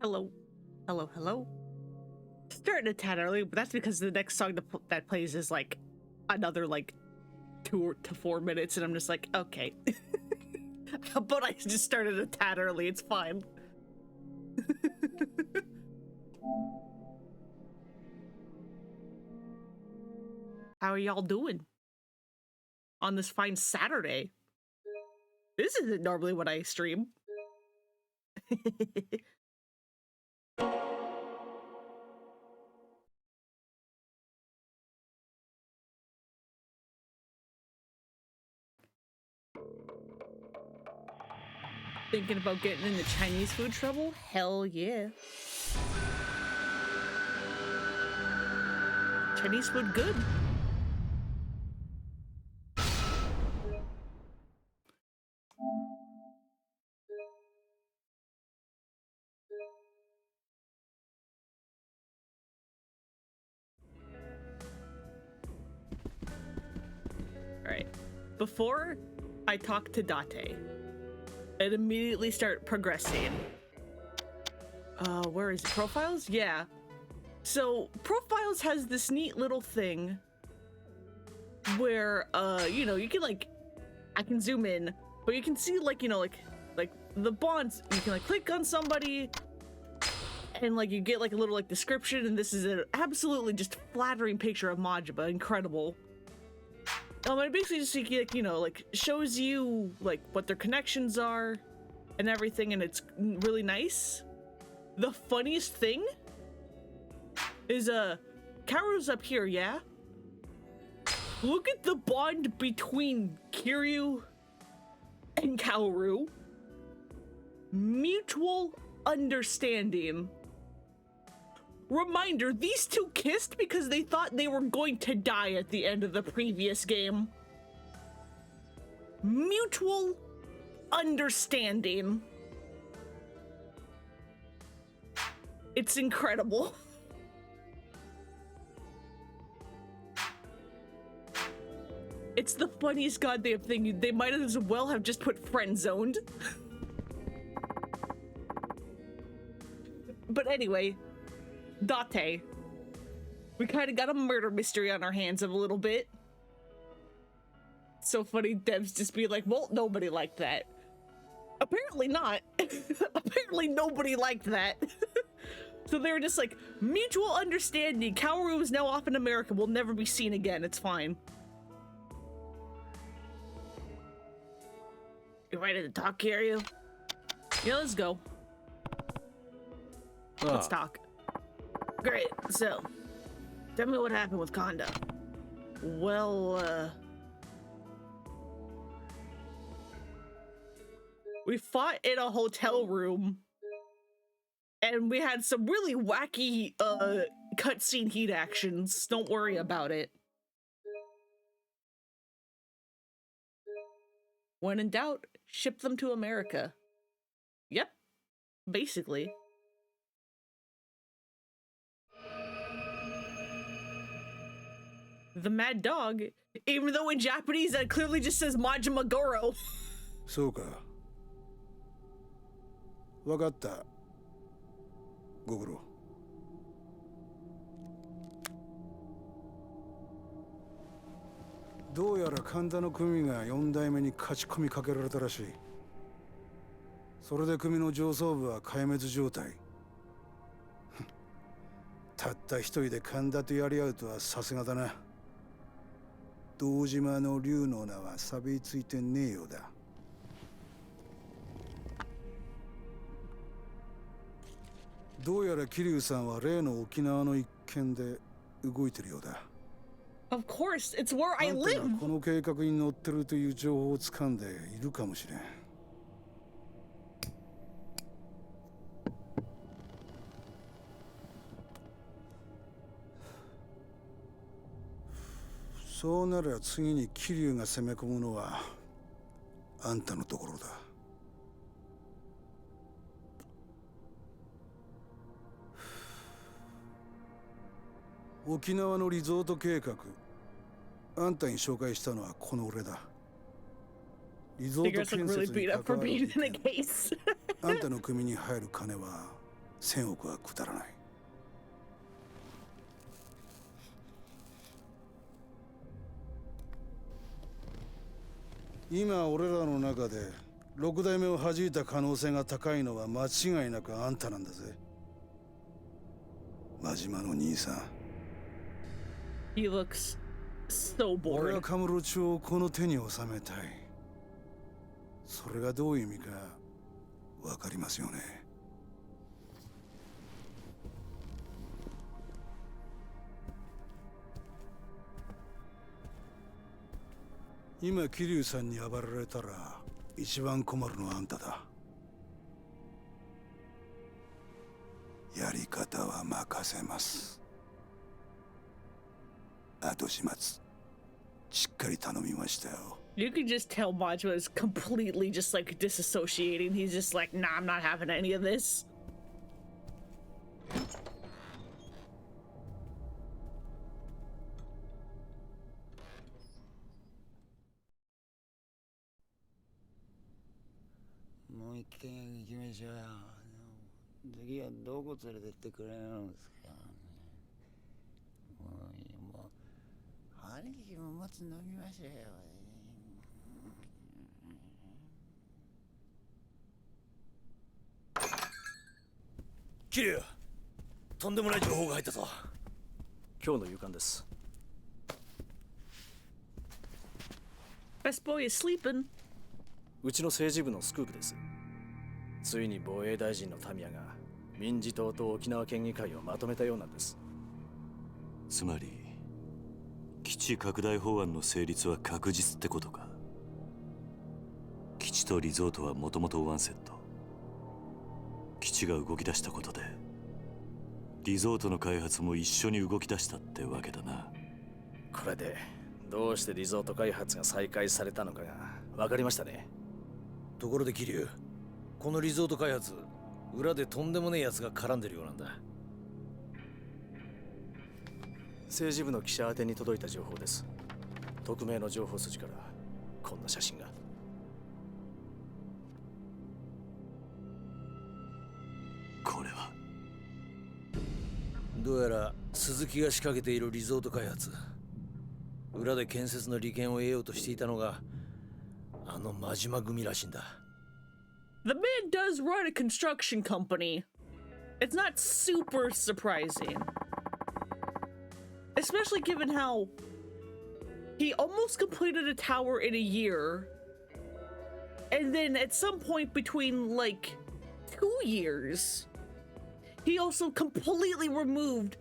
Hello. Hello, hello. Starting a tad early, but that's because the next song that plays is like another like 2 to 4 minutes, and I'm just like, okay. But I just started a tad early, it's fine. How are y'all doing on this fine Saturday? This isn't normally what I stream. Thinking about getting into Chinese food trouble? Hell yeah. Chinese food good. Alright. Before I talk to Date and immediately start progressing. Where is it? Profiles? Yeah. So Profiles has this neat little thing where you know, you can like, I can zoom in, but you can see like, you know, like the bonds. You can like click on somebody and like you get like a little like description, and this is an absolutely just flattering picture of Majima. Incredible. It basically just like, you know, like shows you like what their connections are and everything, and it's really nice. The funniest thing is Kaoru's up here, yeah? Look at the bond between Kiryu and Kaoru. Mutual understanding. Reminder, these two kissed because they thought they were going to die at the end of the previous game. Mutual understanding. It's incredible. It's the funniest goddamn thing. They might as well have just put friend-zoned. But anyway, Date. We kind of got a murder mystery on our hands of a little bit. So funny, Devs just be like, well, nobody liked that. Apparently not. Apparently nobody liked that. So they were just like, mutual understanding. Kaoru is now off in America. Will never be seen again. It's fine. You ready to talk, Kiryu? Yeah, let's go. Let's talk. Great. So, tell me what happened with Kondo. Well, we fought in a hotel room, and we had some really wacky, cutscene heat actions. Don't worry about it. When in doubt, ship them to America. Yep. Basically. The Mad Dog, even though in Japanese that clearly just says Majima Goro. そうか。わかった。ご苦労。どうやら神田の組が4代目に勝ち込みかけられたらしい。それで組の上層部は壊滅状態。たった一人で神田とやり合うとはさすがだな。堂島の竜の名は錆びついてねえようだ。どうやら桐生さんは例の沖縄の一件で動いてるようだ。Of course, it's where I live. あんたがこの計画に乗ってるという情報を掴んでいるかもしれん。そうなら次に桐生が攻め込むのはあんたのところだ。沖縄のリゾート計画、あんたに紹介したのはこの俺だ。リゾート建設に関わるあんたの組に入る金は1000億はくだらない。今俺らの中で6代目を弾いた可能性が高いのは間違いなくあんたなんだぜ。真島の兄さん。He looks so 俺 bored. はカムロ町をこの手に収めたい。それがどういう意味かわかりますよね。今桐生さんに暴られたら一番困るのはあんただ。やり方は任せます。後始末しっかり頼みましたよ。You can just tell Majima is completely just like disassociating. He's just like, nah, I'm not having any of this. もう一軒行きましょうよ。次はどこ連れてってくれるんですかね。もう兄貴ももつ飲みましょうよ。桐生、とんでもない情報が入ったぞ。今日の夕刊です。 Best boy is sleeping. うちの政治部のスクープです。ついに防衛大臣のタミヤが民自党と沖縄県議会をまとめたようなんです。つまり基地拡大法案の成立は確実ってことか。基地とリゾートはもともとワンセット。基地が動き出したことでリゾートの開発も一緒に動き出したってわけだな。これでどうしてリゾート開発が再開されたのかが分かりましたね。ところで桐生、このリゾート開発、裏でとんでもねえ奴が絡んでるようなんだ。政治部の記者宛てに届いた情報です。匿名の情報筋からこんな写真が。これはどうやら鈴木が仕掛けているリゾート開発、裏で建設の利権を得ようとしていたのがあの真島組らしいんだ。 The man does run a construction company. It's not super surprising. Especially given how he almost completed a tower in a year. And then at some point between like 2 years, he also completely removed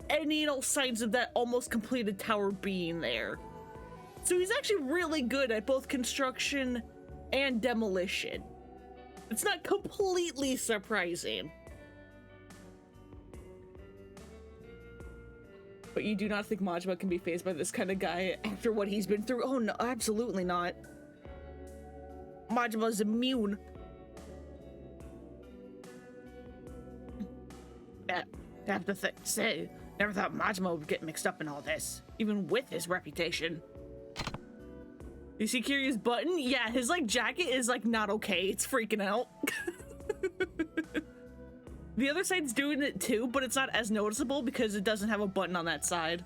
any signs of that almost completed tower being there. So he's actually really good at both construction and demolition. It's not completely surprising. But you do not think Majima can be fazed by this kind of guy after what he's been through? Oh no, absolutely not. Majima's immune. I have to say, never thought Majima would get mixed up in all this, even with his reputation. You see Kiryu's button? Yeah, his like jacket is like not okay. It's freaking out. The other side's doing it too, but it's not as noticeable because it doesn't have a button on that side.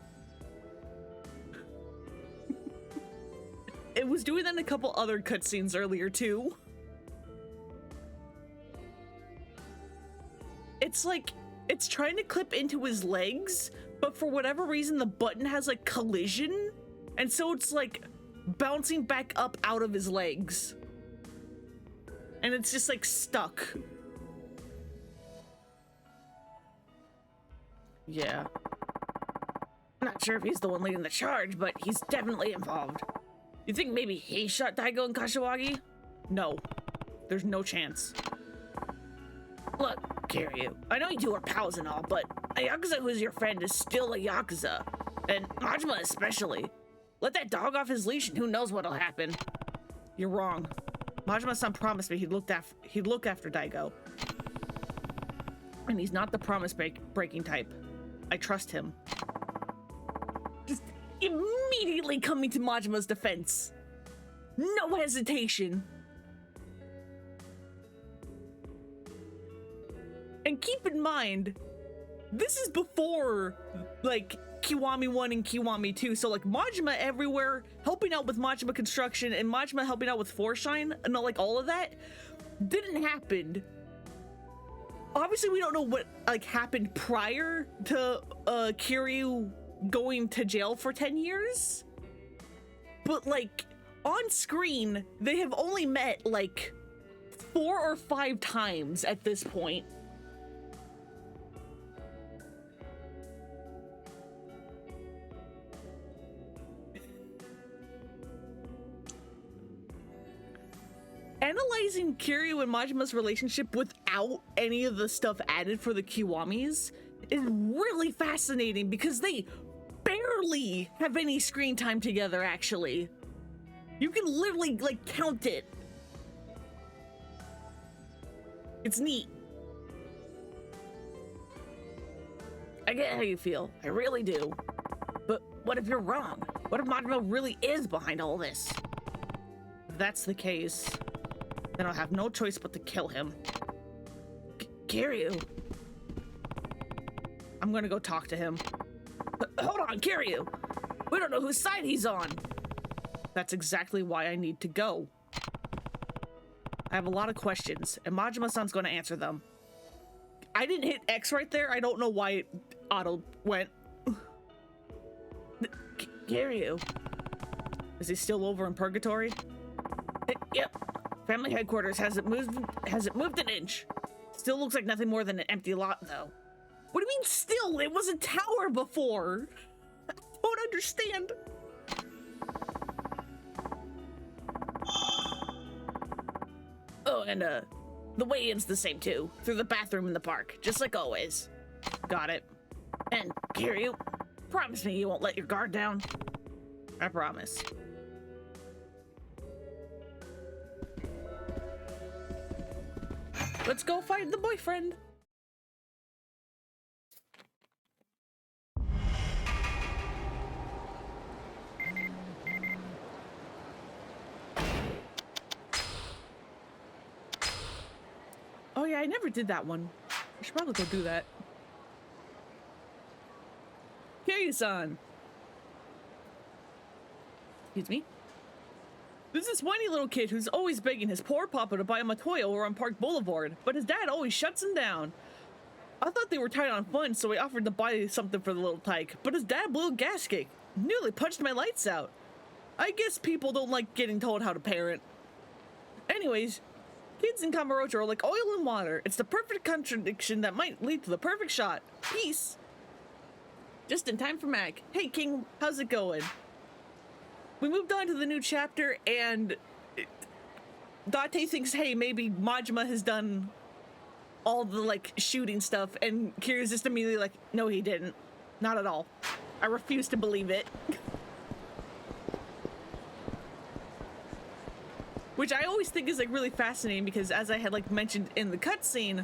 It was doing that in a couple other cutscenes earlier too. It's like, it's trying to clip into his legs, but for whatever reason the button has like collision, and so it's like bouncing back up out of his legs. And it's just like stuck. Yeah. I'm not sure if he's the one leading the charge, but he's definitely involved. You think maybe he shot Daigo and Kashiwagi? No. There's no chance. Look, Kiryu, I know you two are pals and all, but a Yakuza who's your friend is still a Yakuza. And Majima especially. Let that dog off his leash and who knows what'll happen. You're wrong. Majima-san promised me he'd look after Daigo. And he's not the promise-breaking type. I trust him. Just immediately coming to Majima's defense. No hesitation. And keep in mind, this is before, like, Kiwami 1 and Kiwami 2, so, like, Majima everywhere, helping out with Majima construction, and Majima helping out with Foreshine, and like, all of that, didn't happen. Obviously, we don't know what, like, happened prior to, Kiryu going to jail for 10 years, but, like, on screen, they have only met, like, 4 or 5 times at this point. Analyzing Kiryu and Majima's relationship without any of the stuff added for the Kiwamis is really fascinating because they barely have any screen time together, actually. You can literally, like, count it. It's neat. I get how you feel. I really do. But what if you're wrong? What if Majima really is behind all this? If that's the case, then I'll have no choice but to kill him. Kiryu. I'm gonna go talk to him. Hold on, Kiryu. We don't know whose side he's on. That's exactly why I need to go. I have a lot of questions, and Majima-san's gonna answer them. I didn't hit X right there. I don't know why it auto went. Kiryu. Is he still over in purgatory? Yep. Family headquarters hasn't moved an inch. Still looks like nothing more than an empty lot, though. What do you mean still? It was a tower before. I don't understand. Oh, and the way-in's the same too. Through the bathroom in the park, just like always. Got it. And Kiryu, promise me you won't let your guard down. I promise. Let's go find the boyfriend. Oh yeah, I never did that one. I should probably go do that. Kiryu-san. Excuse me. There's this whiny little kid who's always begging his poor papa to buy him a toy over on Park Boulevard, but his dad always shuts him down. I thought they were tight on funds, so I offered to buy something for the little tyke, but his dad blew a gasket. Nearly punched my lights out. I guess people don't like getting told how to parent. Anyways, kids in Kamurocho are like oil and water. It's the perfect contradiction that might lead to the perfect shot. Peace. Just in time for Mac. Hey King, how's it going? We moved on to the new chapter, and Date thinks, hey, maybe Majima has done all the, like, shooting stuff, and Kiryu's just immediately like, no, he didn't. Not at all. I refuse to believe it. Which I always think is, like, really fascinating, because as I had, like, mentioned in the cutscene,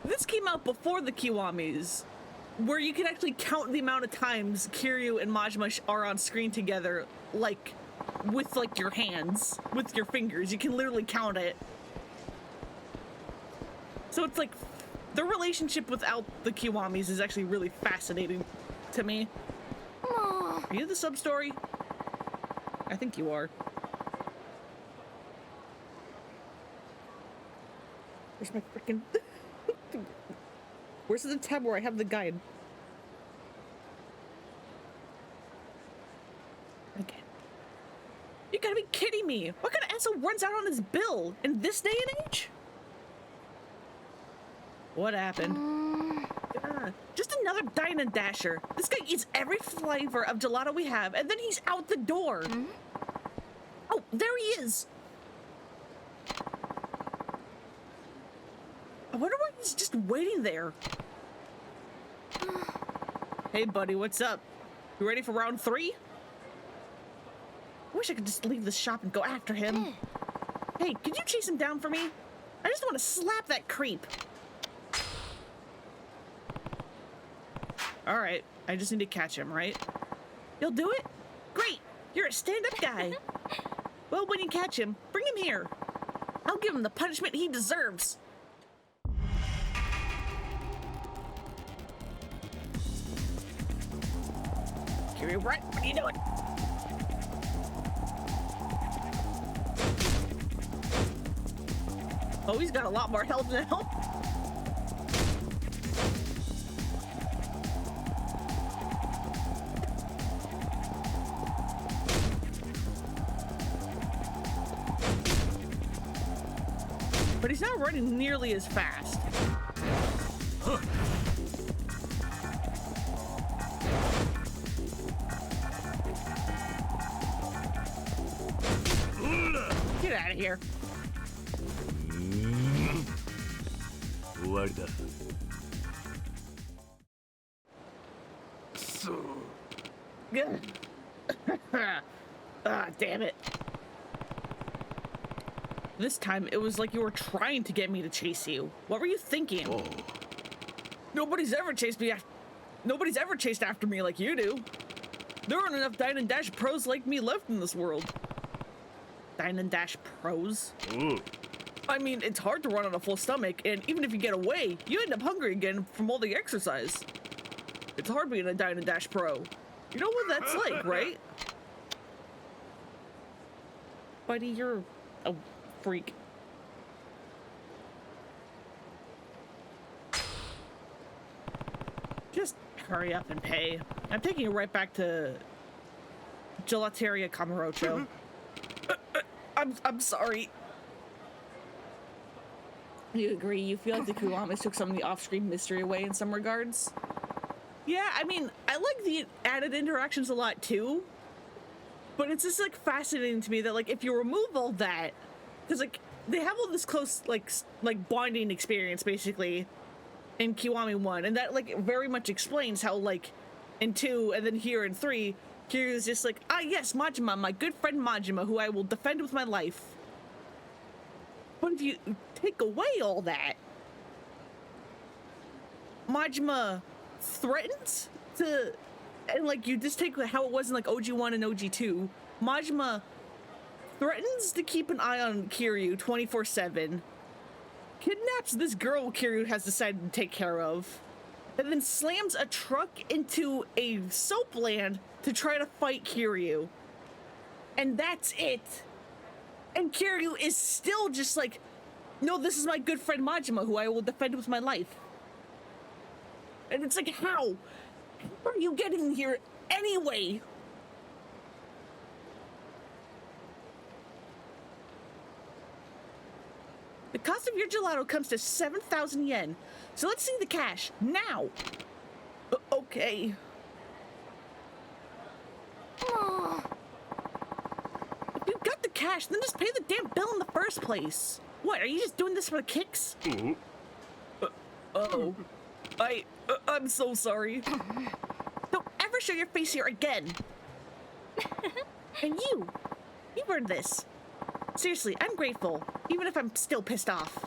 this came out before the Kiwamis, where you can actually count the amount of times Kiryu and Majima are on screen together, like, with, like, your hands, with your fingers. You can literally count it. So it's like, their relationship without the Kiwamis is actually really fascinating to me. Are you the sub-story? I think you are. Where's my freaking... Where's the tab where I have the guide? Okay. You gotta be kidding me! What kind of asshole runs out on his bill in this day and age? What happened? Just another Dine and Dasher. This guy eats every flavor of gelato we have, and then he's out the door. Oh, there he is! I wonder why he's just waiting there. Hey, buddy, what's up? You ready for round 3? I wish I could just leave the shop and go after him. Hey, could you chase him down for me? I just want to slap that creep. All right, I just need to catch him, right? You'll do it? Great, you're a stand-up guy. Well, when you catch him, bring him here. I'll give him the punishment he deserves. Kiryu, what are you doing? Oh, he's got a lot more health now. But he's not running nearly as fast. Get out of here. 終わりだ。 Ah, damn it. This time, it was like you were trying to get me to chase you. What were you thinking? Oh. Nobody's ever chased me. Nobody's ever chased after me like you do. There aren't enough Dine and Dash pros like me left in this world. Dine and Dash pros? Oh. I mean, it's hard to run on a full stomach, and even if you get away, you end up hungry again from all the exercise. It's hard being a Dine and Dash pro. You know what that's like, right? Buddy, you're a freak. Just hurry up and pay. I'm taking you right back to Gelateria Kamurocho. I'm sorry. You agree? You feel like the Kuwamas took some of the off-screen mystery away in some regards? Yeah, I mean, I like the added interactions a lot too. But it's just like fascinating to me that like if you remove all that, because like they have all this close like bonding experience basically in Kiwami 1, and that like very much explains how like in 2 and then here in 3, Kiryu's just like, ah yes, Majima, my good friend Majima, who I will defend with my life. But if you take away all that, Majima threatens to, and like you just take how it was in like OG1 and OG2, Majima threatens to keep an eye on Kiryu 24/7, kidnaps this girl Kiryu has decided to take care of, and then slams a truck into a soap land to try to fight Kiryu. And that's it. And Kiryu is still just like, no, this is my good friend Majima, who I will defend with my life. And it's like, how? How are you getting here anyway? The cost of your gelato comes to 7,000 yen. So let's see the cash, now. Okay. If you got the cash, then just pay the damn bill in the first place. What, are you just doing this for the kicks? Uh-oh. I'm so sorry. Don't ever show your face here again. And you earned this. Seriously, I'm grateful, even if I'm still pissed off.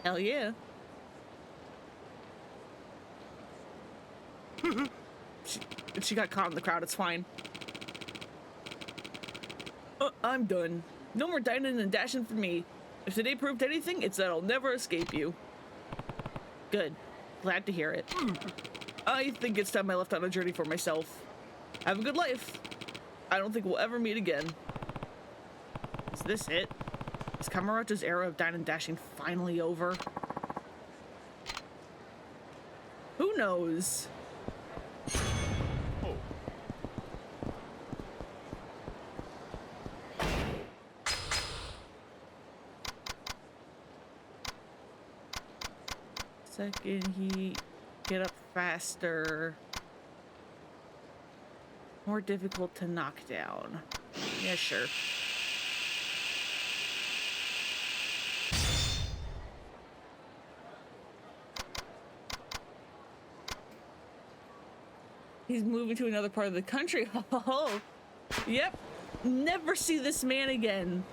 Hell yeah. She got caught in the crowd, it's fine. I'm done. No more dining and dashing for me. If today proved anything, it's that I'll never escape you. Good. Glad to hear it. I think it's time I left on a journey for myself. Have a good life. I don't think we'll ever meet again. Is this it? Is Kamurocho's era of dine and dashing finally over? Who knows? Second heat, get up faster. More difficult to knock down. Yeah, sure. He's moving to another part of the country. Oh, yep. Never see this man again.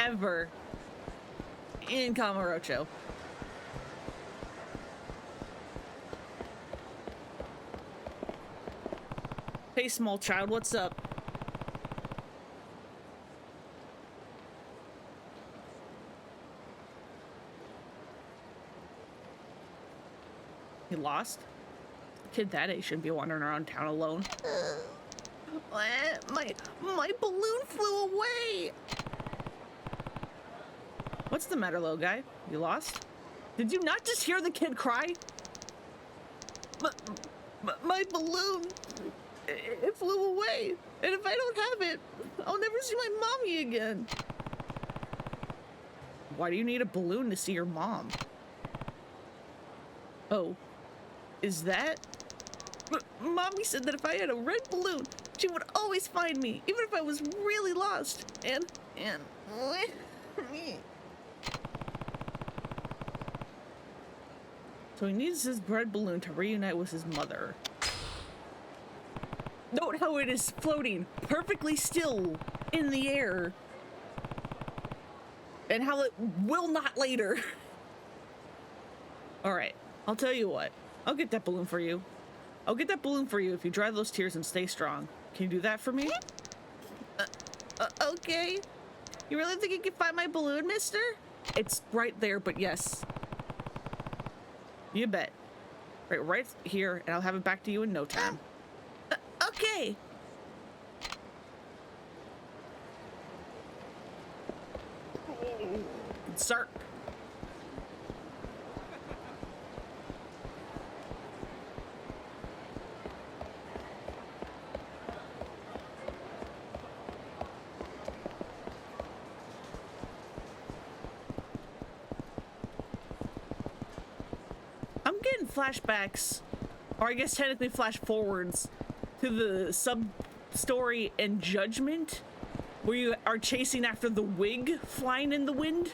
Ever. In Kamurocho. Hey, small child, what's up? He lost? Kid that age shouldn't be wandering around town alone. My balloon flew away! What's the matter, little guy? You lost? Did you not just hear the kid cry? My balloon, it flew away. And if I don't have it, I'll never see my mommy again. Why do you need a balloon to see your mom? Oh, is that? Mommy said that if I had a red balloon, she would always find me, even if I was really lost. And so he needs his red balloon to reunite with his mother. Note how it is floating perfectly still in the air. And how it will not later. Alright, I'll tell you what. I'll get that balloon for you. I'll get that balloon for you if you dry those tears and stay strong. Can you do that for me? Okay. You really think you can find my balloon, mister? It's right there, but yes. You bet. Right here, and I'll have it back to you in no time. Okay. Sir. I'm getting flashbacks, or I guess technically flash forwards, to the sub-story and Judgment, where you are chasing after the wig flying in the wind.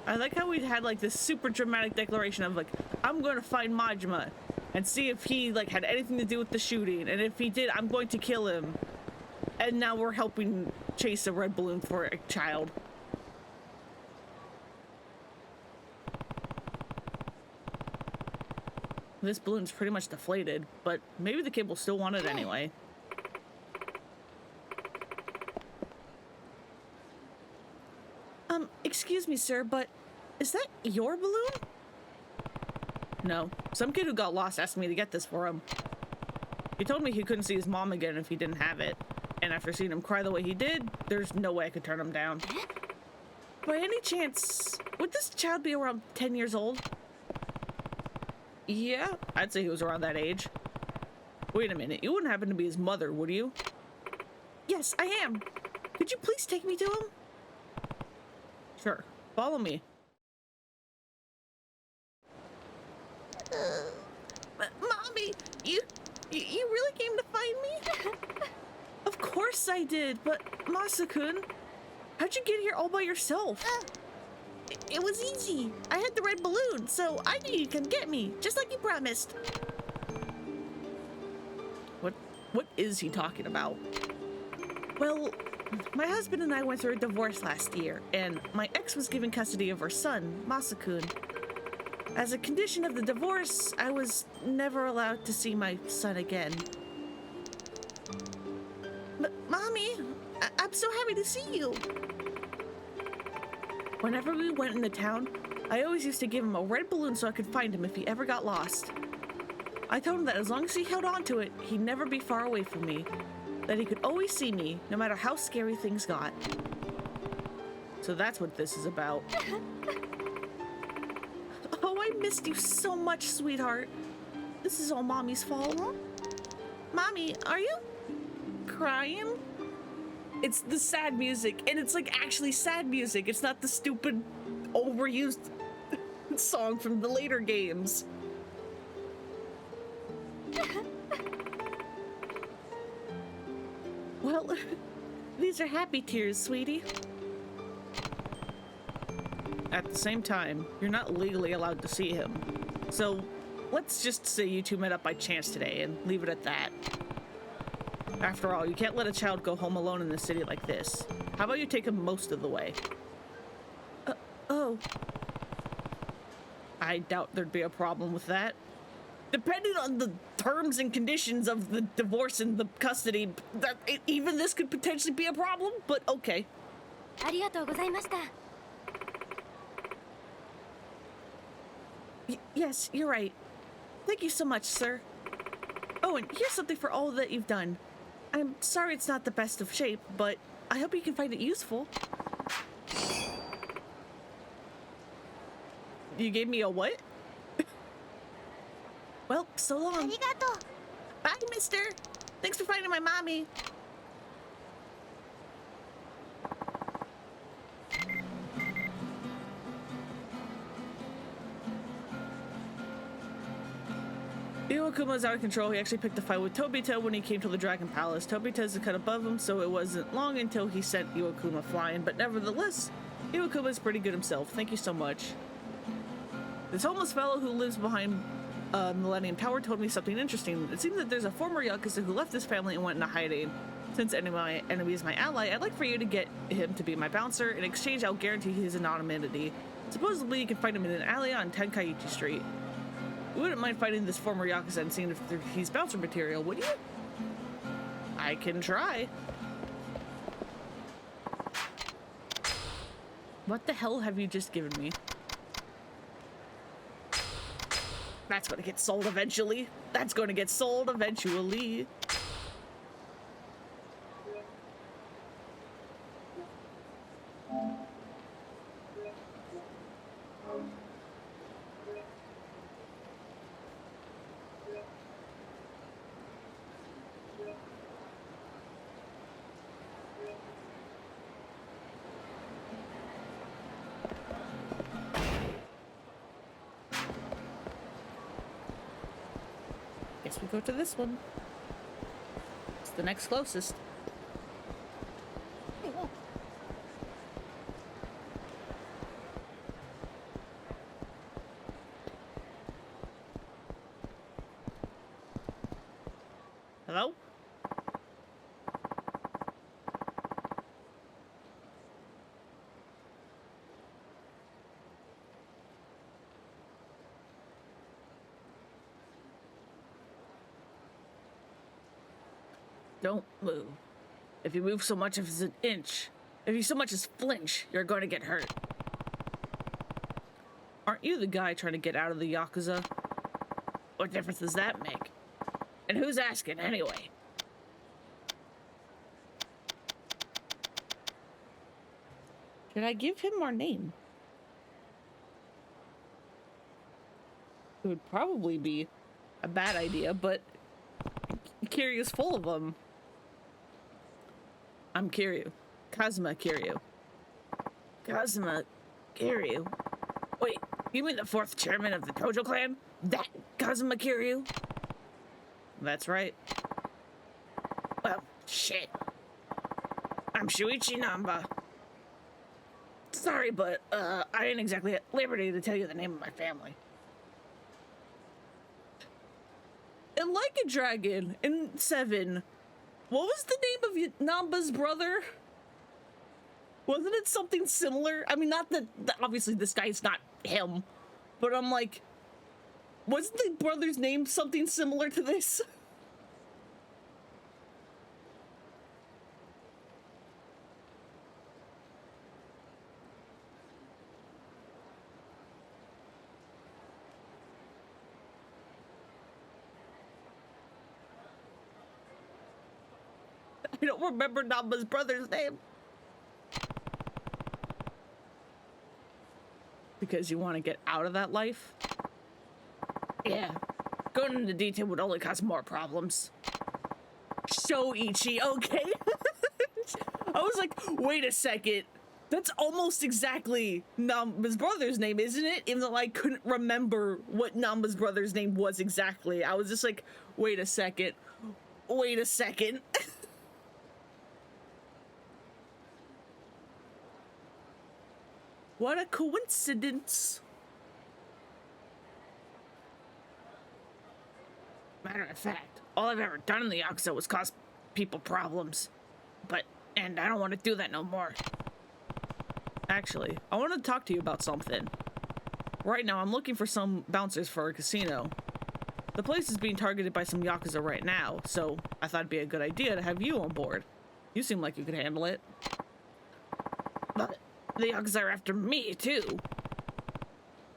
I like how we had like this super dramatic declaration of like, I'm going to find Majima and see if he like had anything to do with the shooting, and if he did, I'm going to kill him. And now we're helping chase a red balloon for a child. This balloon's pretty much deflated, but maybe the kid will still want it anyway. Excuse me, sir, but is that your balloon? No. Some kid who got lost asked me to get this for him. He told me he couldn't see his mom again if he didn't have it. And after seeing him cry the way he did, there's no way I could turn him down. By any chance, would this child be around 10 years old? Yeah, I'd say he was around that age. Wait a minute, you wouldn't happen to be his mother, would you? Yes, I am. Could you please take me to him? Sure. Follow me. Mommy, you really came to find me? Of course I did, but Masa-kun, how'd you get here all by yourself? It was easy. I had the red balloon, so I knew you'd come get me, just like you promised. What is he talking about? Well, my husband and I went through a divorce last year, and my ex was given custody of her son, Masa-kun. As a condition of the divorce, I was never allowed to see my son again. But, Mommy, I'm so happy to see you. Whenever we went into town, I always used to give him a red balloon so I could find him if he ever got lost. I told him that as long as he held on to it, he'd never be far away from me. That he could always see me, no matter how scary things got. So that's what this is about. Oh, I missed you so much, sweetheart. This is all Mommy's fault. Mommy, are you crying? It's the sad music, and it's like actually sad music. It's not the stupid, overused song from the later games. Well, these are happy tears, sweetie. At the same time, you're not legally allowed to see him. So, let's just say you two met up by chance today and leave it at that. After all, you can't let a child go home alone in a city like this. How about you take him most of the way? Oh. I doubt there'd be a problem with that. Depending on the terms and conditions of the divorce and the custody, even this could potentially be a problem, but okay. ありがとうございました。 Yes, you're right. Thank you so much, sir. Oh, and here's something for all that you've done. I'm sorry it's not the best of shape, but I hope you can find it useful. You gave me a what? Well, so あ long. りがとう。 Bye, mister. Thanks for finding my mommy. Iwakuma's out of control. He actually picked a fight with Tobita when he came to the Dragon Palace. Tobita's a cut above him, so it wasn't long until he sent Iwakuma flying, but nevertheless, Iwakuma's pretty good himself. Thank you so much. This homeless fellow who lives behind Millennium Tower told me something interesting. It seems that there's a former Yakuza who left his family and went into hiding. Since my enemy is my ally, I'd like for you to get him to be my bouncer. In exchange, I'll guarantee his anonymity. Supposedly, you can find him in an alley on Tenkaichi Street. You wouldn't mind fighting this former Yakuza and seeing if he's bouncer material, would you? I can try. What the hell have you just given me? That's gonna get sold eventually. That's gonna get sold eventually. Guess we go to this one. It's the next closest. Hello? Don't move. If you move so much as an inch, if you so much as flinch, you're going to get hurt. Aren't you the guy trying to get out of the Yakuza? What difference does that make? And who's asking anyway? Should I give him our name? It would probably be a bad idea, but Kiryu's full of them. I'm Kiryu. Kazuma Kiryu. Kazuma Kiryu? Wait, you mean the fourth chairman of the Tojo clan? That Kazuma Kiryu? That's right. Well, shit. I'm Shuichi Namba. Sorry, but I ain't exactly at liberty to tell you the name of my family. And like a dragon in 7, what was the name of Namba's brother? Wasn't it something similar? I mean, not that obviously this guy's not him, but I'm like, wasn't the brother's name something similar to this? I don't remember Namba's brother's name. Because you want to get out of that life? Yeah. Going into detail would only cause more problems. Shoichi, okay. I was like, wait a second. That's almost exactly Namba's brother's name, isn't it? Even though I couldn't remember what Namba's brother's name was exactly. I was just like, wait a second. Wait a second. What a coincidence. Matter of fact, all I've ever done in the Yakuza was cause people problems. And I don't want to do that no more. Actually, I want to talk to you about something. Right now, I'm looking for some bouncers for a casino. The place is being targeted by some Yakuza right now, so I thought it'd be a good idea to have you on board. You seem like you could handle it. But the Yakuza are after me, too.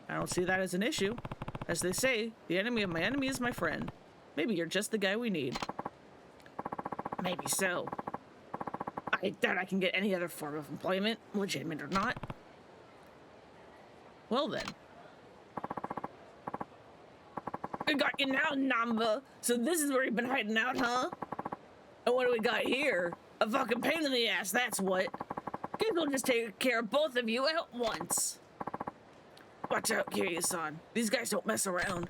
I don't see that as an issue. As they say, the enemy of my enemy is my friend. Maybe you're just the guy we need. Maybe so. I doubt I can get any other form of employment, legitimate or not. Well then. I got you now, Namba. So this is where you've been hiding out, huh? And what do we got here? A fucking pain in the ass, that's what. Guess we'll just take care of both of you at once. Watch out, Kiryu-san. These guys don't mess around.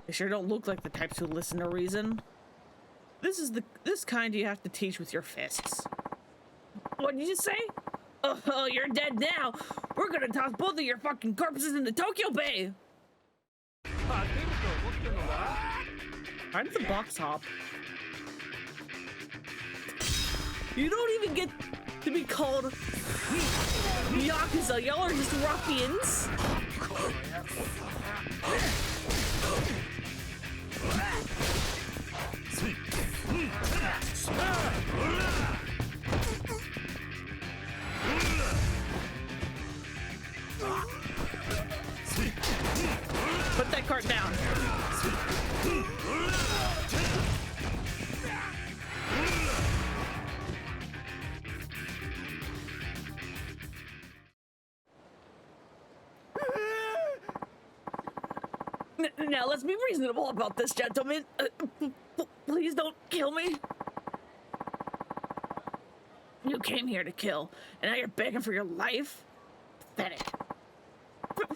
They sure don't look like the types who listen to reason. This kind you have to teach with your fists. What did you say? Oh, you're dead now. We're gonna toss both of your fucking corpses into Tokyo Bay. How did the box hop? You don't even get to be called Yakuza. Y'all are just ruffians. Put that cart down. Now let's be reasonable about this, gentlemen. Please don't kill me. You came here to kill, and now you're begging for your life? Pathetic.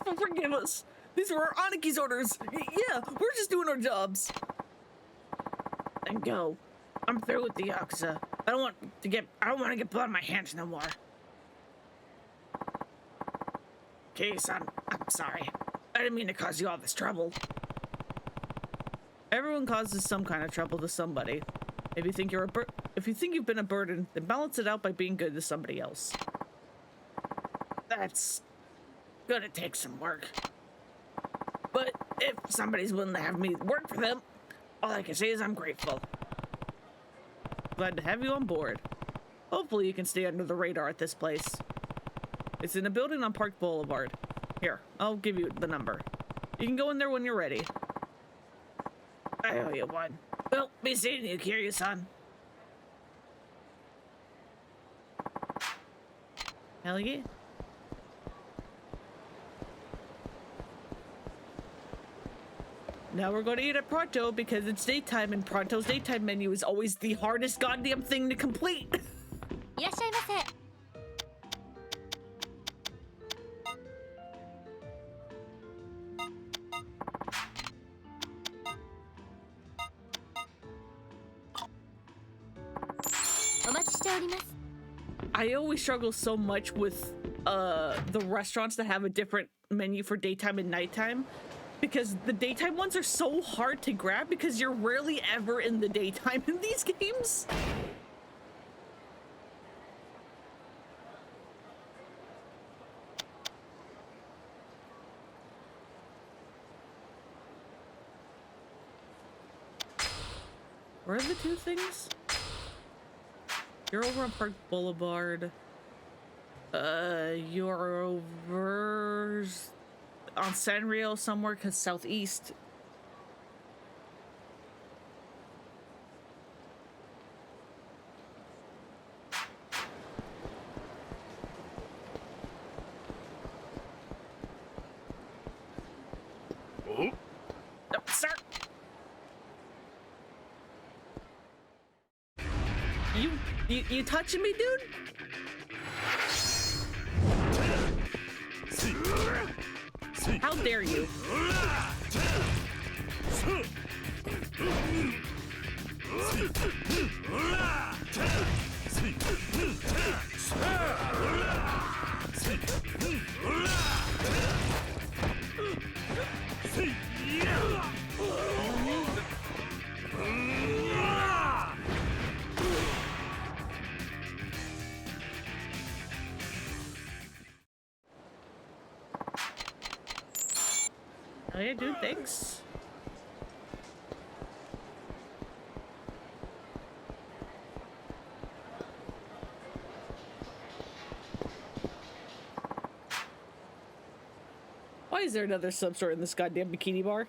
Forgive us. These were our Aniki's orders. Yeah, we're just doing our jobs. Then go. I'm through with the Yakuza. I don't want to get blood on my hands no more. Okay, son, I'm sorry. I didn't mean to cause you all this trouble. Everyone causes some kind of trouble to somebody. If you think you've been a burden, then balance it out by being good to somebody else. That's gonna take some work. But if somebody's willing to have me work for them, all I can say is I'm grateful. Glad to have you on board. Hopefully you can stay under the radar at this place. It's in a building on Park Boulevard. Here, I'll give you the number. You can go in there when you're ready. I owe you one. Well, be seeing you, Kiryu-san. Hell yeah. Now we're going to eat at Pronto because it's daytime and Pronto's daytime menu is always the hardest goddamn thing to complete. いらっしゃいませ。お待ちしております。 I always struggle so much with the restaurants that have a different menu for daytime and nighttime because the daytime ones are so hard to grab because you're rarely ever in the daytime in these games. Where are the two things? You're over on Park Boulevard. You're over on Sanrio somewhere, cause southeast. Oh? No, sir. You touching me, dude? How dare you? yeah, dude, thanks. Why is there another substore in this goddamn bikini bar?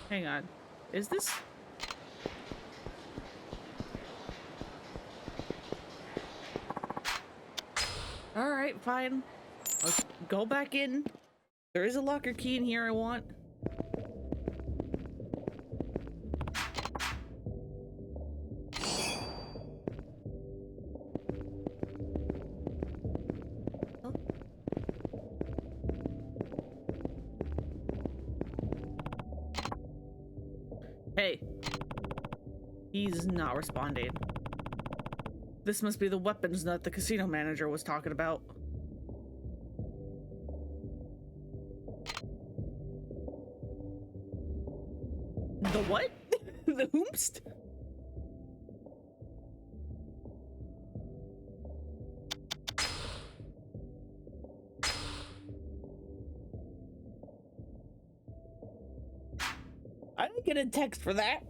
Hang on. Is this? All right, fine. Let's go back in. There is a locker key in here I want. Oh. Hey. He's not responding. This must be the weapons nut the casino manager was talking about. The what? The hoomst? I didn't get a text for that.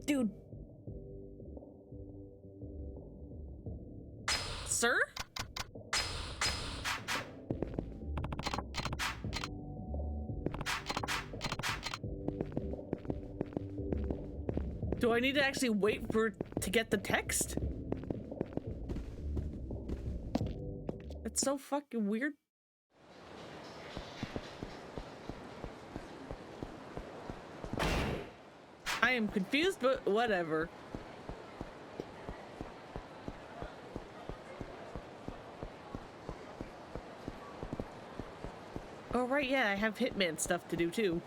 Dude. Sir? Do I need to actually wait to get the text? It's so fucking weird. I am confused, but whatever. Oh, right, yeah, I have Hitman stuff to do, too.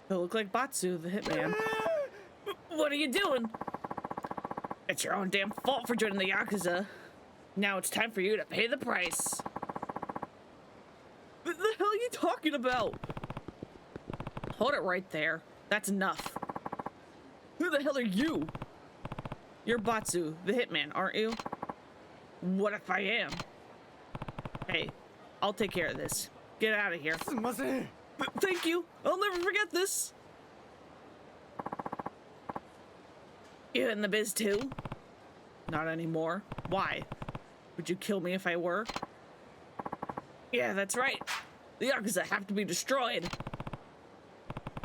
They look like Batsu, the Hitman. What are you doing? It's your own damn fault for joining the Yakuza. Now it's time for you to pay the price. What the hell are you talking about? Hold it right there. That's enough. Who the hell are you? You're Batsu, the Hitman, aren't you? What if I am? Hey, I'll take care of this. Get out of here. Thank you. I'll never forget this. You in the biz too? Not anymore. Why? Would you kill me if I were? Yeah, that's right. The Yakuza have to be destroyed.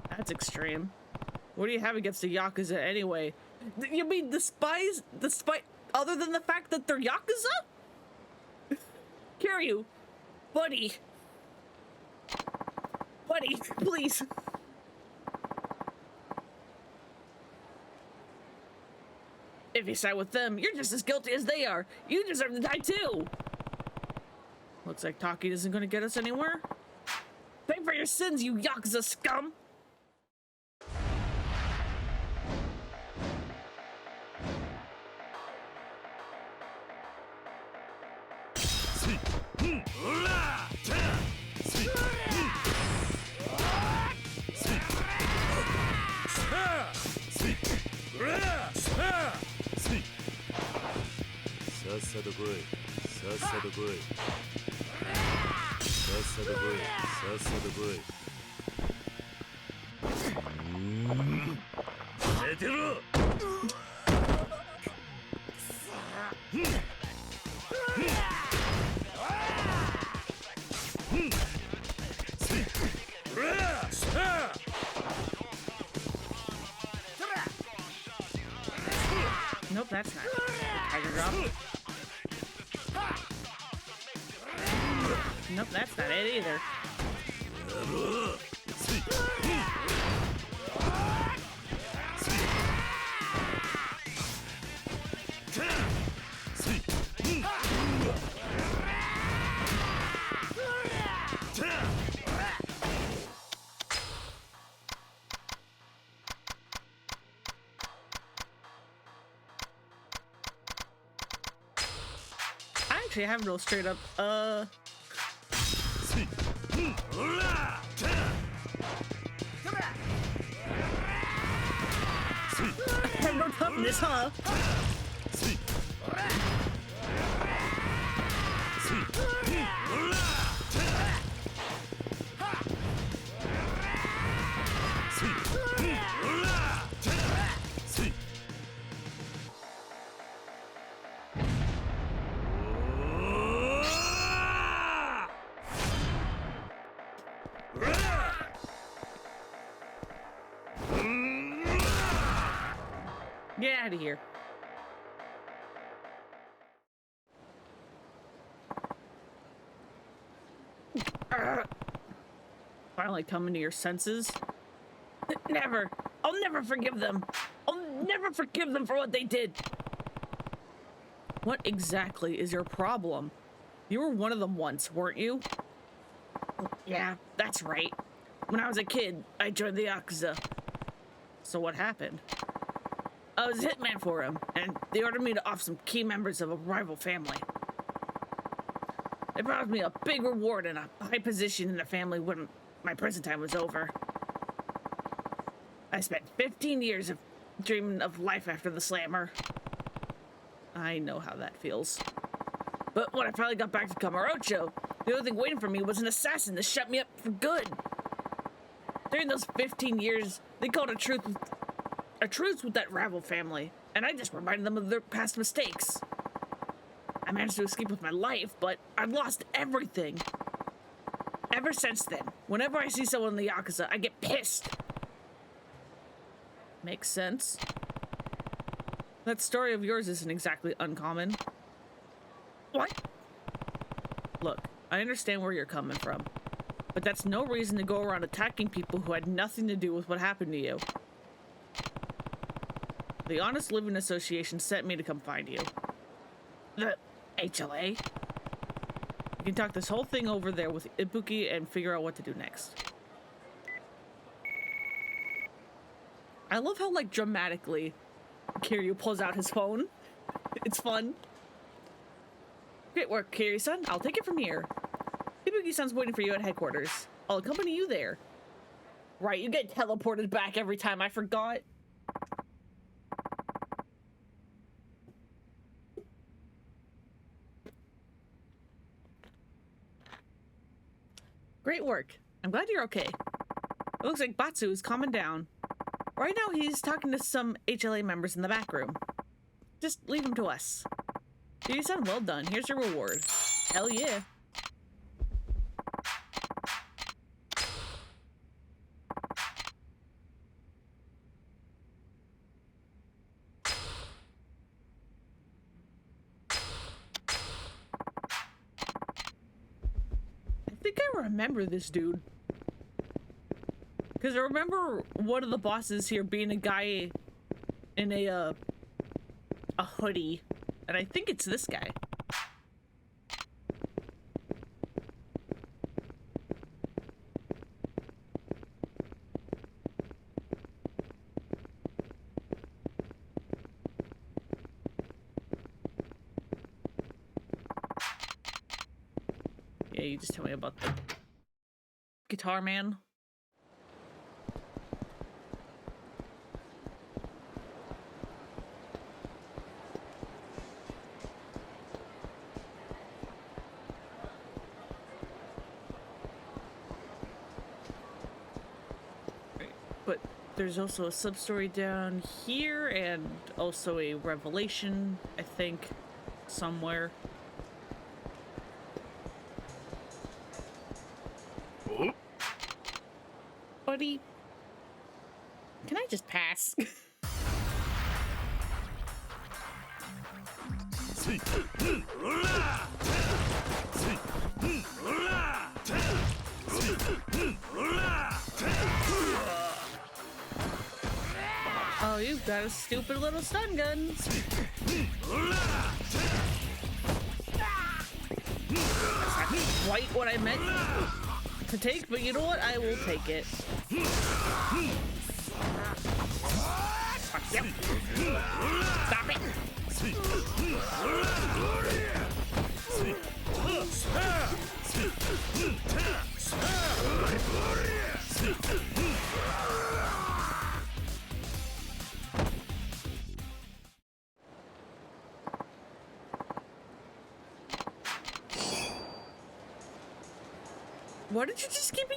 That's extreme. What do you have against the Yakuza anyway? You mean despite other than the fact that they're Yakuza? Kiryu, buddy. Buddy, please. If you side with them, you're just as guilty as they are. You deserve to die too. Looks like Taki isn't going to get us anywhere. Pay for your sins, you Yakuza scum! Nope, that's not it. Tiger drop. Nope, that's not it either. I actually have no straight up, I have no toughness, huh? Get out of here. Finally coming to your senses? Never. I'll never forgive them. I'll never forgive them for what they did. What exactly is your problem? You were one of them once, weren't you? Yeah, that's right. When I was a kid, I joined the Yakuza. So what happened? I was a hitman for him, and they ordered me to off some key members of a rival family. They promised me a big reward and a high position in the family when my prison time was over. I spent 15 years of dreaming of life after the slammer. I know how that feels. But when I finally got back to Kamurocho, the only thing waiting for me was an assassin to shut me up for good. During those 15 years, they called a truce with that rival family, and I just reminded them of their past mistakes. I managed to escape with my life, but I've lost everything. Ever since then, whenever I see someone in the Yakuza, I get pissed. Makes sense. That story of yours isn't exactly uncommon. What? Look, I understand where you're coming from, but that's no reason to go around attacking people who had nothing to do with what happened to you. The Honest Living Association sent me to come find you. The HLA? You can talk this whole thing over there with Ibuki and figure out what to do next. I love how, like, dramatically Kiryu pulls out his phone. It's fun. Great work, Kiryu-san. I'll take it from here. Ibuki-san's waiting for you at headquarters. I'll accompany you there. Right, you get teleported back every time. I forgot. Great work. I'm glad you're okay. It looks like Batsu is calming down. Right now he's talking to some HLA members in the back room. Just leave him to us. You said well done. Here's your reward. Hell yeah. I think I remember this dude. Because I remember one of the bosses here being a guy in a hoodie. And I think it's this guy. Yeah, you just tell me about the guitar man. But there's also a sub-story down here and also a revelation, I think, somewhere. Buddy, can I just pass? Oh, you've got a stupid little stun gun. That's not quite what I meant to take, but you know what? I will take it. Yep. Stop it. What did you just give me?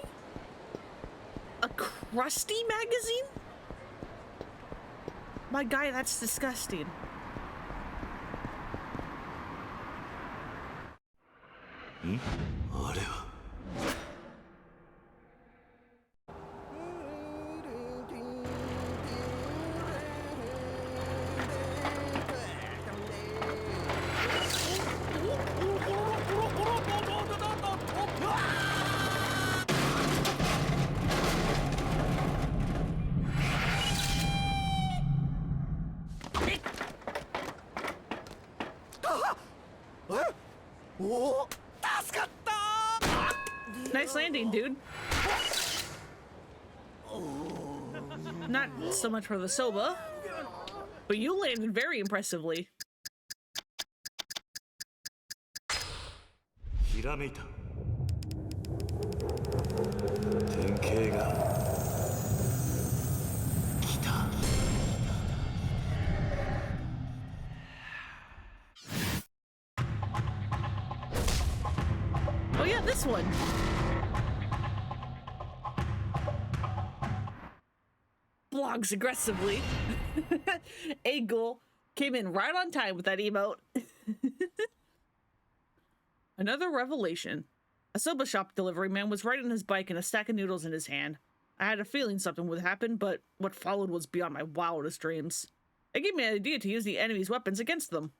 A crusty magazine? My guy, that's disgusting. Nice landing, dude. Not so much for the soba, but you landed very impressively. ひらめいた。典型が来た。Oh yeah, this one. Blogs aggressively. Agul came in right on time with that emote. Another revelation. A soba shop delivery man was riding his bike and a stack of noodles in his hand. I had a feeling something would happen, but what followed was beyond my wildest dreams. It gave me an idea to use the enemy's weapons against them.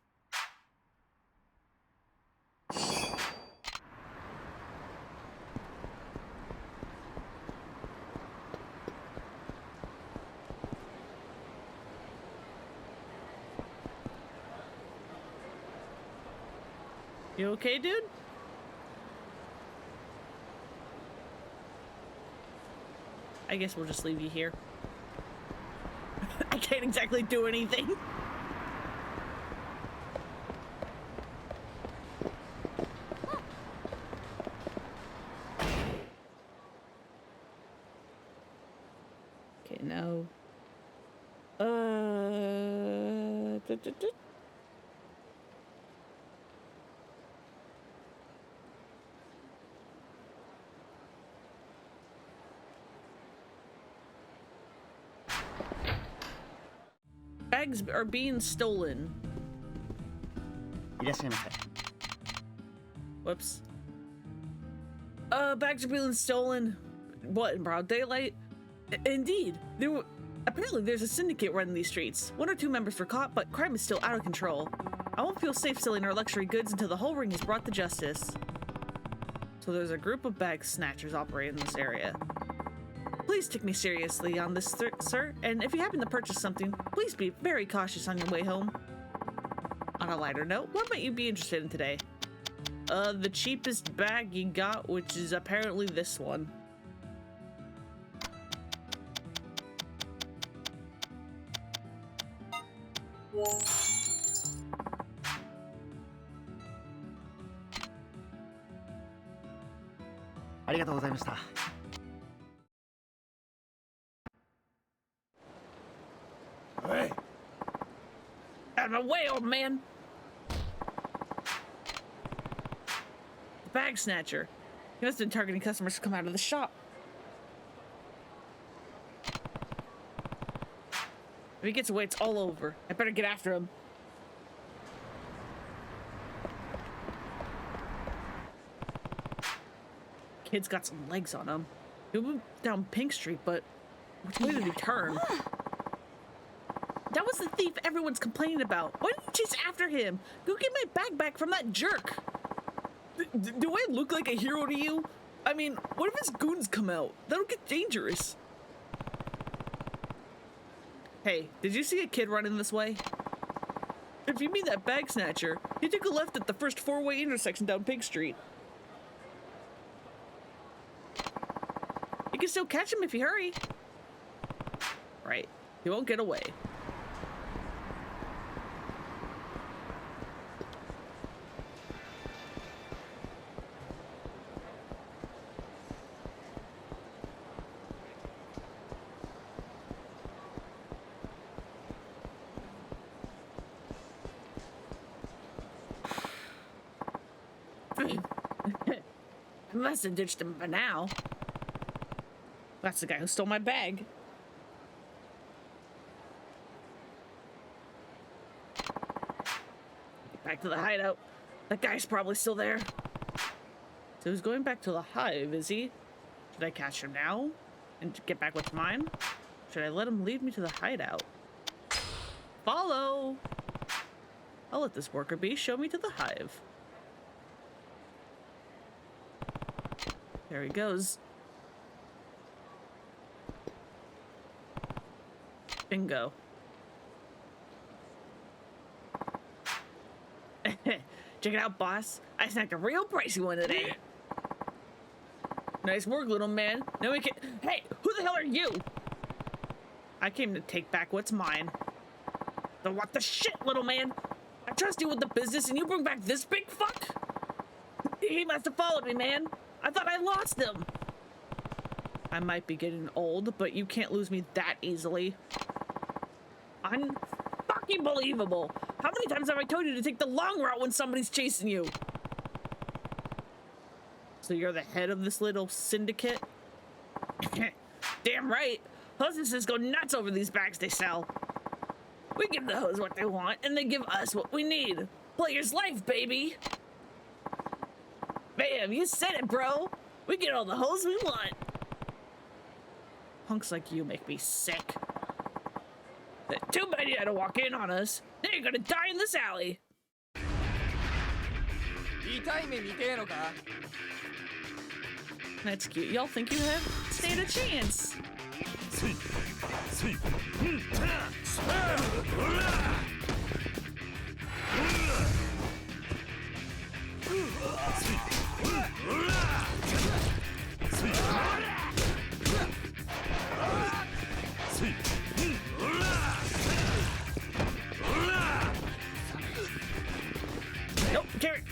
You okay, dude? I guess we'll just leave you here. I can't exactly do anything. Okay, now. Bags are being stolen. いらっしゃいませ。 Whoops. Bags are being stolen. What, in broad daylight? Indeed. Apparently there's a syndicate running these streets. 1 or 2 members were caught, but crime is still out of control. I won't feel safe selling our luxury goods until the whole ring is brought to justice. So there's a group of bag snatchers operating in this area. Please take me seriously on this, sir, and if you happen to purchase something, please be very cautious on your way home. On a lighter note, what might you be interested in today? The cheapest bag you got, which is apparently this one. Hey! Out of my way, old man! The bag snatcher. He must have been targeting customers to come out of the shop. If he gets away, it's all over. I better get after him. Kid's got some legs on him. He moved down Pink Street, but which way did he turn? That was the thief everyone's complaining about. Why didn't you chase after him? Go get my bag back from that jerk. Do I look like a hero to you? I mean, what if his goons come out? That'll get dangerous. Hey, did you see a kid running this way? If you mean that bag snatcher, he took a left at the first four-way intersection down Pig Street. You can still catch him if you hurry. Right, he won't get away. I must have ditched him by now. That's the guy who stole my bag. Get back to the hideout. That guy's probably still there. So he's going back to the hive, is he? Should I catch him now and get back what's mine? Should I let him lead me to the hideout? Follow! I'll let this worker bee show me to the hive. There he goes. Bingo. Check it out, boss. I snagged a real pricey one today. Nice work, little man. Now we can... Hey, who the hell are you? I came to take back what's mine. Then what the shit, little man? I trust you with the business and you bring back this big fuck? He must have followed me, man. I thought I lost him. I might be getting old, but you can't lose me that easily. Unfucking believable. How many times have I told you to take the long route when somebody's chasing you? So you're the head of this little syndicate? Damn right. Hostesses go nuts over these bags they sell. We give the hoes what they want, and they give us what we need. Player's life, baby. Bam, you said it, bro. We get all the hoes we want. Punks like you make me sick. Too bad you had to walk in on us. Now you're gonna die in this alley. That's cute. Y'all think you have stand a chance. Nope, carrot.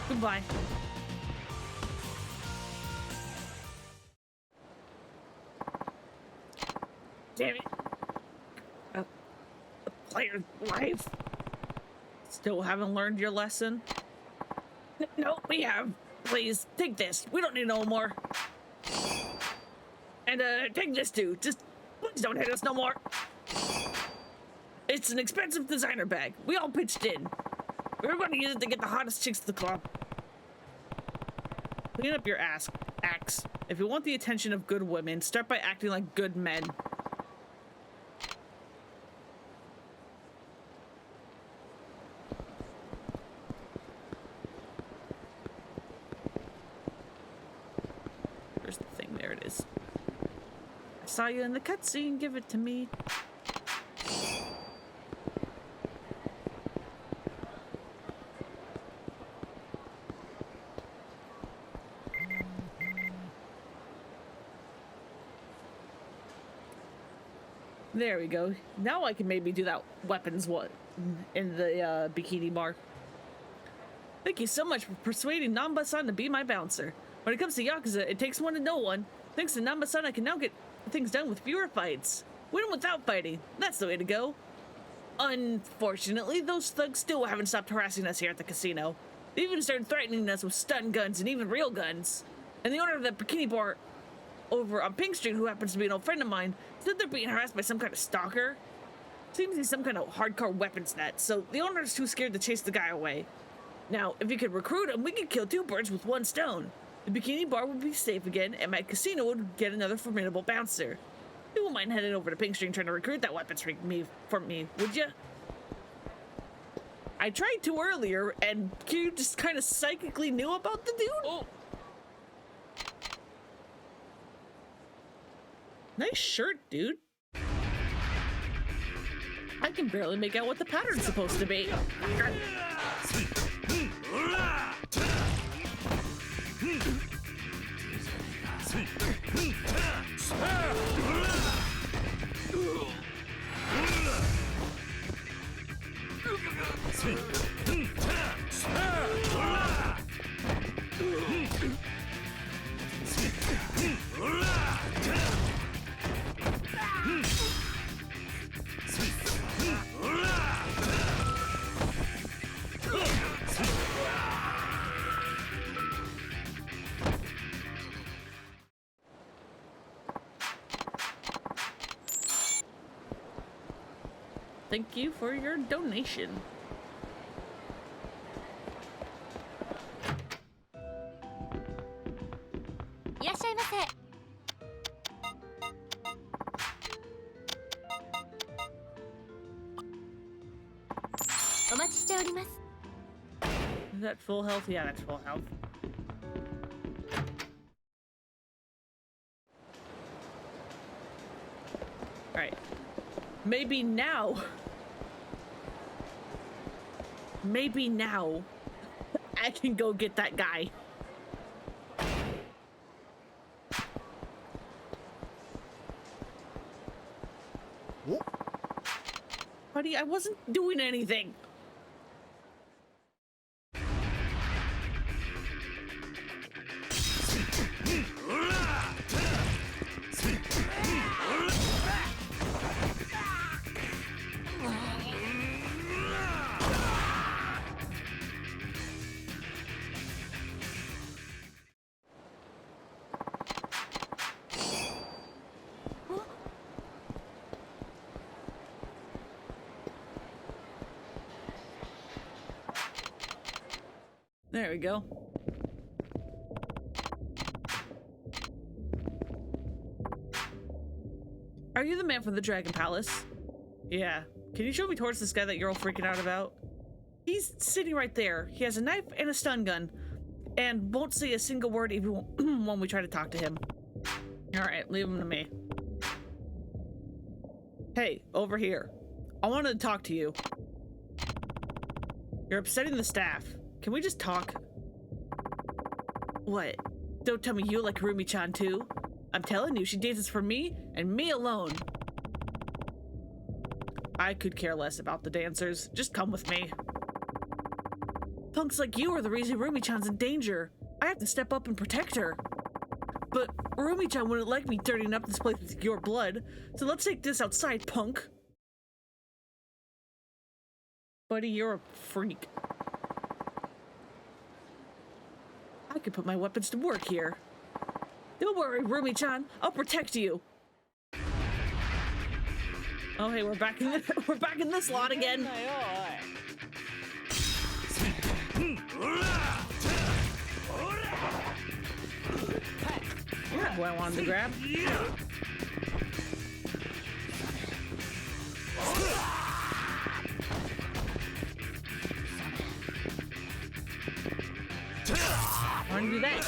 Goodbye. Damn it. A player's life. Still haven't learned your lesson? No, we have. Please, take this. We don't need no more. And, take this too. Just, please don't hit us no more. It's an expensive designer bag. We all pitched in. We were going to use it to get the hottest chicks to the club. Clean up your acts. If you want the attention of good women, start by acting like good men. Where's the thing? There it is. I saw you in the cutscene. Give it to me. There we go. Now I can maybe do that weapons one in the bikini bar. Thank you so much for persuading Namba-san to be my bouncer. When it comes to Yakuza, it takes one to know one. Thanks to Namba-san, I can now get things done with fewer fights. Win without fighting. That's the way to go. Unfortunately, those thugs still haven't stopped harassing us here at the casino. They even started threatening us with stun guns and even real guns. And the owner of that bikini bar over on Pink Street, who happens to be an old friend of mine, said they're being harassed by some kind of stalker. Seems he's some kind of hardcore weapons nut, so the owner's too scared to chase the guy away. Now, if you could recruit him, we could kill two birds with one stone. The bikini bar would be safe again, and my casino would get another formidable bouncer. You wouldn't mind heading over to Pink Street and trying to recruit that weapons for me, would you? I tried to earlier, and you just kind of psychically knew about the dude? Oh. Nice shirt, dude. I can barely make out what the pattern's supposed to be. Thank you for your donation. Is that full health? Yeah, that's full health. Alright. Maybe now I can go get that guy. What? Buddy, I wasn't doing anything. There we go. Are you the man from the Dragon Palace? Yeah. Can you show me towards this guy that you're all freaking out about? He's sitting right there. He has a knife and a stun gun, and won't say a single word even when we try to talk to him. Alright, leave him to me. Hey, over here. I wanted to talk to you. You're upsetting the staff. Can we just talk? What? Don't tell me you like Rumi-chan too? I'm telling you, she dances for me and me alone. I could care less about the dancers. Just come with me. Punks like you are the reason Rumi-chan's in danger. I have to step up and protect her. But Rumi-chan wouldn't like me dirtying up this place with your blood, so let's take this outside, punk. Buddy, you're a freak. I could put my weapons to work here. Don't worry, Rumi-chan. I'll protect you. Oh, hey, we're back in this lot again. You're not who I wanted to grab. I want to do that.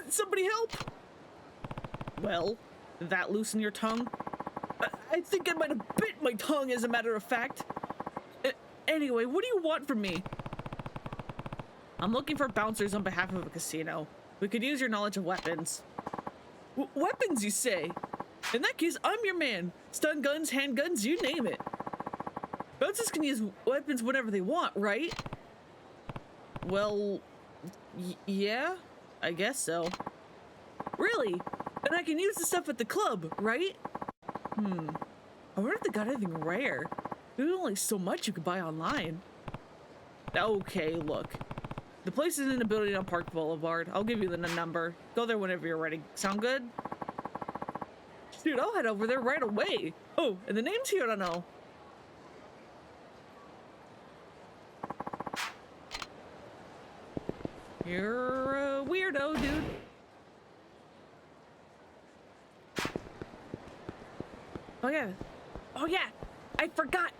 Somebody help! Well, did that loosen your tongue? I think I might have bit my tongue, as a matter of fact. Anyway, what do you want from me? I'm looking for bouncers on behalf of a casino. We could use your knowledge of weapons. Weapons, you say? In that case, I'm your man. Stun guns, handguns, you name it. Bouncers can use weapons whenever they want, right? Well, yeah? I guess so. Really? And I can use the stuff at the club, right? I wonder if they got anything rare. There's only so much you can buy online. Okay, look. The place is in a building on Park Boulevard. I'll give you the number. Go there whenever you're ready. Sound good? Dude, I'll head over there right away. Oh, and the name's here to know. You're a weirdo, dude. Oh yeah. Oh yeah. I forgot.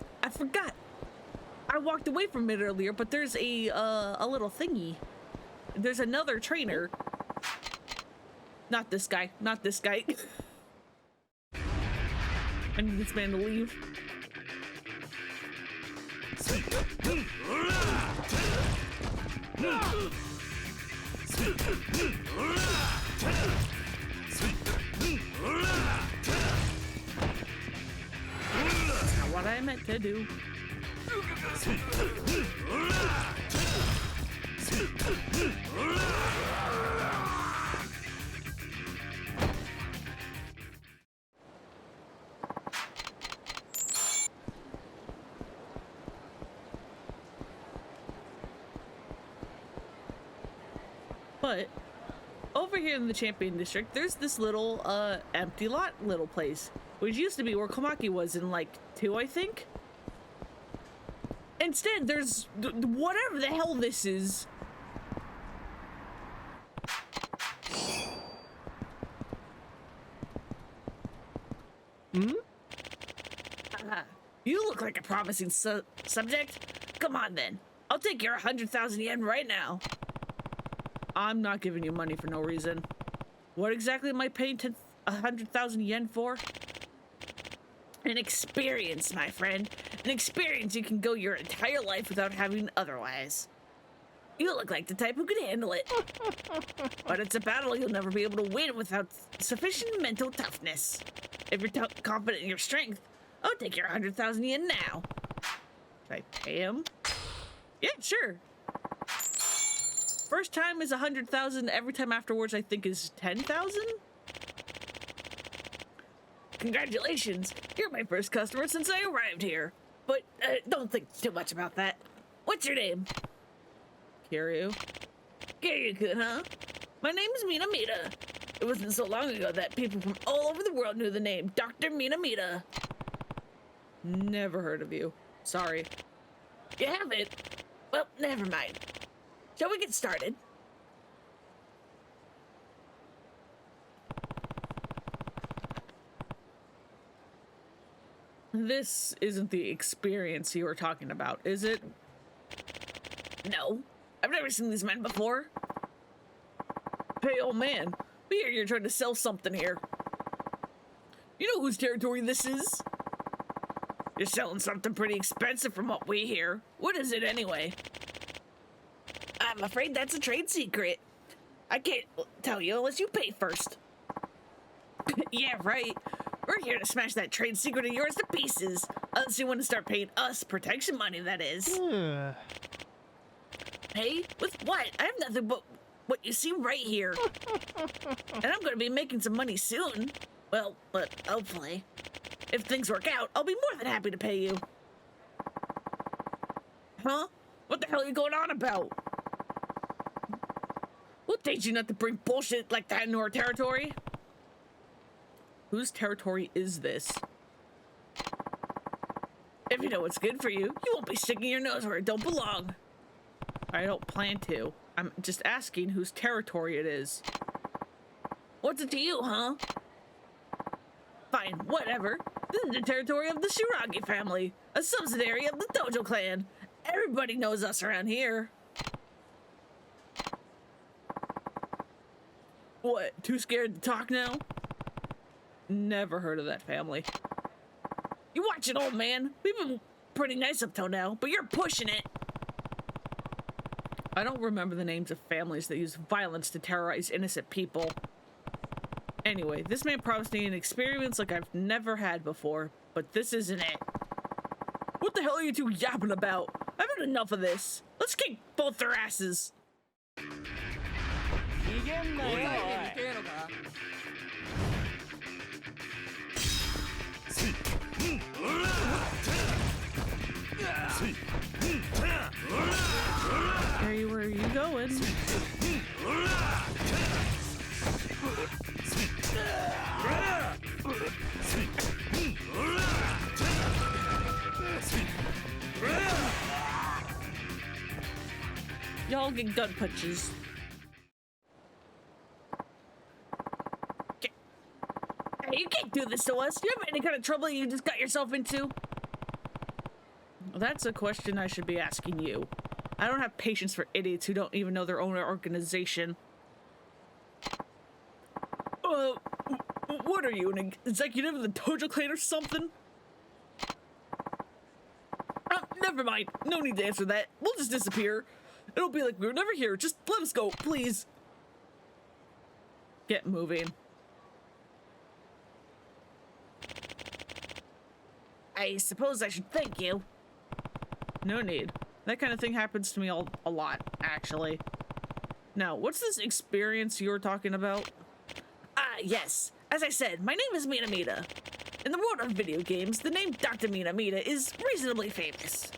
I walked away from it earlier, but there's a little thingy. There's another trainer. Not this guy. Not this guy. I need this man to leave. That's not what I meant to do. But over here in the Champion District, there's this little empty lot little place, which used to be where Komaki was in like 2, I think. Instead, there's whatever the hell this is. You look like a promising subject. Come on then. I'll take your 100,000 yen right now. I'm not giving you money for no reason. What exactly am I paying 100,000 yen for? An experience, my friend. An experience you can go your entire life without having otherwise. You look like the type who could handle it. But it's a battle you'll never be able to win without sufficient mental toughness. If you're confident in your strength, I'll take your 100,000 yen now. Should I pay him? Yeah, sure. First time is 100,000. Every time afterwards, I think, is 10,000. Congratulations! You're my first customer since I arrived here. But don't think too much about that. What's your name? Kiryu. Kiryu-kun, huh? My name is Minamita. It wasn't so long ago that people from all over the world knew the name Dr. Minamita. Never heard of you. Sorry. You haven't? Well, never mind. Shall we get started? This isn't the experience you were talking about, is it? No. I've never seen these men before. Hey, old man. We hear you're trying to sell something here. You know whose territory this is? You're selling something pretty expensive from what we hear. What is it anyway? I'm afraid that's a trade secret. I can't tell you unless you pay first. Yeah, right. We're here to smash that trade secret of yours to pieces. Unless you want to start paying us protection money, that is. Hey, with what? I have nothing but what you see right here. And I'm going to be making some money soon. Well, but hopefully. If things work out, I'll be more than happy to pay you. Huh? What the hell are you going on about? We'll teach you not to bring bullshit like that into our territory. Whose territory is this? If you know what's good for you, you won't be sticking your nose where it don't belong. I don't plan to. I'm just asking whose territory it is. What's it to you, huh? Fine, whatever. This is the territory of the Shiragi family, a subsidiary of the Tojo clan. Everybody knows us around here. What, too scared to talk now? Never heard of that family. You watch it, old man. We've been pretty nice up till now, but you're pushing it. I don't remember the names of families that use violence to terrorize innocent people. Anyway, this man promised me an experience like I've never had before, but this isn't it. What the hell are you two yapping about? I've had enough of this. Let's kick both their asses. Where are you going? Y'all get gut punches. Hey, you can't do this to us. Do you have any kind of trouble you just got yourself into? That's a question I should be asking you. I don't have patience for idiots who don't even know their own organization. What are you, an executive of the Tojo clan or something? Never mind. No need to answer that. We'll just disappear. It'll be like we were never here. Just let us go, please. Get moving. I suppose I should thank you. No need. That kind of thing happens to me a lot, actually. Now, what's this experience you were talking about? Yes. As I said, my name is Minamita. In the world of video games, the name Dr. Minamita is reasonably famous.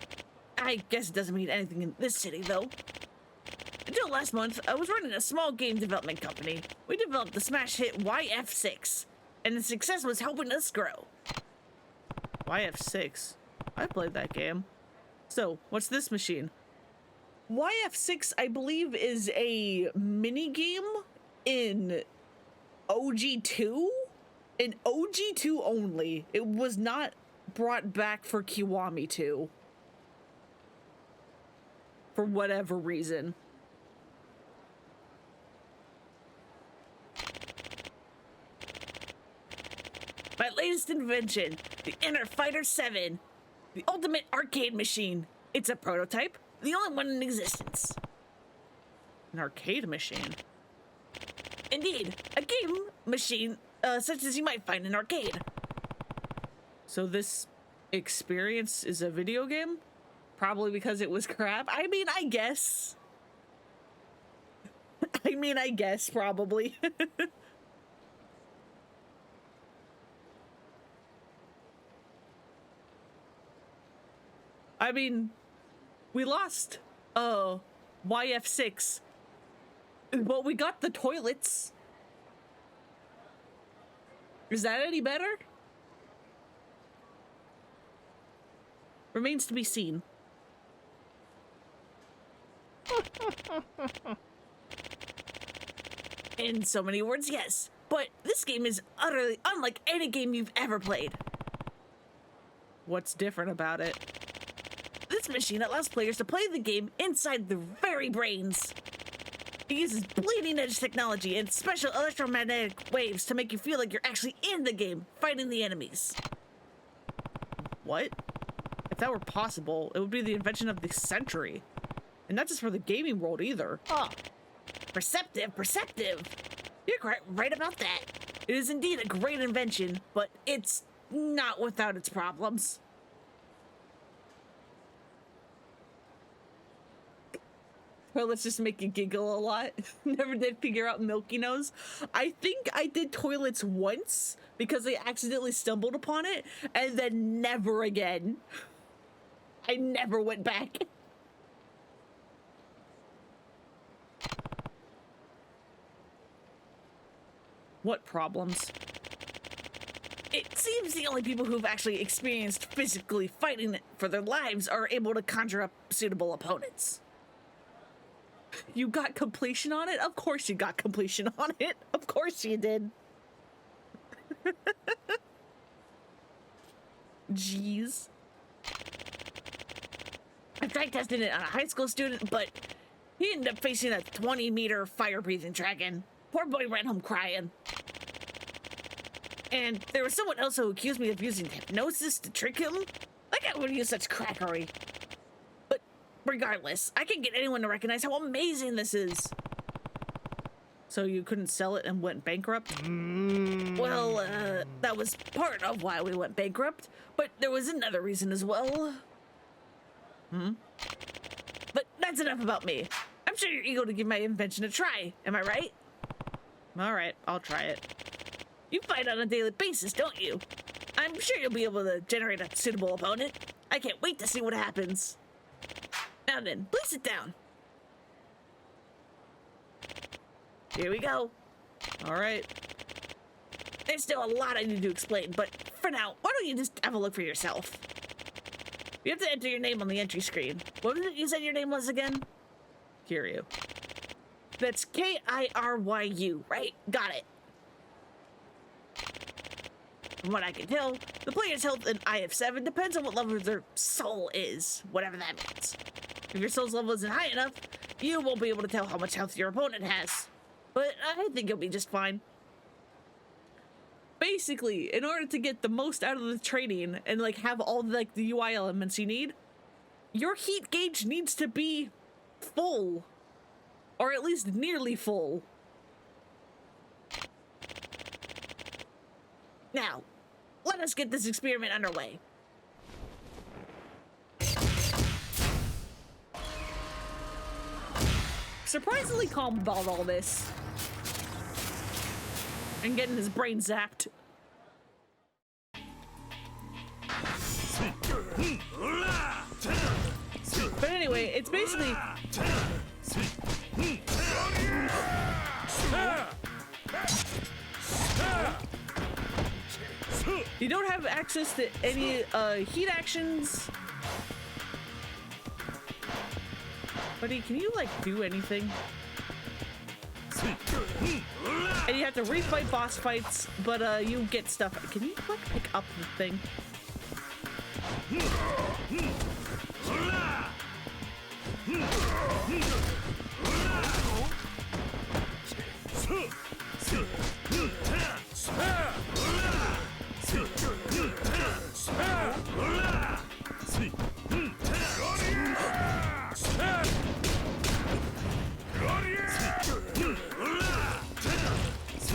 I guess it doesn't mean anything in this city, though. Until last month, I was running a small game development company. We developed the smash hit YF6, and the success was helping us grow. YF6? I played that game. So, what's this machine? YF6, I believe, is a mini game in OG2? In OG2 only. It was not brought back for Kiwami 2. For whatever reason. My latest invention, the Inner Fighter 7. The ultimate arcade machine. It's a prototype, the only one in existence. An arcade machine? Indeed, a game machine such as you might find in an arcade. So this experience is a video game? Probably because it was crap? I mean, I guess. I guess, probably. I mean, we lost YF6, but we got the toilets. Is that any better? Remains to be seen. In so many words, yes. But this game is utterly unlike any game you've ever played. What's different about it? This machine allows players to play the game inside their very brains. It uses bleeding edge technology and special electromagnetic waves to make you feel like you're actually in the game, fighting the enemies. What? If that were possible, it would be the invention of the century. And not just for the gaming world either. Oh, perceptive. You're right about that. It is indeed a great invention, but it's not without its problems. Toilets just make you giggle a lot. Never did figure out Milky Nose. I think I did toilets once because I accidentally stumbled upon it, and then never again. I never went back. What problems? It seems the only people who've actually experienced physically fighting for their lives are able to conjure up suitable opponents. You got completion on it? Of course you got completion on it. Of course you did. Jeez. I tried testing it on a high school student, but he ended up facing a 20-meter fire-breathing dragon. Poor boy ran home crying. And there was someone else who accused me of using hypnosis to trick him. Like I would use such crackery. But regardless, I can get anyone to recognize how amazing this is. So you couldn't sell it and went bankrupt? Well, that was part of why we went bankrupt, but there was another reason as well. But that's enough about me. I'm sure you're eager to give my invention a try, am I right? All right, I'll try it. You fight on a daily basis, don't you? I'm sure you'll be able to generate a suitable opponent. I can't wait to see what happens. Now then, please sit down. Here we go. All right. There's still a lot I need to explain, but for now, why don't you just have a look for yourself? You have to enter your name on the entry screen. What was it you said your name was again? Kiryu. That's Kiryu, right? Got it. From what I can tell, the player's health in IF7 depends on what level their soul is, whatever that means. If your soul's level isn't high enough, you won't be able to tell how much health your opponent has. But I think you'll be just fine. Basically, in order to get the most out of the training and like have all like the UI elements you need, your heat gauge needs to be full. Or at least nearly full. Now, let us get this experiment underway. Surprisingly calm about all this. And getting his brain zapped. But anyway, it's basically... You don't have access to any heat actions. Buddy, can you like do anything? And you have to refight boss fights, but you get stuff. Can you like pick up the thing?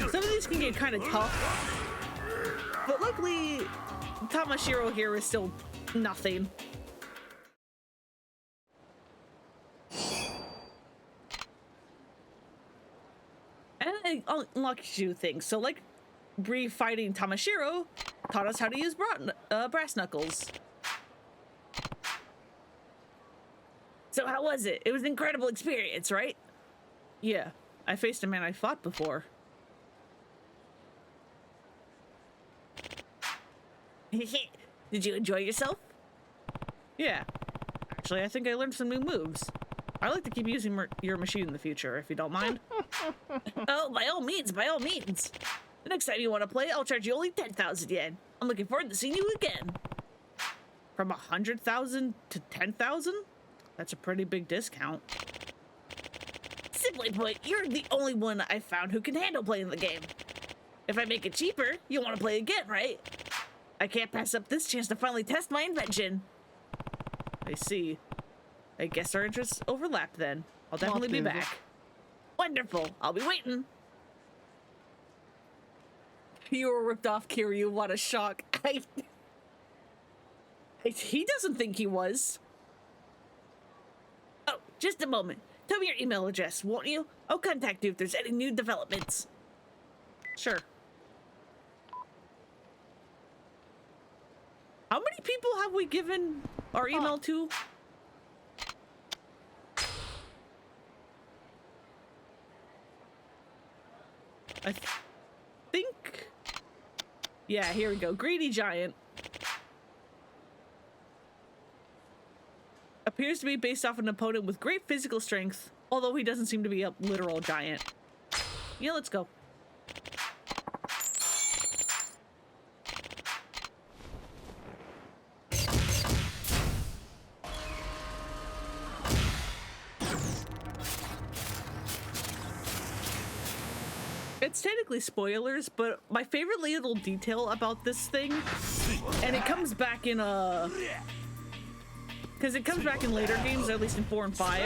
Some of these can get kind of tough, but luckily Tamashiro here is still nothing. And it unlocks you things. So like re-fighting Tamashiro taught us how to use brass knuckles. So how was it? It was an incredible experience, right? Yeah, I faced a man I fought before. Did you enjoy yourself? Yeah. Actually, I think I learned some new moves. I'd like to keep using your machine in the future, if you don't mind. Oh, by all means, by all means. The next time you want to play, I'll charge you only 10,000 yen. I'm looking forward to seeing you again. From 100,000 to 10,000? That's a pretty big discount. Simply put, you're the only one I found who can handle playing the game. If I make it cheaper, you'll want to play again, right? I can't pass up this chance to finally test my invention. I see. I guess our interests overlap then. I'll definitely be back. Wonderful. I'll be waiting. You were ripped off, Kiryu. What a shock. He doesn't think he was. Oh, just a moment. Tell me your email address, won't you? I'll contact you if there's any new developments. Sure. How many people have we given our email to? I think... Yeah, here we go. Greedy Giant. Appears to be based off an opponent with great physical strength, although he doesn't seem to be a literal giant. Yeah, let's go. It's technically spoilers, but my favorite little detail about this thing, and it comes back in because it comes back in later games, at least in 4 and 5.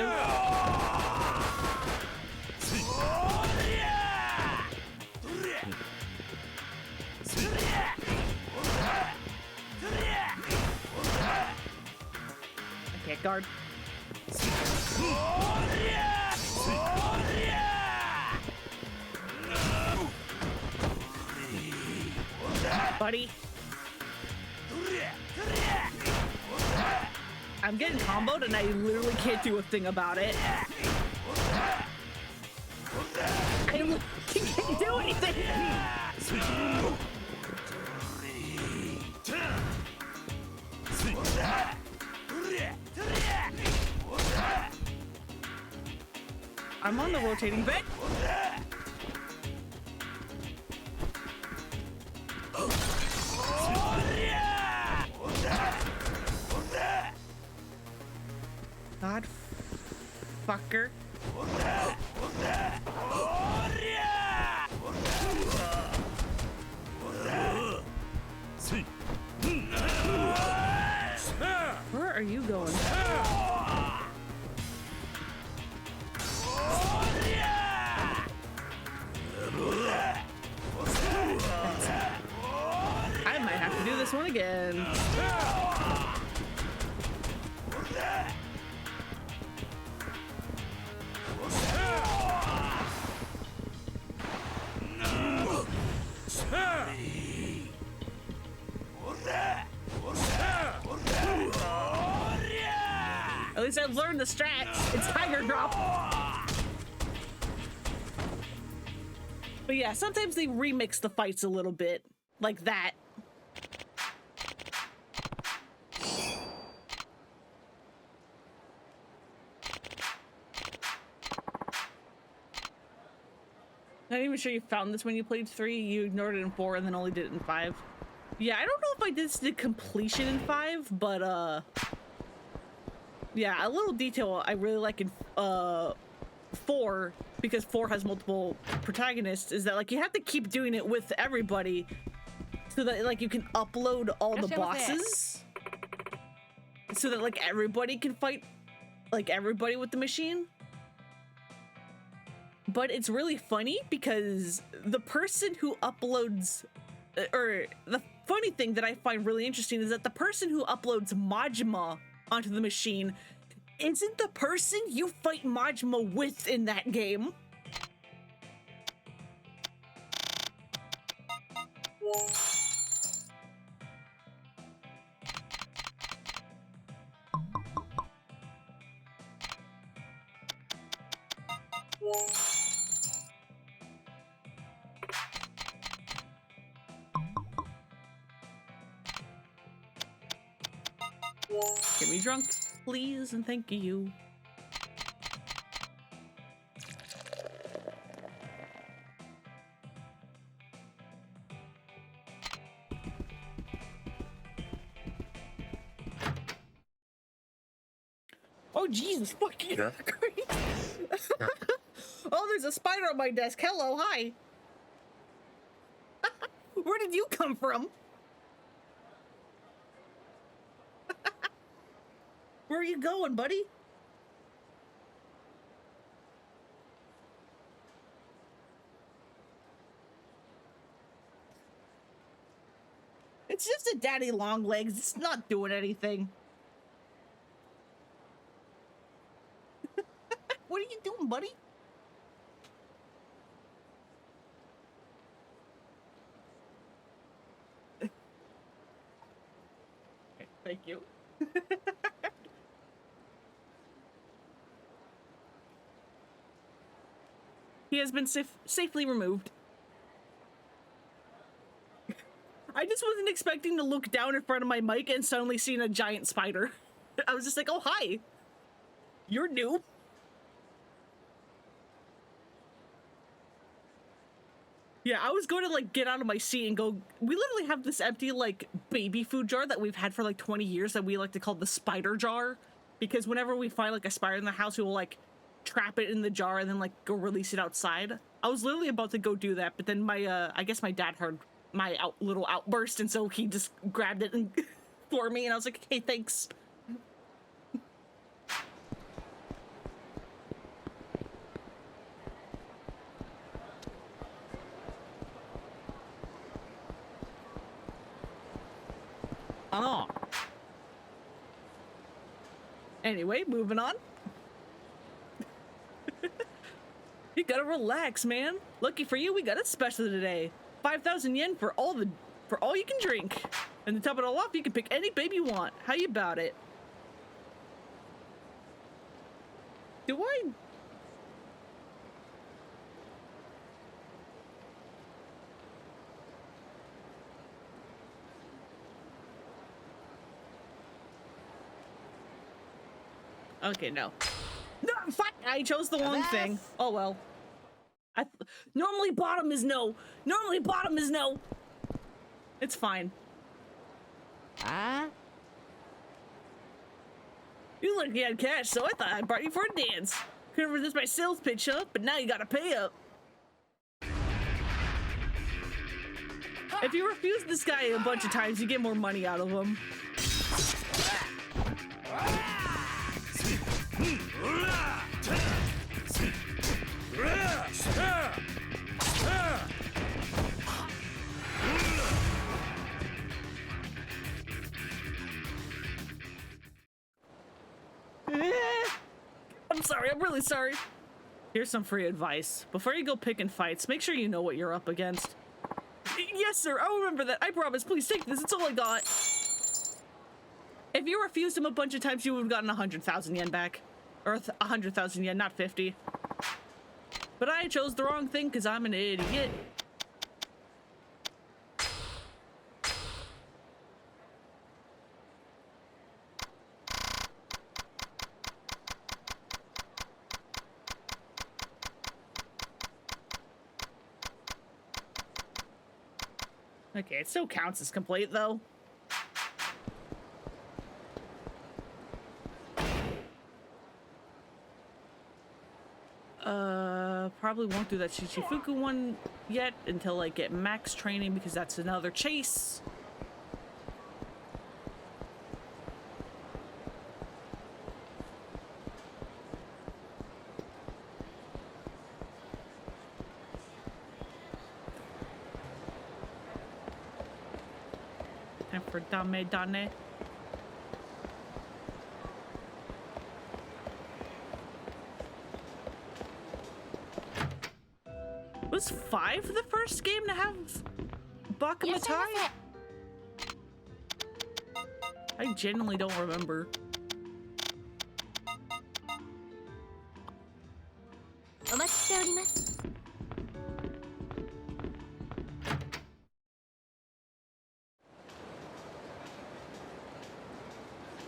I can't guard. buddy. I'm getting comboed and I literally can't do a thing about it. I literally can't do anything. I'm on the rotating bit. God fucker. Where are you going? I might have to do this one again. At least I've learned the strats. It's Tiger Drop. But yeah, sometimes they remix the fights a little bit. Like that. Not even sure you found this when you played 3. You ignored it in 4 and then only did it in 5. Yeah, I don't know if I did the completion in 5, but yeah, a little detail I really like in 4, because 4 has multiple protagonists, is that like you have to keep doing it with everybody so that like you can upload all the bosses so that like everybody can fight like everybody with the machine. But it's really funny because the person who uploads, or the funny thing that I find really interesting is that the person who uploads Majima onto the machine isn't the person you fight Majima with in that game. Get me drunk, please, and thank you. Oh Jesus fucking Christ. Oh, there's a spider on my desk. Hello, hi. Where did you come from? Where are you going, buddy? It's just a daddy long legs. It's not doing anything. What are you doing, buddy? Thank you. He has been safely removed. I just wasn't expecting to look down in front of my mic and suddenly seeing a giant spider. I was just like, oh, hi. You're new. Yeah, I was going to like get out of my seat and go, we literally have this empty like baby food jar that we've had for like 20 years that we like to call the spider jar. Because whenever we find like a spider in the house, we will like trap it in the jar and then like go release it outside. I was literally about to go do that, but then my I guess my dad heard my little outburst, and so he just grabbed it and for me, and I was like, hey, thanks. Oh. Anyway, moving on. You gotta relax, man. Lucky for you, we got a special today. 5,000 yen for all the for all you can drink. And to top it all off, you can pick any babe you want. How you about it? Do I? Okay, no. No, fuck! I chose the wrong thing. Oh well. Normally bottom is no. Normally bottom is no. It's fine. You look like you had cash, so I thought I'd brought you for a dance. Couldn't resist my sales pitch, huh? But now you gotta pay up. If you refuse this guy a bunch of times, you get more money out of him. I'm sorry, I'm really sorry. Here's some free advice. Before you go picking fights, make sure you know what you're up against. Yes, sir, I'll remember that. I promise. Please take this. It's all I got. If you refused him a bunch of times, you would have gotten 100,000 yen back. Or 100,000 yen, not 50. But I chose the wrong thing because I'm an idiot. Okay, it still counts as complete, though. Probably won't do that Shichifuku one yet until I get max training because that's another chase. Time for Dame Dane. Was 5 the first game to have Bakamatai? I genuinely don't remember.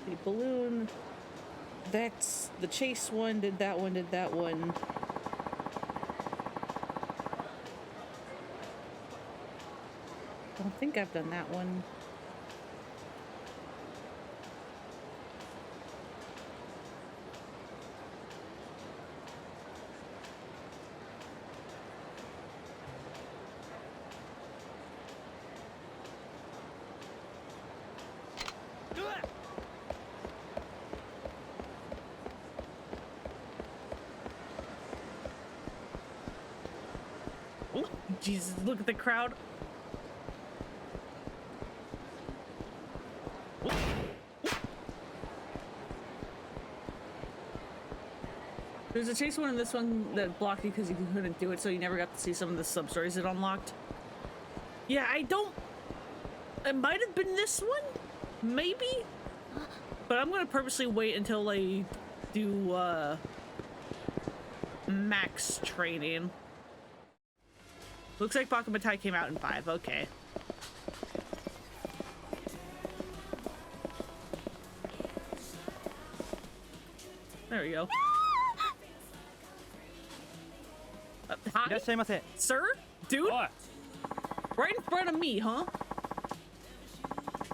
The balloon. That's the chase one, did that one, did that one. I don't think I've done that one. Oh, Jesus, look at the crowd. There's a chase one in this one that blocked you because you couldn't do it, so you never got to see some of the sub-stories it unlocked. Yeah, I don't... It might have been this one? Maybe? But I'm gonna purposely wait until I do, max training. Looks like Bakamatai came out in 5, okay. There we go. Hi? Sir? Dude? Right in front of me, huh?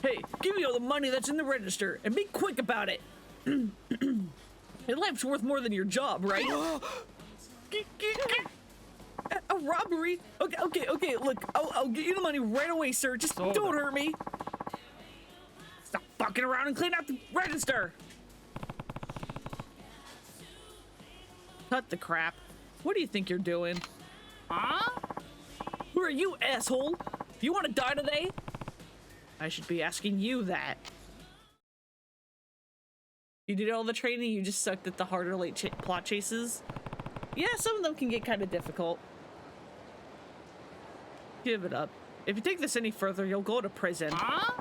Hey, give me all the money that's in the register and be quick about it. Your life's worth more than your job, right? A robbery? Okay, look, I'll get you the money right away, sir. Just don't hurt me. Stop fucking around and clean out the register. Cut the crap. What do you think you're doing? Huh? Who are you, asshole? You want to die today? I should be asking you that. You did all the training, you just sucked at the harder late plot chases? Yeah, some of them can get kind of difficult. Give it up. If you take this any further, you'll go to prison. I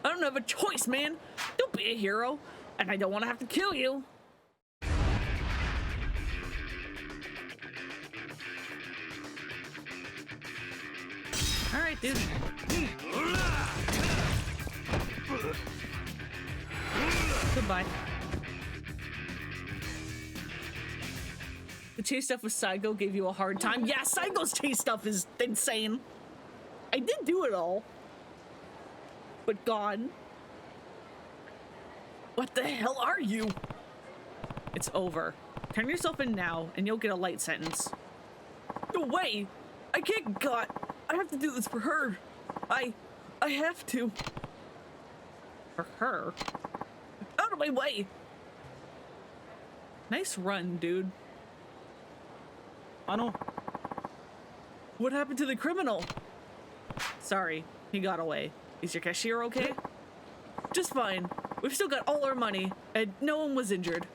don't have a choice, man. Don't be a hero. And I don't want to have to kill you. All right, dude. Goodbye. The chase stuff with Saigo gave you a hard time. Yeah, Saigo's chase stuff is insane. I did do it all. But gone. What the hell are you? It's over. Turn yourself in now, and you'll get a light sentence. No way! I can't, God. I have to do this for her. I have to. For her? Out of my way! Nice run, dude. What happened to the criminal? Sorry, he got away. Is your cashier okay? Just fine. We've still got all our money, and no one was injured.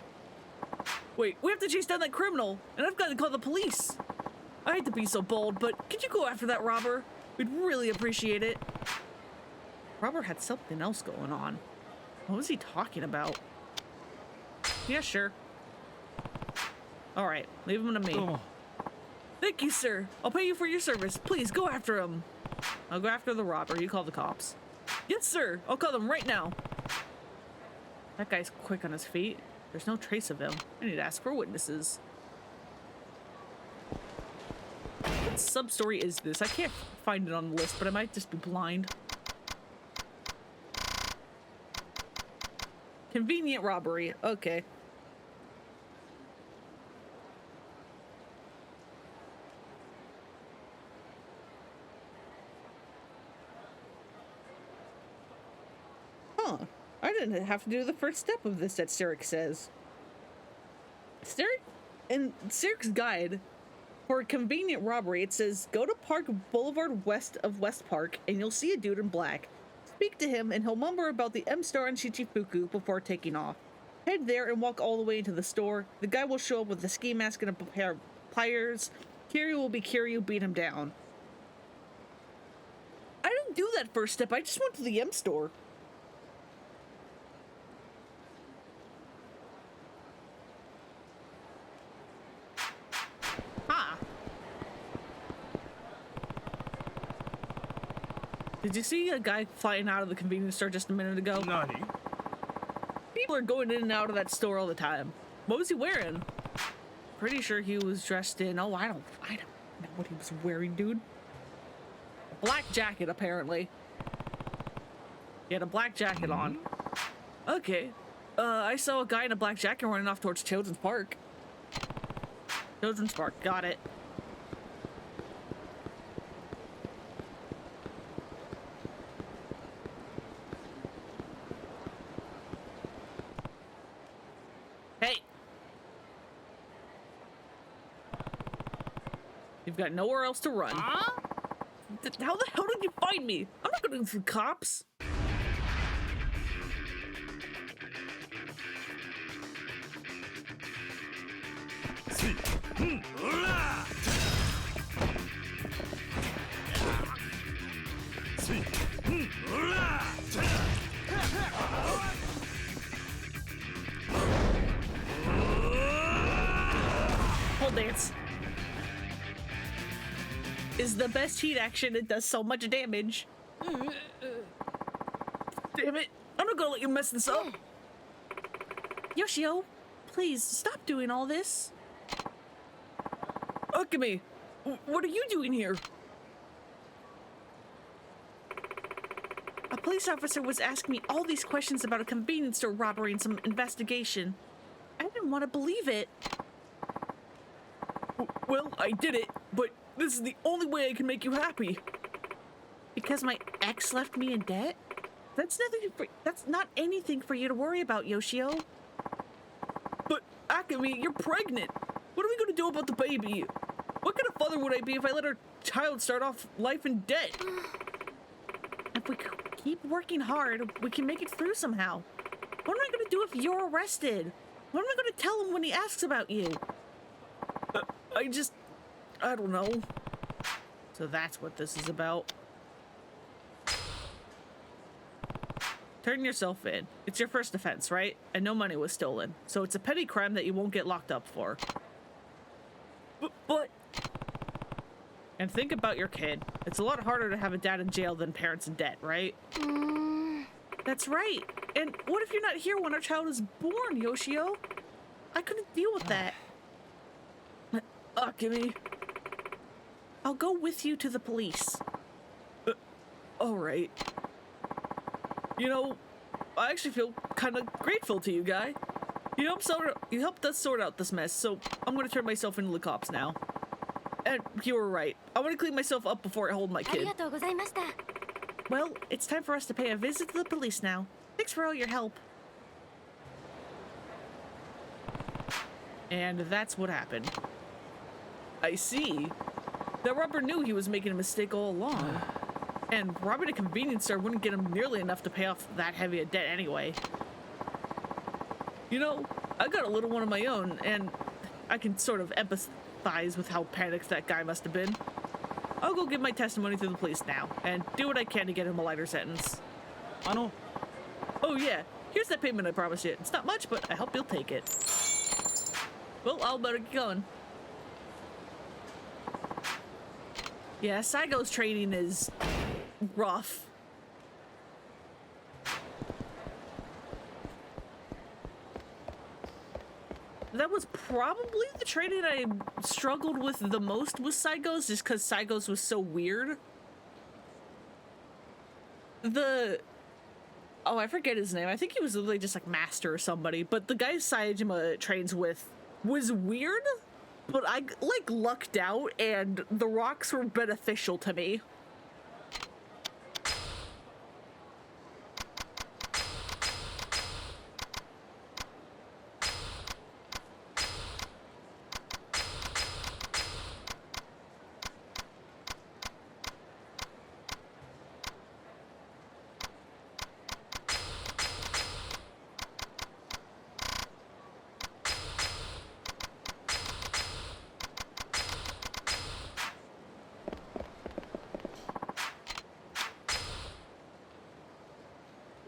Wait, we have to chase down that criminal, and I've got to call the police. I hate to be so bold, but could you go after that robber? We'd really appreciate it. Robber had something else going on. What was he talking about? Yeah, sure. All right, leave him to me. Oh. Thank you, sir. I'll pay you for your service. Please go after him. I'll go after the robber. You call the cops. Yes, sir. I'll call them right now. That guy's quick on his feet. There's no trace of him. I need to ask for witnesses. What sub-story is this? I can't find it on the list, but I might just be blind. Convenient robbery. Okay. Huh. I didn't have to do the first step of this that Sirik says. In Sirik's guide for a convenient robbery, it says, go to Park Boulevard west of West Park and you'll see a dude in black. Speak to him and he'll mumble about the M-Star and Shichifuku before taking off. Head there and walk all the way into the store. The guy will show up with a ski mask and a pair of pliers. Kiryu will be Kiryu, beat him down. I didn't do that first step, I just went to the M-Store. Did you see a guy flying out of the convenience store just a minute ago? Nani? People are going in and out of that store all the time. What was he wearing? Pretty sure he was dressed in, oh, I don't know what he was wearing, dude. A black jacket, apparently. He had a black jacket on. Okay. I saw a guy in a black jacket running off towards Children's Park. Children's Park, got it. Hey! You've got nowhere else to run. How the hell did you find me? I'm not gonna go to the cops. Pole dance is the best heat action. It does so much damage. Damn it. I'm not gonna let you mess this up. Yoshio, please stop doing all this. Akemi, what are you doing here? A police officer was asking me all these questions about a convenience store robbery and some investigation. I didn't want to believe it. Well, I did it, but this is the only way I can make you happy. Because my ex left me in debt? That's not anything for you to worry about, Yoshio. But, Akemi, you're pregnant. What are we gonna do about the baby? What kind of father would I be if I let our child start off life in debt? If we keep working hard, we can make it through somehow. What am I gonna do if you're arrested? What am I gonna tell him when he asks about you? I don't know. So that's what this is about. Turn yourself in. It's your first offense, right? And no money was stolen. So it's a petty crime that you won't get locked up for. But... And think about your kid. It's a lot harder to have a dad in jail than parents in debt, right? That's right. And what if you're not here when our child is born, Yoshio? I couldn't deal with that. Akemi. I'll go with you to the police. Alright. You know, I actually feel kind of grateful to you, guy. You helped us sort out this mess, so I'm gonna turn myself into the cops now. And you were right. I want to clean myself up before I hold my kid. ありがとうございました。 Well, it's time for us to pay a visit to the police now. Thanks for all your help. And that's what happened. I see. That robber knew he was making a mistake all along. And robbing a convenience store wouldn't get him nearly enough to pay off that heavy a debt anyway. You know, I got a little one of my own, and I can sort of empathize with how panicked that guy must have been. I'll go give my testimony to the police now, and do what I can to get him a lighter sentence. Ano? Oh yeah, here's that payment I promised you. It's not much, but I hope you'll take it. Well, I'll better get going. Yeah, Saigo's training is rough. That was probably the training I struggled with the most with Saigo's, just because Saigo's was so weird. Oh, I forget his name. I think he was literally just like Master or somebody, but the guy Saejima trains with was weird, but I like lucked out and the rocks were beneficial to me.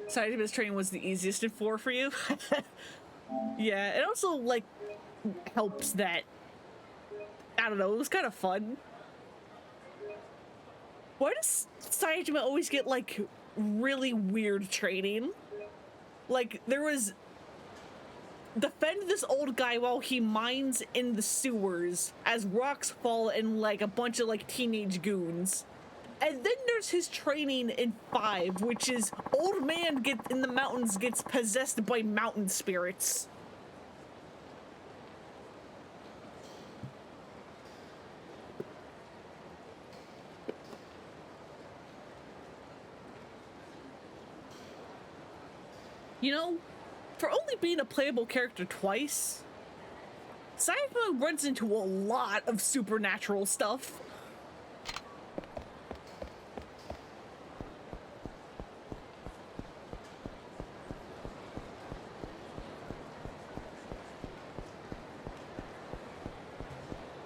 Saejima's training was the easiest in 4 for you. Yeah, it also like helps that, I don't know, it was kind of fun. Why does Saejima always get like really weird training? Like there was defend this old guy while he mines in the sewers as rocks fall and like a bunch of like teenage goons. And then there's his training in 5, which is old man in the mountains gets possessed by mountain spirits. You know, for only being a playable character twice, Saejima runs into a lot of supernatural stuff.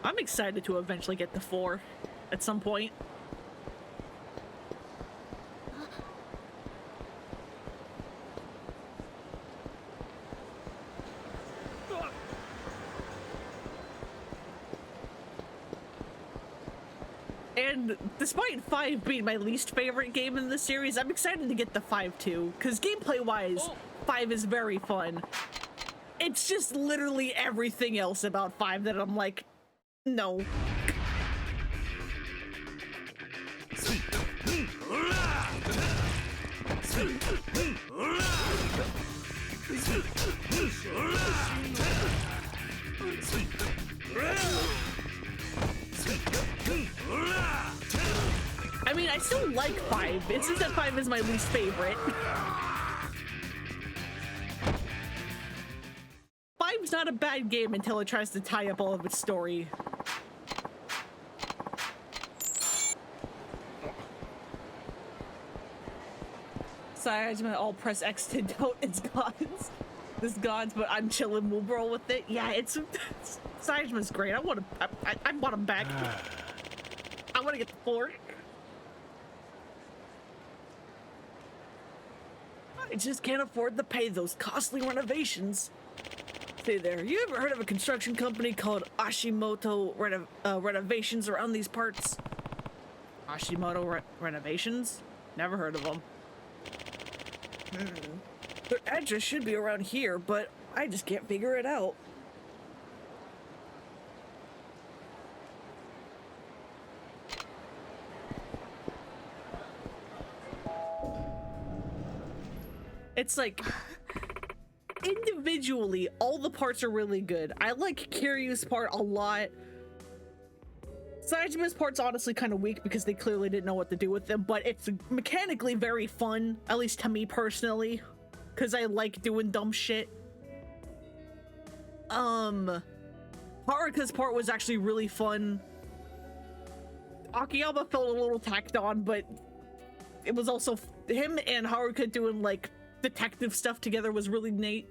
I'm excited to eventually get to 4 at some point. And despite 5 being my least favorite game in the series, I'm excited to get to 5 too, because gameplay-wise, 5 is very fun. It's just literally everything else about 5 that I'm like, no. I mean, I still like 5. It's just that 5 is my least favorite. 5's not a bad game until it tries to tie up all of its story. Saejima, I'll press X to doubt it's gods. This gods, but I'm chilling, we'll roll with it. Yeah, it's Saejima's great. I want him back. I want to get the 4. I just can't afford to pay those costly renovations. Say there, you ever heard of a construction company called Ashimoto Renovations around these parts? Ashimoto Renovations? Never heard of them. Their address should be around here, but I just can't figure it out. It's like, individually, all the parts are really good. I like Kiryu's part a lot. Sajima's part's honestly kind of weak because they clearly didn't know what to do with them, but it's mechanically very fun, at least to me personally, because I like doing dumb shit. Haruka's part was actually really fun. Akiyama felt a little tacked on, but it was also him and Haruka doing like detective stuff together was really neat.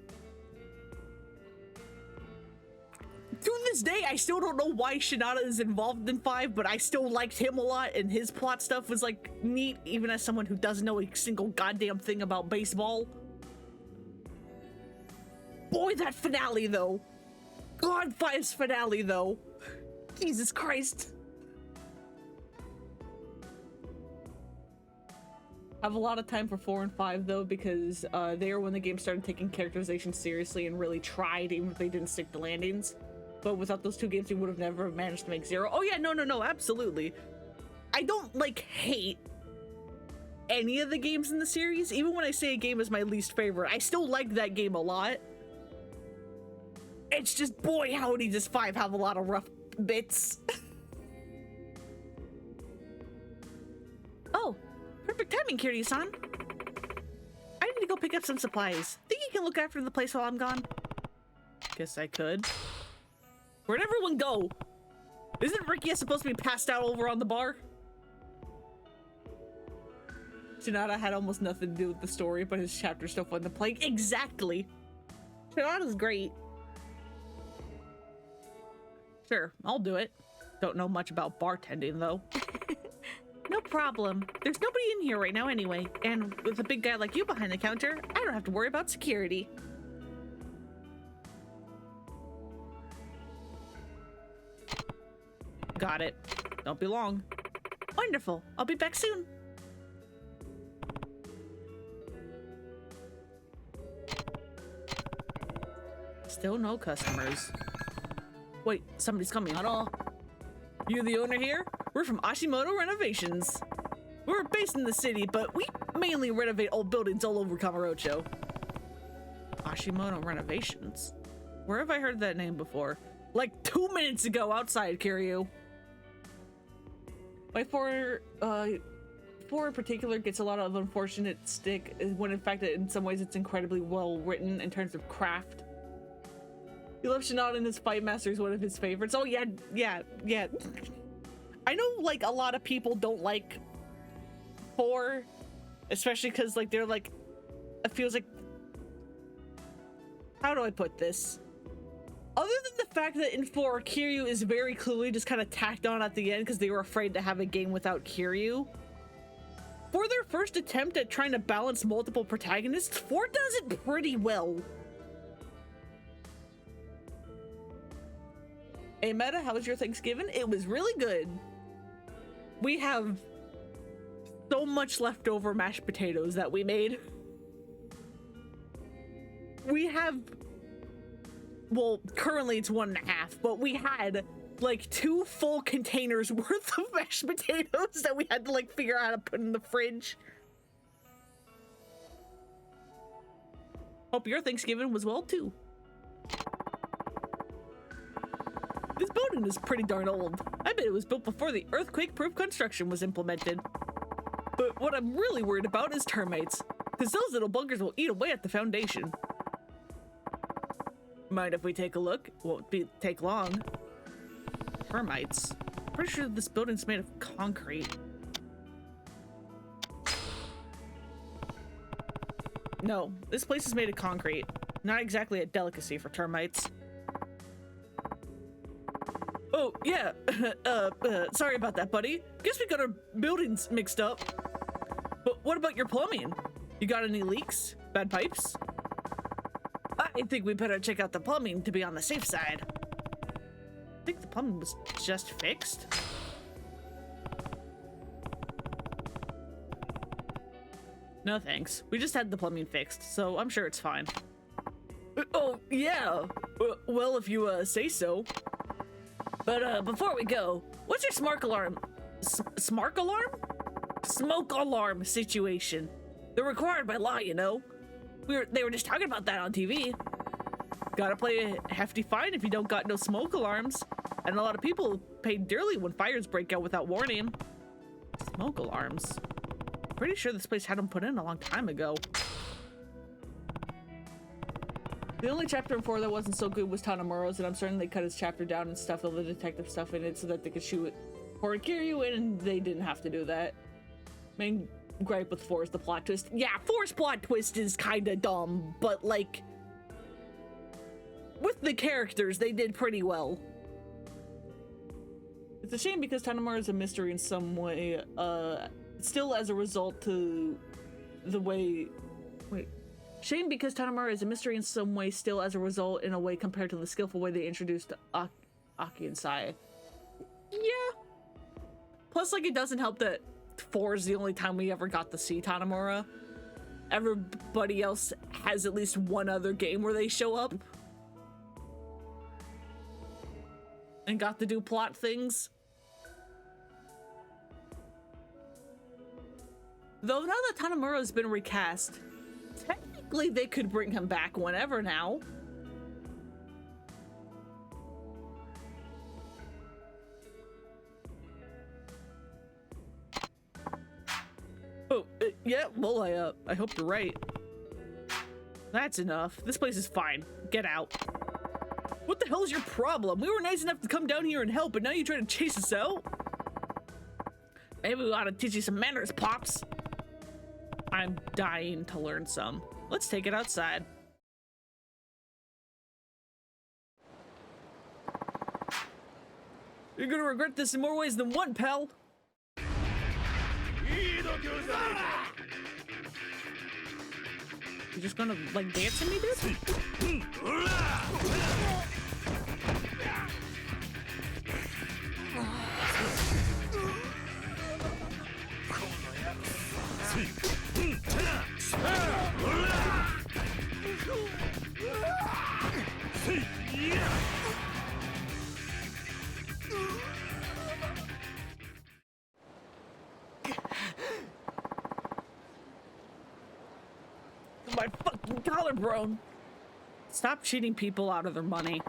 To this day, I still don't know why Shinada is involved in 5, but I still liked him a lot, and his plot stuff was like neat, even as someone who doesn't know a single goddamn thing about baseball. Boy, that finale though. God, 5's finale though. Jesus Christ. I have a lot of time for 4 and 5 though, because they are when the game started taking characterization seriously and really tried, even if they didn't stick to landings. But without those 2 games, we would have never managed to make 0. Oh yeah, no, absolutely. I don't like hate any of the games in the series. Even when I say a game is my least favorite, I still like that game a lot. It's just, boy, howdy, does 5 have a lot of rough bits. Oh. Perfect timing, Kiryu-san. I need to go pick up some supplies. Think you can look after the place while I'm gone? Guess I could. Where'd everyone go? Isn't Ricky supposed to be passed out over on the bar? Shinada had almost nothing to do with the story, but his chapter's still fun to play. Exactly. Shinada's great. Sure, I'll do it. Don't know much about bartending, though. No problem. There's nobody in here right now anyway, and with a big guy like you behind the counter, I don't have to worry about security. Got it. Don't be long. Wonderful. I'll be back soon. Still no customers. Wait, somebody's coming. Hello? You the owner here? We're from Ashimoto Renovations. We're based in the city, but we mainly renovate old buildings all over Kamurocho. Ashimoto Renovations? Where have I heard that name before? Like 2 minutes ago outside, Kiryu. My 4 in particular gets a lot of unfortunate stick when in fact in some ways it's incredibly well written in terms of craft. You love Shinada and his Fight Master is one of his favorites. Oh yeah. I know like a lot of people don't like 4, especially because like they're like, it feels like, how do I put this? Other than the fact that in 4, Kiryu is very clearly just kind of tacked on at the end because they were afraid to have a game without Kiryu. For their first attempt at trying to balance multiple protagonists, 4 does it pretty well. Hey Meta, how was your Thanksgiving? It was really good. We have so much leftover mashed potatoes that we made. We have, well, currently it's 1.5, but we had like 2 full containers worth of mashed potatoes that we had to like figure out how to put in the fridge. Hope your Thanksgiving was well too. This building is pretty darn old. I bet it was built before the earthquake-proof construction was implemented. But what I'm really worried about is termites, because those little buggers will eat away at the foundation. Mind if we take a look? Won't take long. Termites? Pretty sure this building's made of concrete. No, this place is made of concrete. Not exactly a delicacy for termites. Oh, yeah. Sorry about that, buddy. Guess we got our buildings mixed up. But what about your plumbing? You got any leaks? Bad pipes? I think we better check out the plumbing to be on the safe side. I think the plumbing was just fixed. No thanks. We just had the plumbing fixed, so I'm sure it's fine. Oh, yeah. Well, if you say so. But before we go, what's your smoke alarm? Smoke alarm? Smoke alarm situation. They're required by law, you know. They were just talking about that on TV. Gotta pay a hefty fine if you don't got no smoke alarms. And a lot of people pay dearly when fires break out without warning. Smoke alarms. Pretty sure this place had them put in a long time ago. The only chapter in 4 that wasn't so good was Tanamura's, and I'm certain they cut his chapter down and stuffed all the detective stuff in it so that they could shoot Horikiryu in, and they didn't have to do that. Main gripe with 4 is the plot twist. Yeah, 4's plot twist is kinda dumb, but like, with the characters, they did pretty well. It's a shame because Tanamura is a mystery in some way, still as a result to the way... Wait. Shame because Tanamura is a mystery in some way still as a result in a way compared to the skillful way they introduced Aki and Sai. Yeah. Plus, like, it doesn't help that 4 is the only time we ever got to see Tanamura. Everybody else has at least one other game where they show up. And got to do plot things. Though now that Tanamura has been recast, technically they could bring him back whenever now. Oh, yeah, well, I hope you're right. That's enough. This place is fine. Get out. What the hell is your problem? We were nice enough to come down here and help, but now you try to chase us out? Maybe we ought to teach you some manners, Pops. I'm dying to learn some. Let's take it outside. You're gonna regret this in more ways than one, pal. You just gonna, like, dance at me, dude? My fucking collarbone. Stop cheating people out of their money.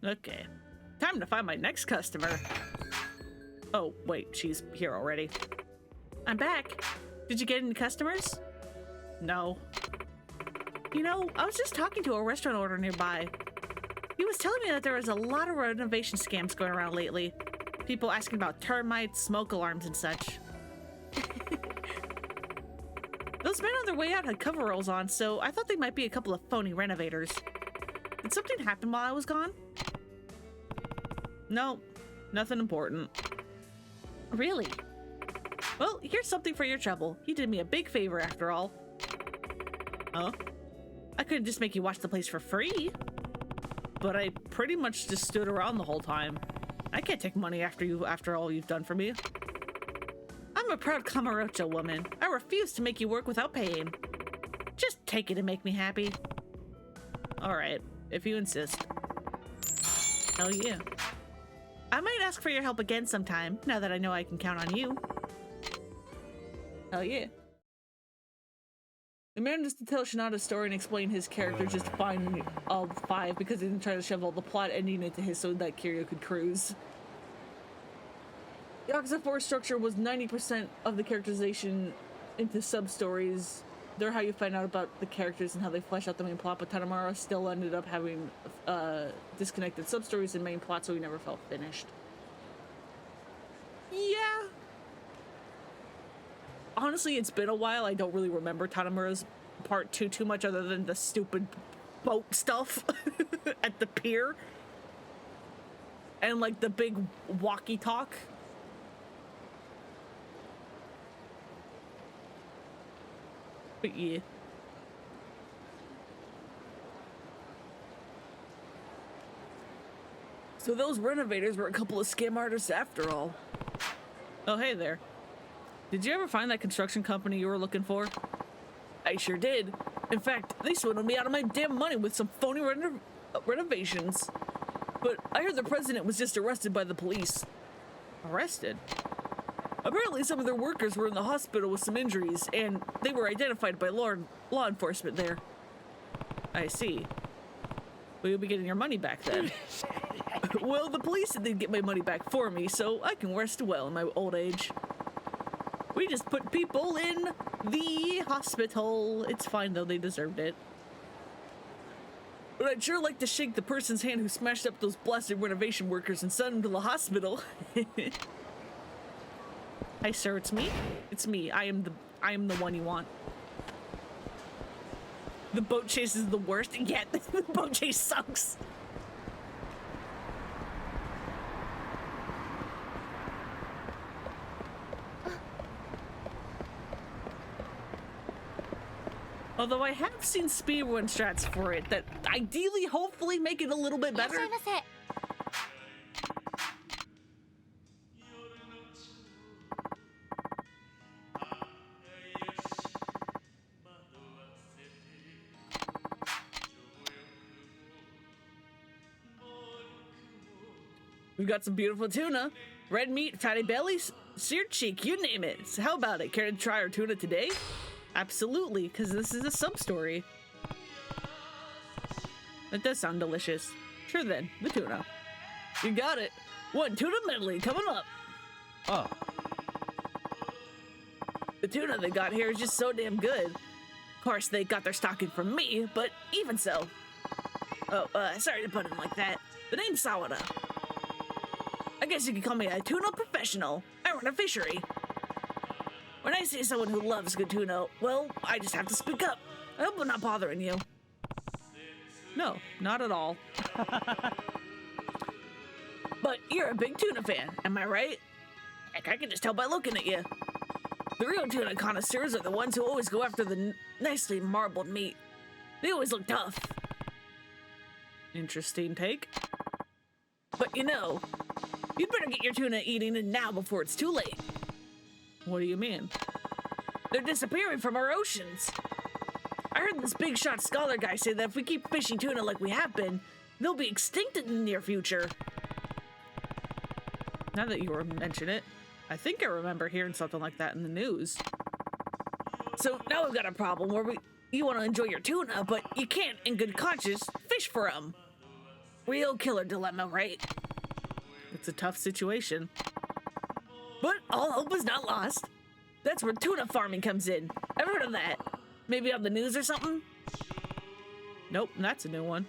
Okay. Time to find my next customer. Oh, wait, she's here already. I'm back. Did you get any customers? No. You know, I was just talking to a restaurant owner nearby. He was telling me that there was a lot of renovation scams going around lately. People asking about termites, smoke alarms, and such. Those men on their way out had coveralls on, so I thought they might be a couple of phony renovators. Did something happen while I was gone? No, nothing important. Really? Well, here's something for your trouble. You did me a big favor after all. Huh? I couldn't just make you watch the place for free. But I pretty much just stood around the whole time. I can't take money after all you've done for me. I'm a proud Kamurocho woman. I refuse to make you work without paying. Just take it and make me happy. Alright, if you insist. Hell yeah. I might ask for your help again sometime, now that I know I can count on you. Hell yeah. They managed to tell Shinada's story and explain his character just fine all 5 because they didn't try to shove all the plot ending into his so that Kiryu could cruise. Yakuza 4's structure was 90% of the characterization into sub-stories. They're how you find out about the characters and how they flesh out the main plot, but Tanamura still ended up having disconnected sub-stories and main plot, so he never felt finished. Yeah. Honestly, it's been a while. I don't really remember Tanamura's part 2 too much other than the stupid boat stuff at the pier. And like the big walkie-talk. But yeah. So those renovators were a couple of scam artists after all. Oh, hey there. Did you ever find that construction company you were looking for? I sure did. In fact, they swindled me out of my damn money with some phony renovations. But I heard the president was just arrested by the police. Arrested? Apparently some of their workers were in the hospital with some injuries, and they were identified by law enforcement there. I see. Well, you'll be getting your money back then. Well, the police said they'd get my money back for me, so I can rest well in my old age. We just put people in the hospital. It's fine, though. They deserved it. But I'd sure like to shake the person's hand who smashed up those blasted renovation workers and sent them to the hospital. Hi, sir. It's me. It's me. I am the one you want. The boat chase is the worst. Yeah, the boat chase sucks. Although I have seen speedrun strats for it that ideally, hopefully, make it a little bit いらっし better. ゃいませ。We've got some beautiful tuna, red meat, fatty bellies, seared cheek, you name it. So how about it? Care to try our tuna today? Absolutely, because this is a sub-story. That does sound delicious. Sure then, the tuna. You got it. One tuna medley coming up.あ The tuna they got here is just so damn good. Of course, they got their stocking from me, but even so. Oh, sorry to put it like that. The name's Sawada. I guess you could call me a tuna professional. I run a fishery. When I see someone who loves good tuna, well, I just have to speak up. I hope I'm not bothering you. No, not at all. But you're a big tuna fan, am I right? Heck, I can just tell by looking at you. The real tuna connoisseurs are the ones who always go after the nicely marbled meat. They always look tough. Interesting take. But you know, you'd better get your tuna eating in now before it's too late. What do you mean? They're disappearing from our oceans. I heard this big shot scholar guy say that if we keep fishing tuna like we have been, they'll be extinct in the near future. Now that you mention it, I think I remember hearing something like that in the news. So now we've got a problem where you want to enjoy your tuna, but you can't, in good conscience, fish for them. Real killer dilemma, right? It's a tough situation. But all hope is not lost. That's where tuna farming comes in. Ever heard of that? Maybe on the news or something? Nope, that's a new one.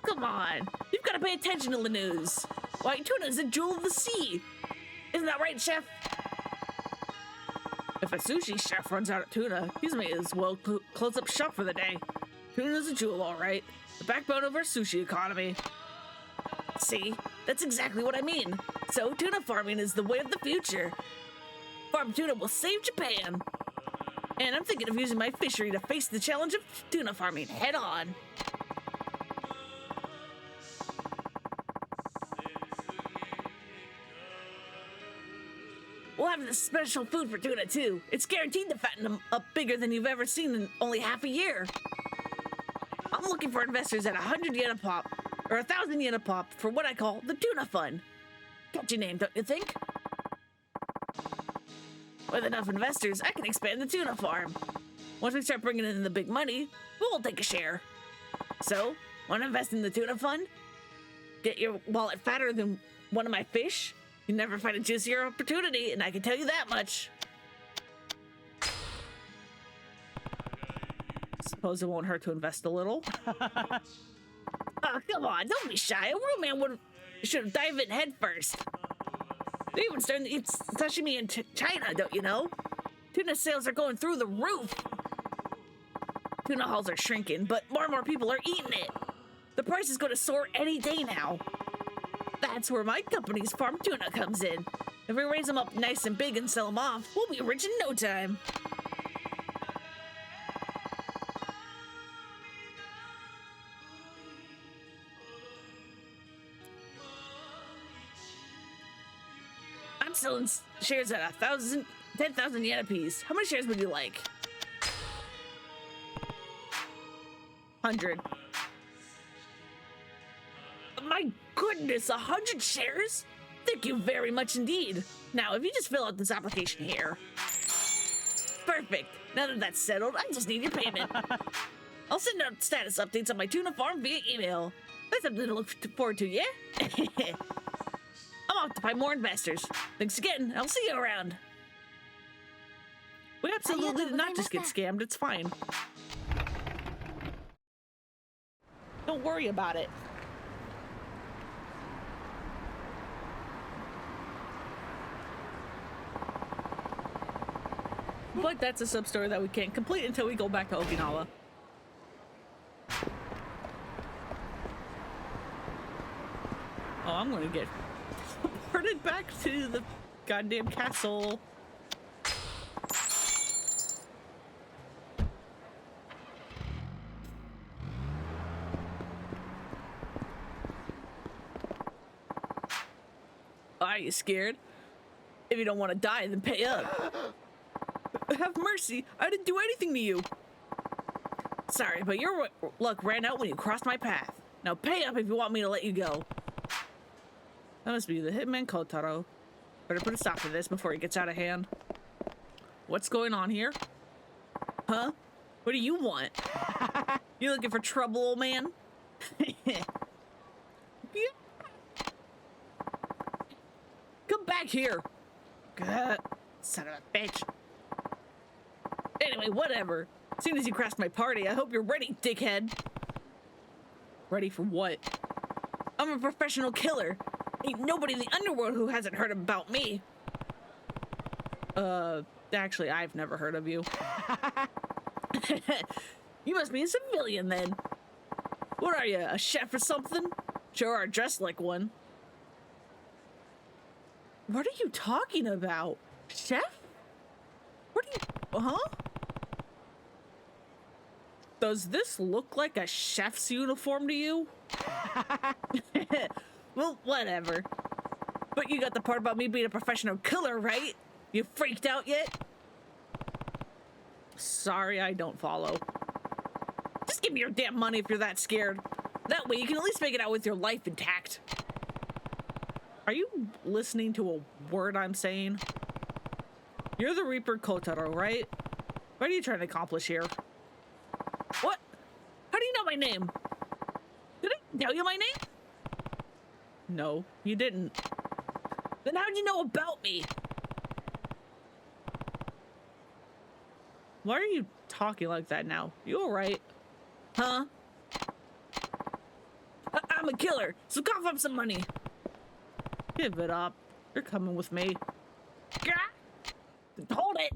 Come on, you've got to pay attention to the news. Why, tuna's a jewel of the sea. Isn't that right, chef? If a sushi chef runs out of tuna, he's may as well close up shop for the day. Tuna's a jewel, all right. The backbone of our sushi economy. See, that's exactly what I mean. So tuna farming is the way of the future. Farm tuna will save Japan. And I'm thinking of using my fishery to face the challenge of tuna farming head on. We'll have this special food for tuna too. It's guaranteed to fatten them up bigger than you've ever seen in only half a year. I'm looking for investors at 100 yen a pop, or 1,000 yen a pop for what I call the tuna fund. Catchy name, don't you think? With enough investors, I can expand the tuna farm. Once we start bringing in the big money, we'll take a share. So, want to invest in the tuna fund? Get your wallet fatter than one of my fish? You never find a juicier opportunity, and I can tell you that much. Suppose it won't hurt to invest a little. Oh, come on, don't be shy. A real man should have dived in head first. They even starting to eat sashimi in China, don't you know? Tuna sales are going through the roof. Tuna hauls are shrinking, but more and more people are eating it. The price is going to soar any day now. That's where my company's farm tuna comes in. If we raise them up nice and big and sell them off, we'll be rich in no time. I'm selling shares at 10,000 yen apiece. How many shares would you like? 100. My goodness, 100 shares? Thank you very much indeed. Now, if you just fill out this application here. Perfect. Now that that's settled, I just need your payment. I'll send out status updates on my tuna farm via email. That's something to look forward to, yeah? I'm off to find more investors. Thanks again. I'll see you around. We absolutely did not just get scammed. It's fine. Don't worry about it. But that's a sub-story that we can't complete until we go back to Okinawa. Oh, I'm gonna get teleported back to the goddamn castle. Are you scared? If you don't want to die, then pay up. Have mercy. I didn't do anything to you. Sorry, but your luck ran out when you crossed my path. Now pay up if you want me to let you go. That must be the hitman Kotaro. Better put a stop to this before he gets out of hand. What's going on here? Huh? What do you want? You looking for trouble, old man? Yeah. Come back here. God, son of a bitch. Anyway, whatever. As soon as you crossed my party, I hope you're ready, dickhead. Ready for what? I'm a professional killer. Ain't nobody in the underworld who hasn't heard about me. Actually, I've never heard of you. You must be a civilian then. What are you, a chef or something? Sure are dressed like one. What are you talking about? Chef? What are you... Huh? Does this look like a chef's uniform to you? Well, whatever. But you got the part about me being a professional killer, right? You freaked out yet? Sorry, I don't follow. Just give me your damn money if you're that scared. That way you can at least make it out with your life intact. Are you listening to a word I'm saying? You're the Reaper Kotaro, right? What are you trying to accomplish here? What? How do you know my name? Did I tell you my name? No, you didn't. Then how'd you know about me? Why are you talking like that now? You alright? Huh? I'm a killer, so cough up some money. Give it up. You're coming with me. Gah! Hold it!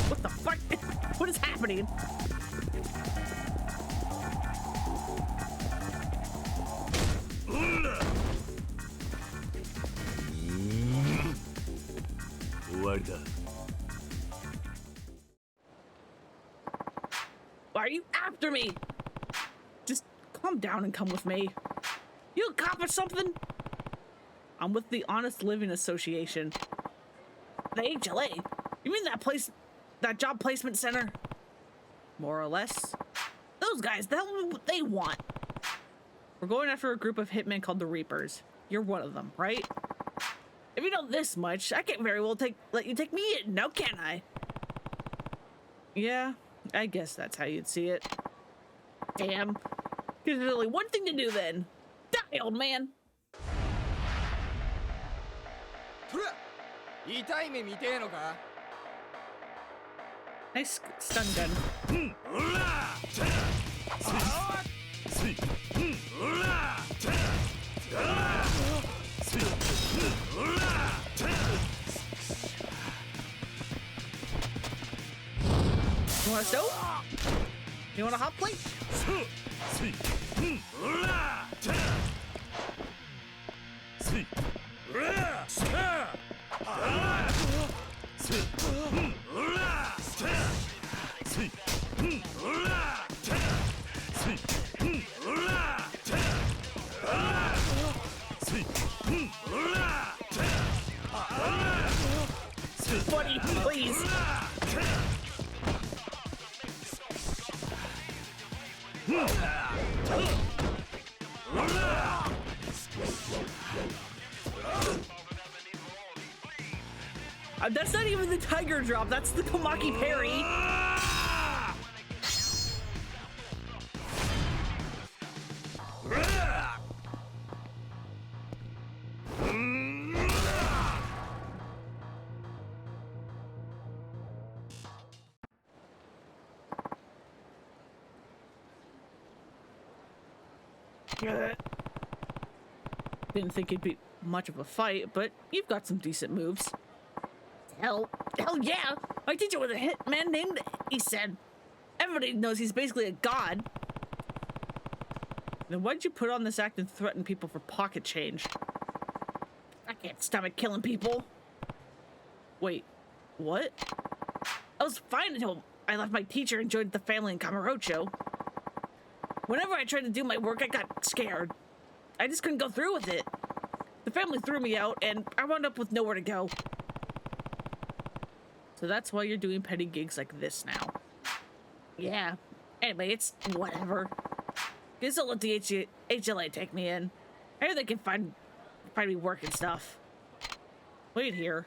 What the fuck? What is happening? Why are you after me? Just calm down and come with me. You a cop or something? I'm with the Honest Living Association. The HLA? You mean that place, that job placement center? More or less. Those guys, the hell what they want? We're going after a group of hitmen called the Reapers. You're one of them, right? If you know this much, I can't very well let you take me in, now can I? Yeah, I guess that's how you'd see it. Damn. There's only one thing to do then. Die, old man. Nice stun gun. presto. You want a hot plate? Buddy, please. That's not even the tiger drop, that's the Komaki parry. Didn't think it'd be much of a fight, but you've got some decent moves. Hell yeah! My teacher was a hitman named, he said. Everybody knows he's basically a god. Then why'd you put on this act and threaten people for pocket change? I can't stomach killing people. Wait, what? I was fine until I left my teacher and joined the family in Kamurocho. Whenever I tried to do my work, I got scared. I just couldn't go through with it. The family threw me out, and I wound up with nowhere to go. So that's why you're doing petty gigs like this now. Yeah. Anyway, it's whatever. Guess I'll let the HLA take me in. I hear they can find me work and stuff. Wait here.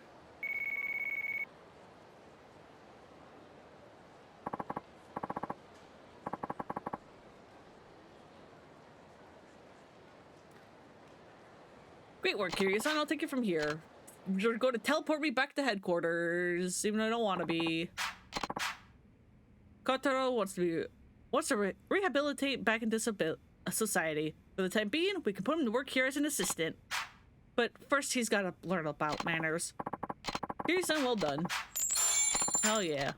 Great work, Kiryu-san. I'll take it from here. You're going to teleport me back to headquarters, even though I don't want to be. Kotaro wants to rehabilitate back into society. For the time being, we can put him to work here as an assistant. But first, he's got to learn about manners. Kiryu-san, well done. Hell yeah.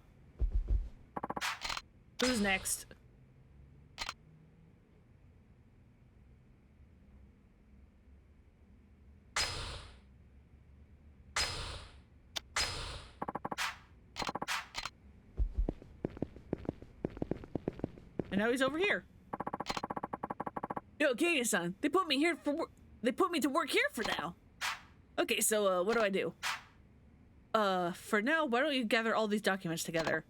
Who's next? And now he's over here. Yo, Kiryu-san, they put me to work here for now. Okay, so what do I do? For now, why don't you gather all these documents together?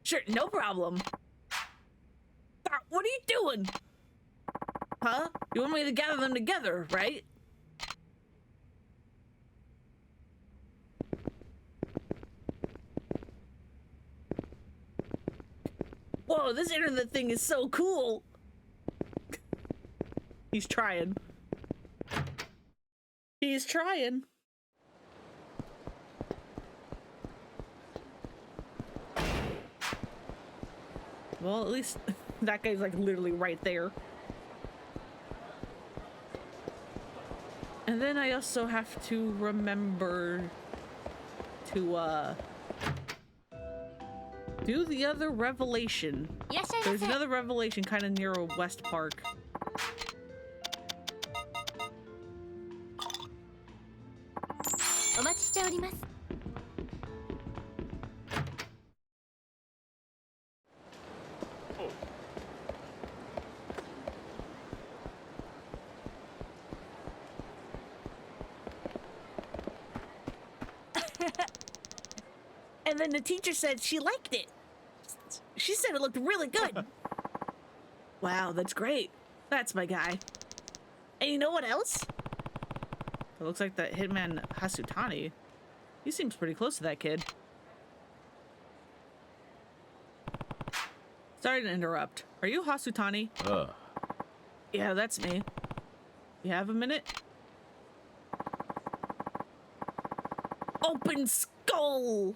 Sure, no problem. What are you doing? Huh? You want me to gather them together, right? Whoa, this internet thing is so cool. He's trying. He's trying. Well, at least that guy's like literally right there. And then I also have to remember to do the other revelation. There's another revelation kind of near West Park. And then the teacher said she liked it. She said it looked really good. Wow, that's great. That's my guy. And you know what else? It looks like that hitman Hasutani. He seems pretty close to that kid. Sorry to interrupt. Are you Hasutani? Yeah, that's me. You have a minute? Open skull!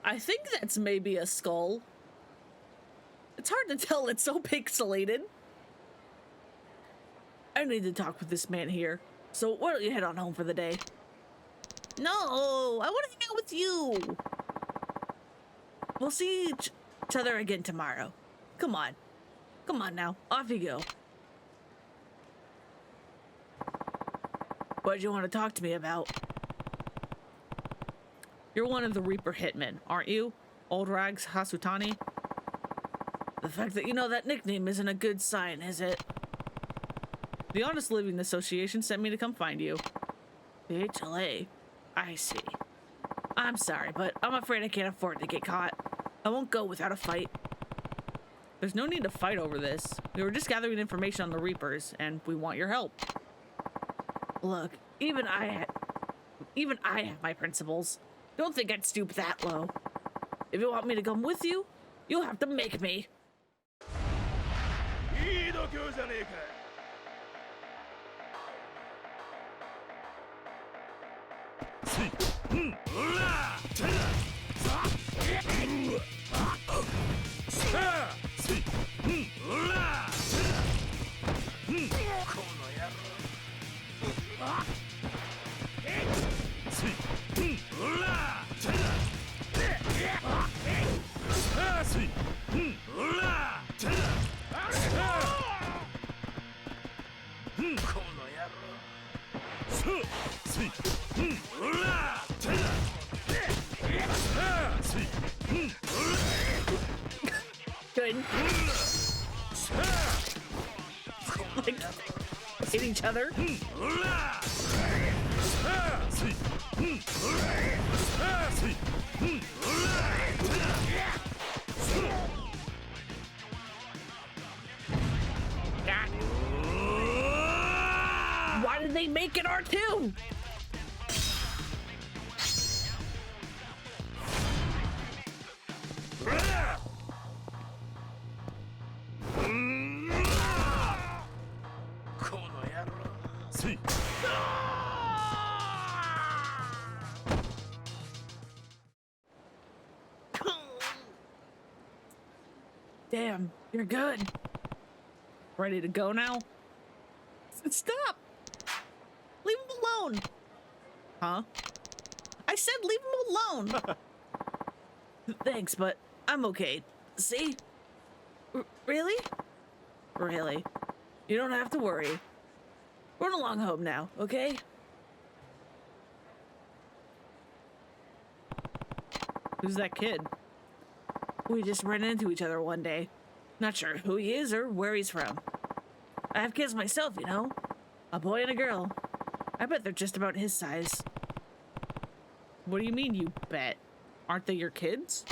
I think that's maybe a skull. It's hard to tell, it's so pixelated. I need to talk with this man here. So why don't you head on home for the day? No, I want to hang out with you. we'll see each other again tomorrow. Come on. Come on now. Off you go. What do you want to talk to me about? You're one of the Reaper hitmen, aren't you? Old Rags Hasutani? The fact that you know that nickname isn't a good sign, is it? The Honest Living Association sent me to come find you. The HLA? I see. I'm sorry, but I'm afraid I can't afford to get caught. I won't go without a fight. There's no need to fight over this. We were just gathering information on the Reapers, and we want your help. Look, even I have my principles. Don't think I'd stoop that low. If you want me to come with you, you'll have to make me. Good. Like, hit each other. Why did they make it R2? Damn, you're good. Ready to go now? Stop! Leave him alone! Huh? I said leave him alone! Thanks, but I'm okay. See? Really? Really? You don't have to worry. Run along home now, okay? Who's that kid? We just ran into each other one day. Not sure who he is or where he's from. I have kids myself, you know? A boy and a girl. I bet they're just about his size. What do you mean, you bet? Aren't they your kids?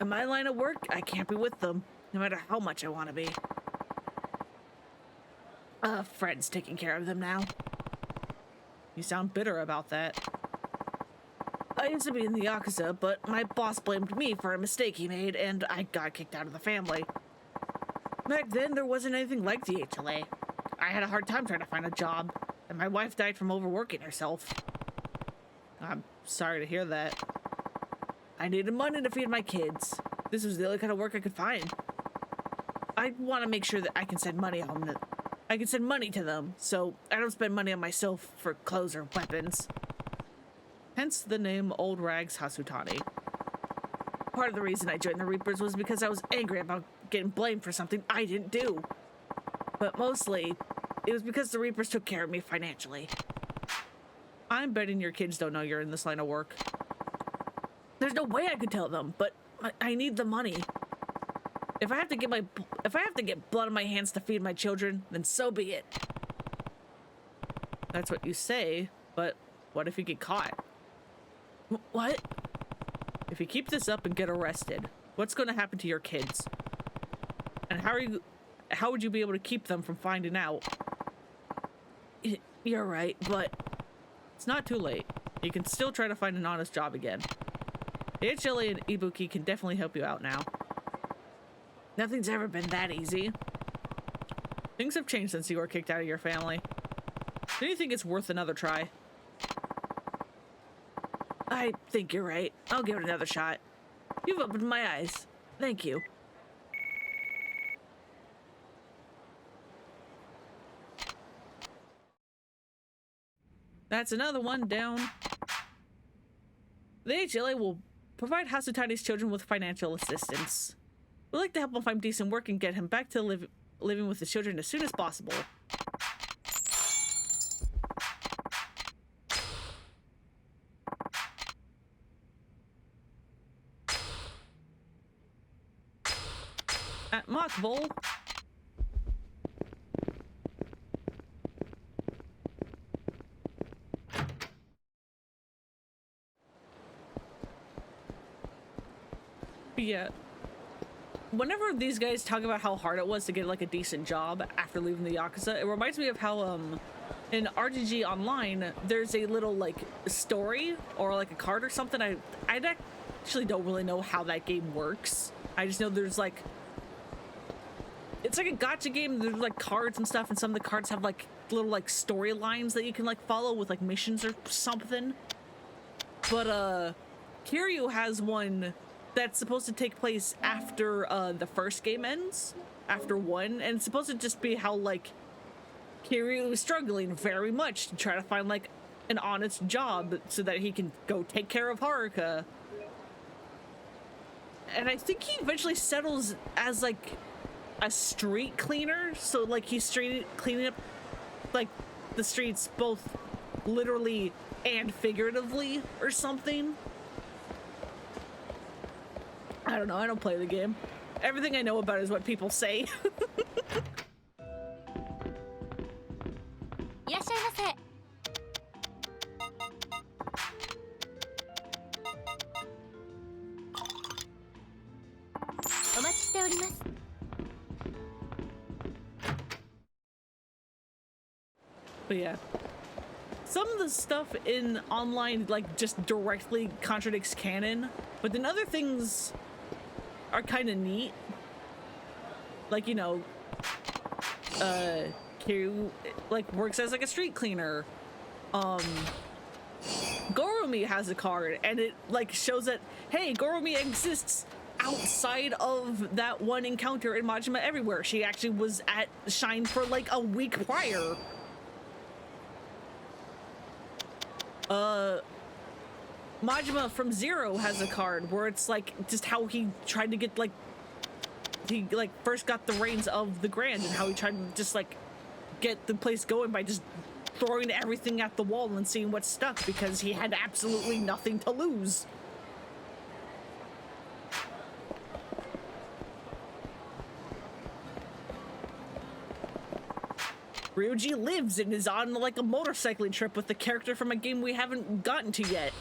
In my line of work, I can't be with them, no matter how much I want to be. Fred's taking care of them now. You sound bitter about that. I used to be in the Yakuza, but my boss blamed me for a mistake he made, and I got kicked out of the family. Back then, there wasn't anything like the HLA. I had a hard time trying to find a job, and my wife died from overworking herself. I'm sorry to hear that. I needed money to feed my kids. This was the only kind of work I could find. I want to make sure that I can send money home. I can send money to them, so I don't spend money on myself for clothes or weapons. Hence the name Old Rags Hasutani. Part of the reason I joined the Reapers was because I was angry about getting blamed for something I didn't do. But mostly, it was because the Reapers took care of me financially. I'm betting your kids don't know you're in this line of work. There's no way I could tell them, but I need the money. If I have to get blood on my hands to feed my children, then so be it. That's what you say, but what if you get caught? What? If you keep this up and get arrested, what's going to happen to your kids? And how would you be able to keep them from finding out? You're right, but it's not too late. You can still try to find an honest job again. The HLA and Ibuki can definitely help you out now. Nothing's ever been that easy. Things have changed since you were kicked out of your family. Do you think it's worth another try? I think you're right. I'll give it another shot. You've opened my eyes. Thank you. That's another one down. The HLA will provide Hasutani's children with financial assistance. We'd like to help him find decent work and get him back to living with his children as soon as possible. At Mock Bowl. Yeah. Whenever these guys talk about how hard it was to get like a decent job after leaving the Yakuza, it reminds me of how in RGG Online there's a little like story or like a card or something. I actually don't really know how that game works. I just know there's like, it's like a gacha game. There's like cards and stuff, and some of the cards have like little like storylines that you can like follow with like missions or something. But Kiryu has one that's supposed to take place after the first game ends, after 1, and it's supposed to just be how like Kiryu is struggling very much to try to find like an honest job so that he can go take care of Haruka. And I think he eventually settles as like a street cleaner, so like he's cleaning up like the streets both literally and figuratively or something. I don't know, I don't play the game. Everything I know about it is what people say. いらっしゃいませ。お待ちしております。 But yeah, some of the stuff in online like just directly contradicts canon, but then other things are kind of neat. Like, you know, Kiryu like works as like a street cleaner. Gorumi has a card, and it like shows that, hey, Gorumi exists outside of that one encounter in Majima Everywhere. She actually was at Shine for like a week prior. Majima from Zero has a card where it's like just how he tried to get like, he like first got the reins of the Grand, and how he tried to just like get the place going by just throwing everything at the wall and seeing what stuck, because he had absolutely nothing to lose. Ryuji lives and is on like a motorcycling trip with the character from a game we haven't gotten to yet.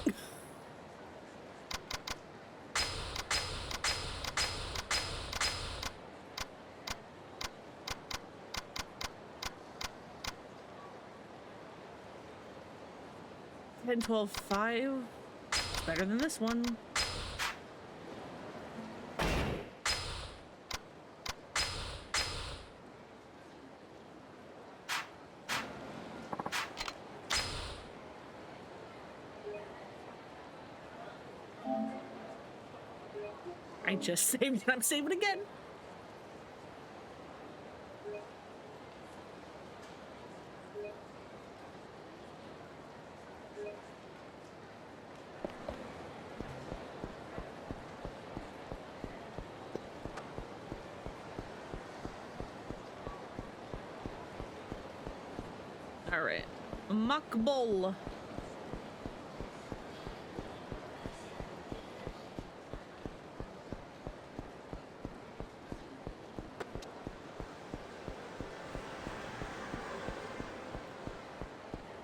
$10, $12, $5. It's better than this one. I just saved and I'm saving again. All right, Mock Bowl.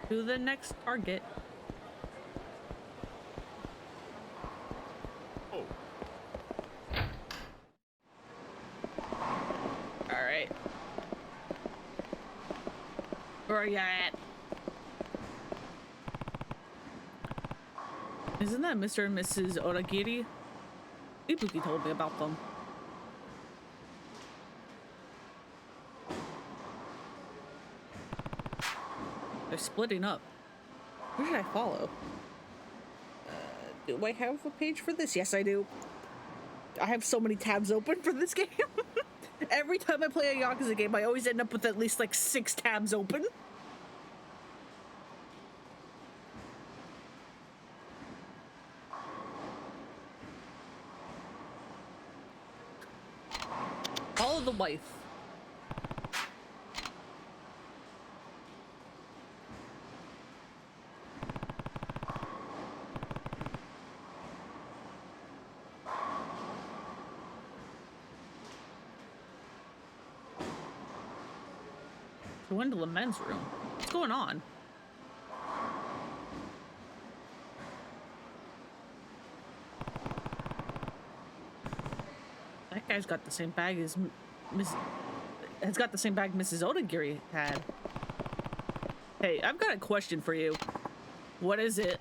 To the next target. Oh. All right. Where are you at? Isn't that Mr. and Mrs. Oragiri? Ibuki told me about them. They're splitting up. Who should I follow? Do I have a page for this? Yes, I do. I have so many tabs open for this game. Every time I play a Yakuza game, I always end up with at least like 6 tabs open. the wife. We went to the men's room. What's going on? That guy's got the same bag as has got the same bag Mrs. Odagiri had. Hey, I've got a question for you. What is it?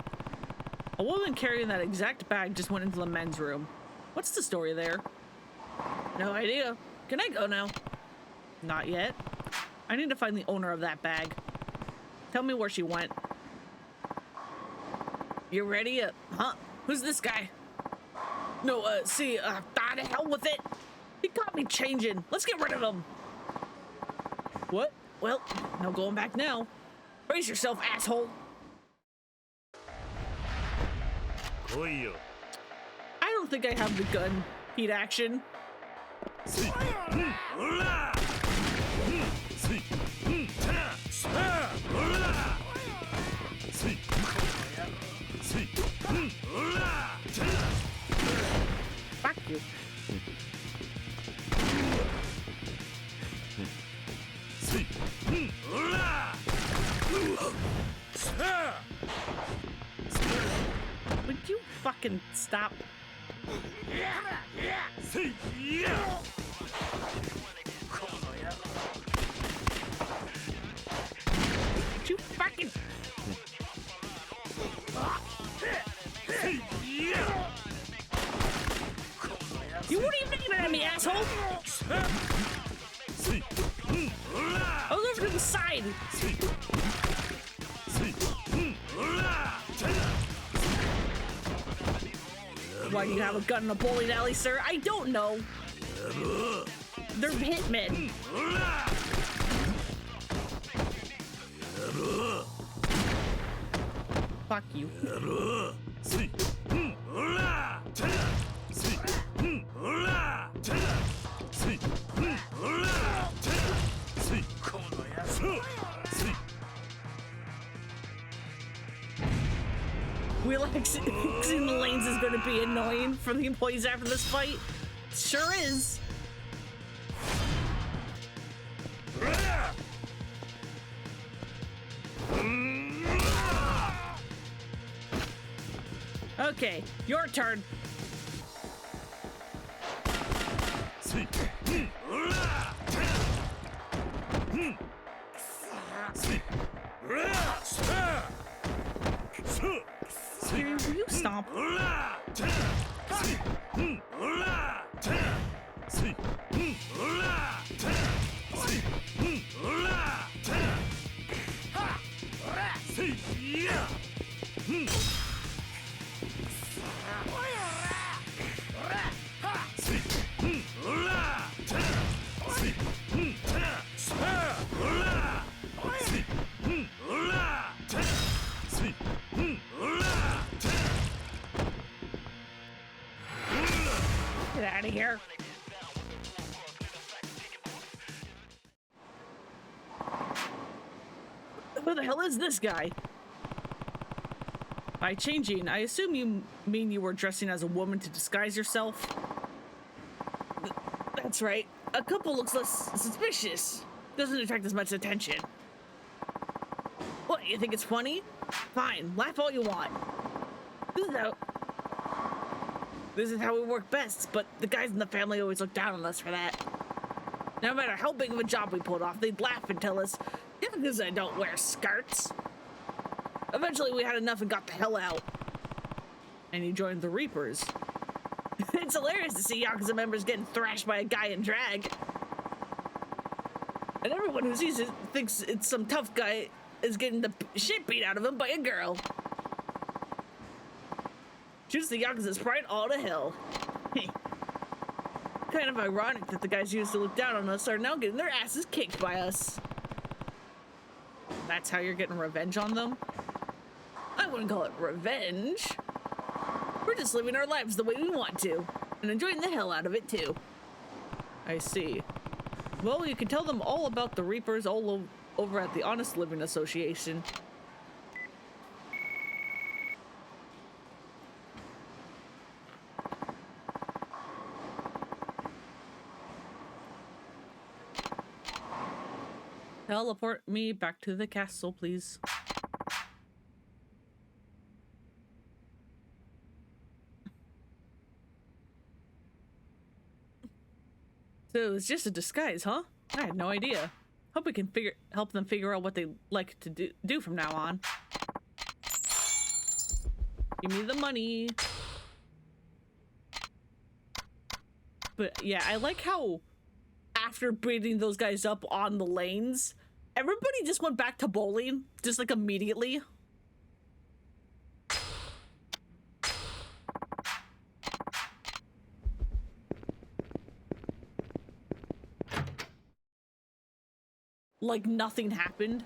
A woman carrying that exact bag just went into the men's room. What's the story there? No idea. Can I go now? Not yet. I need to find the owner of that bag. Tell me where she went. You ready? Huh? Who's this guy? No, see, to hell with it. He caught me changing. Let's get rid of him. What? Well, no going back now. Brace yourself, asshole. I don't think I have the gun. Heat action. Fuck you. Would you fucking stop? Would you fucking... You weren't even aiming at me, asshole! I was over to the side! Why do you have a gun in a bowling alley, sir? I don't know. They're hitmen. Fuck you. Relaxing the lanes is going to be annoying for the employees after this fight. Sure is. Okay, your turn. Will you stomp? Get out of here. Who the hell is this guy? By changing, I assume you mean you were dressing as a woman to disguise yourself? That's right. A couple looks less suspicious. Doesn't attract as much attention. What, you think it's funny? Fine, laugh all you want. This is how we work best, but the guys in the family always look down on us for that. No matter how big of a job we pulled off, they'd laugh and tell us, Yakuza don't wear skirts. Eventually we had enough and got the hell out. And you joined the Reapers. It's hilarious to see Yakuza members getting thrashed by a guy in drag. And everyone who sees it thinks it's some tough guy is getting the shit beat out of him by a girl. Shoots the Yakuza's pride all to hell. Kind of ironic that the guys who used to look down on us are now getting their asses kicked by us. That's how you're getting revenge on them? I wouldn't call it revenge. We're just living our lives the way we want to, and enjoying the hell out of it too. I see. Well, you can tell them all about the Reapers over at the Honest Living Association. Teleport me back to the castle, please. So it's just a disguise, huh? I had no idea. Hope we can help them figure out what they like to do from now on. Give me the money. But yeah, I like how after beating those guys up on the lanes, everybody just went back to bowling, just like immediately. Like nothing happened.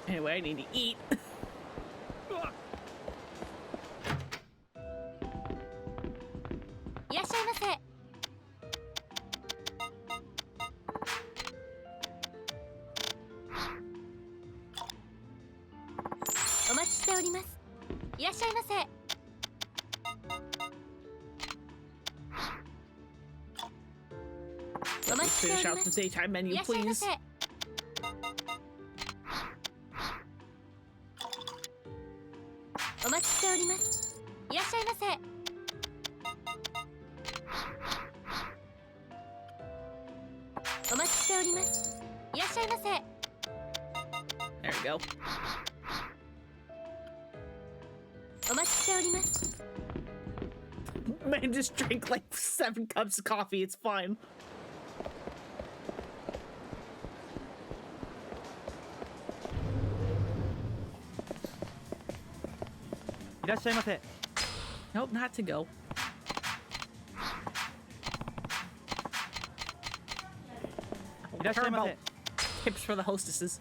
Anyway, I need to eat. Let's finish out the daytime menu, please. There we go. Man just drank like 7 cups of coffee, it's fine. Nope, not to go. Care about tips for the hostesses.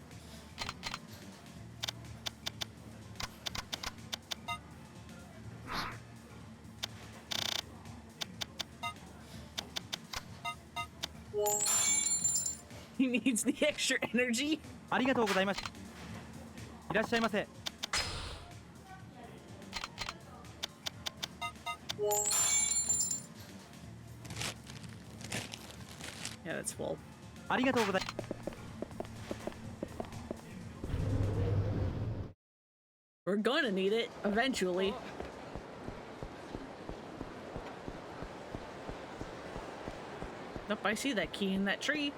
He needs the extra energy. Yeah, that's full. We're gonna need it eventually. Nope, I see that key in that tree.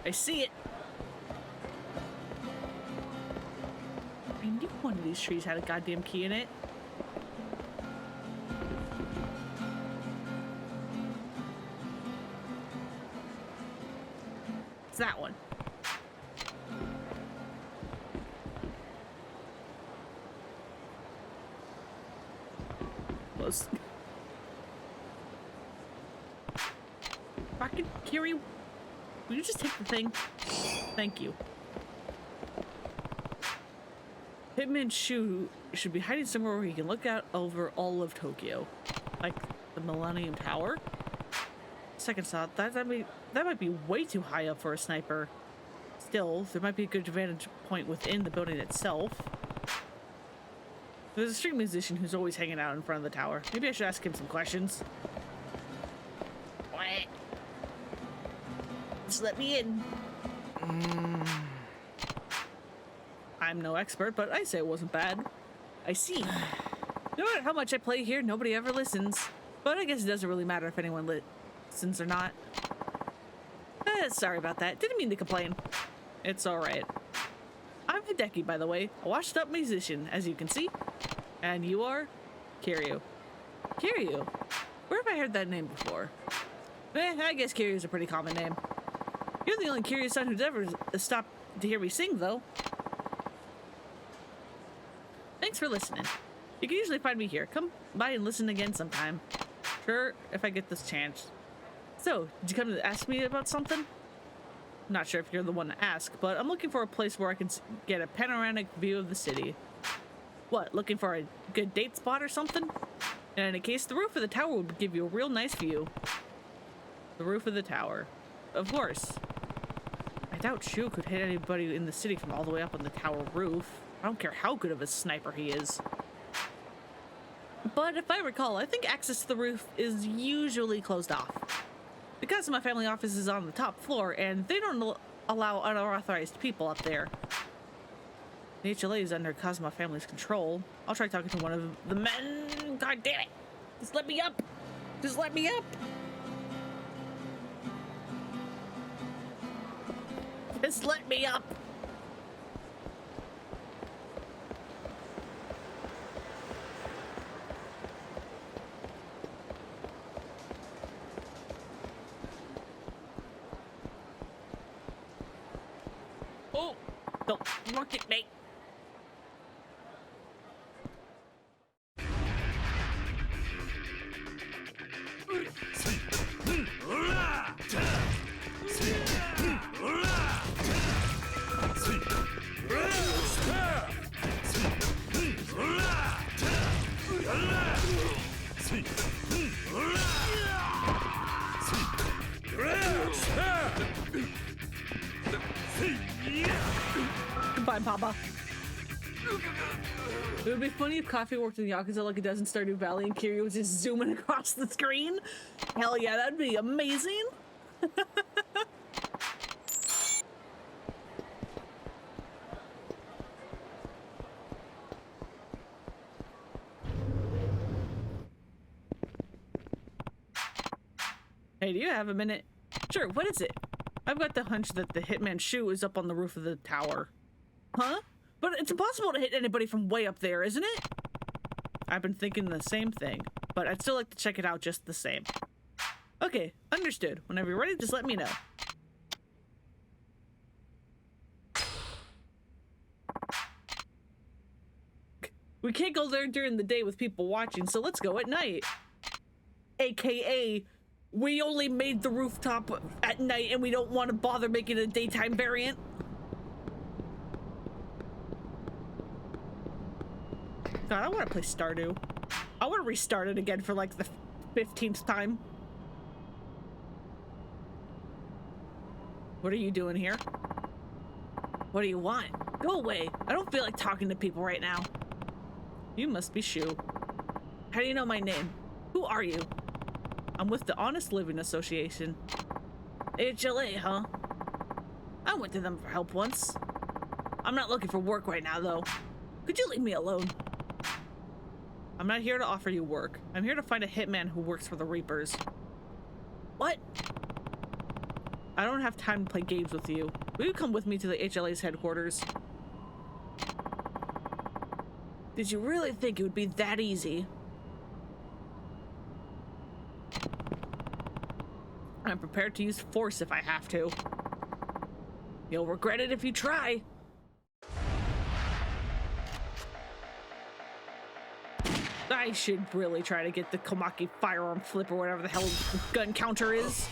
I see it. I knew one of these trees had a goddamn key in it. It's that one. Close. Fucking Kiri, will you just take the thing? Thank you. Hitman Shu should be hiding somewhere where he can look out over all of Tokyo. Like the Millennium Tower? Second thought, that might be way too high up for a sniper. Still, there might be a good vantage point within the building itself. There's a street musician who's always hanging out in front of the tower. Maybe I should ask him some questions. What? Just let me in. I'm no expert, but I say it wasn't bad. I see. No matter how much I play here, nobody ever listens. But I guess it doesn't really matter if anyone listens or not. Sorry about that. Didn't mean to complain. It's alright. I'm Hideki, by the way. A washed-up musician, as you can see. And you are? Kiryu. Kiryu? Where have I heard that name before? I guess Kiryu's a pretty common name. You're the only Kiryu son who's ever stopped to hear me sing, though. Thanks for listening. You can usually find me here. Come by and listen again sometime. Sure, if I get this chance. So, did you come to ask me about something? Not sure if you're the one to ask, but I'm looking for a place where I can get a panoramic view of the city. What, looking for a good date spot or something? In any case, the roof of the tower would give you a real nice view. The roof of the tower. Of course. I doubt Shu could hit anybody in the city from all the way up on the tower roof. I don't care how good of a sniper he is. But if I recall, I think access to the roof is usually closed off. Because my family office is on the top floor, and they don't allow unauthorized people up there. The HLA is under Kazuma family's control. I'll try talking to one of the men. God damn it! Just let me up! Just let me up! Just let me up! Oh! Don't look at me! Goodbye, Papa. It would be funny if Coffee worked in Yakuza like it does in Stardew Valley and Kiryu was just zooming across the screen. Hell yeah, that'd be amazing. Hey, do you have a minute? Sure, what is it? I've got the hunch that the hitman Shu is up on the roof of the tower. Huh? But it's impossible to hit anybody from way up there, isn't it? I've been thinking the same thing, but I'd still like to check it out just the same. Okay, understood. Whenever you're ready, just let me know. We can't go there during the day with people watching, so let's go at night. AKA, we only made the rooftop at night and we don't want to bother making a daytime variant. God, I want to play Stardew. I want to restart it again for like the 15th time. What are you doing here? What do you want? Go away. I don't feel like talking to people right now. You must be Shu. How do you know my name? Who are you? I'm with the Honest Living Association. HLA, huh? I went to them for help once. I'm not looking for work right now, though. Could you leave me alone? I'm not here to offer you work. I'm here to find a hitman who works for the Reapers. What? I don't have time to play games with you. Will you come with me to the HLA's headquarters? Did you really think it would be that easy? I'm prepared to use force if I have to. You'll regret it if you try. I should really try to get the Komaki firearm flip or whatever the hell the gun counter is.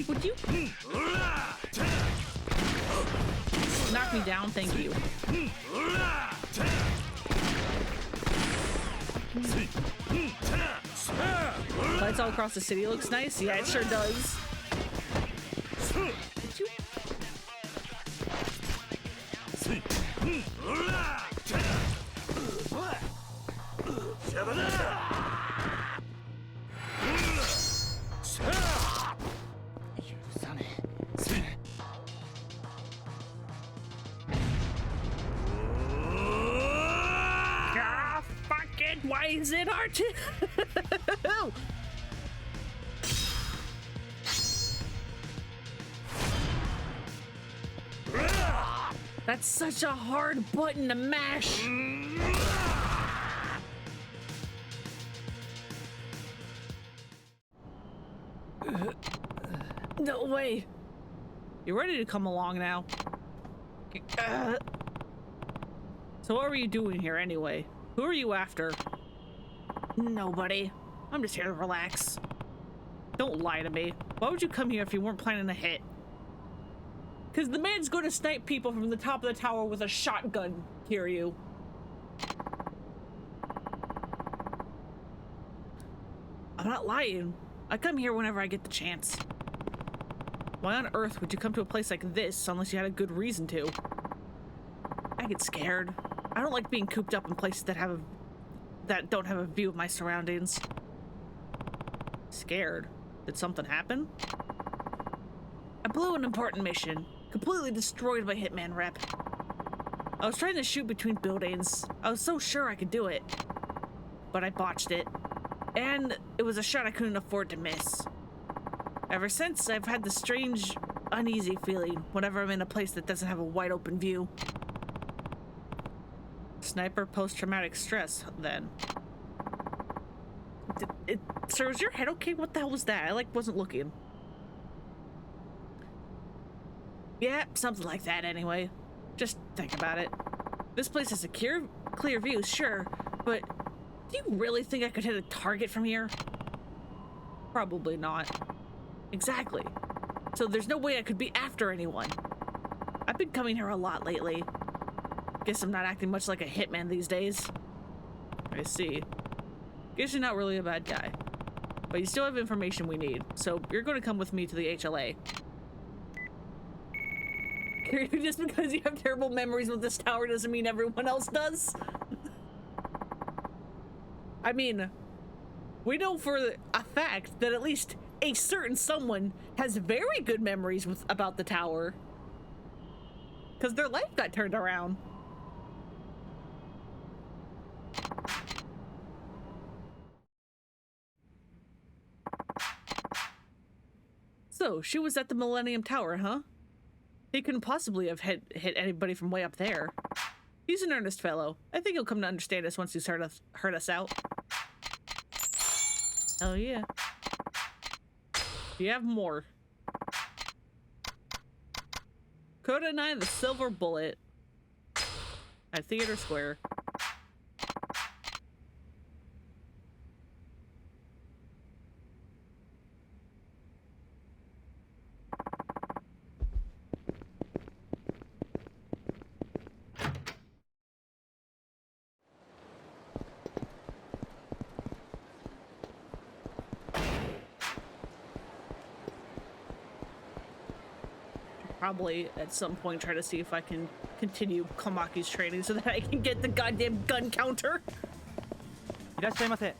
Would you knock me down? Thank you. Lights all across the city looks nice. Yeah, it sure does. Why is it R2? That's such a hard button to mash. No way. You're ready to come along now. So what were you doing here anyway? Who are you after? Nobody. I'm just here to relax. Don't lie to me. Why would you come here if you weren't planning to hit? Because the man's going to snipe people from the top of the tower with a shotgun, Kiryu. I'm not lying. I come here whenever I get the chance. Why on earth would you come to a place like this unless you had a good reason to? I get scared. I don't like being cooped up in places that don't have a view of my surroundings. Scared? Did something happen? I blew an important mission. Completely destroyed my Hitman rep. I was trying to shoot between buildings. I was so sure I could do it. But I botched it. And it was a shot I couldn't afford to miss. Ever since, I've had this strange, uneasy feeling whenever I'm in a place that doesn't have a wide open view. Sniper post-traumatic stress, then. Sir, is your head okay? What the hell was that? I, wasn't looking. Yeah, something like that anyway. Just think about it. This place has a clear view, sure, but do you really think I could hit a target from here? Probably not. Exactly. So there's no way I could be after anyone. I've been coming here a lot lately. Guess I'm not acting much like a hitman these days. I see. Guess you're not really a bad guy. But you still have information we need, so you're going to come with me to the HLA. Just because you have terrible memories with this tower doesn't mean everyone else does. I mean, we know for a fact that at least a certain someone has very good memories about the tower. Because their life got turned around. So, she was at the Millennium Tower, huh? He couldn't possibly have hit anybody from way up there. He's an earnest fellow. I think he'll come to understand us once he's heard us out. Oh yeah. You have more. Coda and I, the Silver Bullet. At Theater Square. Probably at some point try to see if I can continue Komaki's training so that I can get the goddamn gun counter. いらっしゃいませ。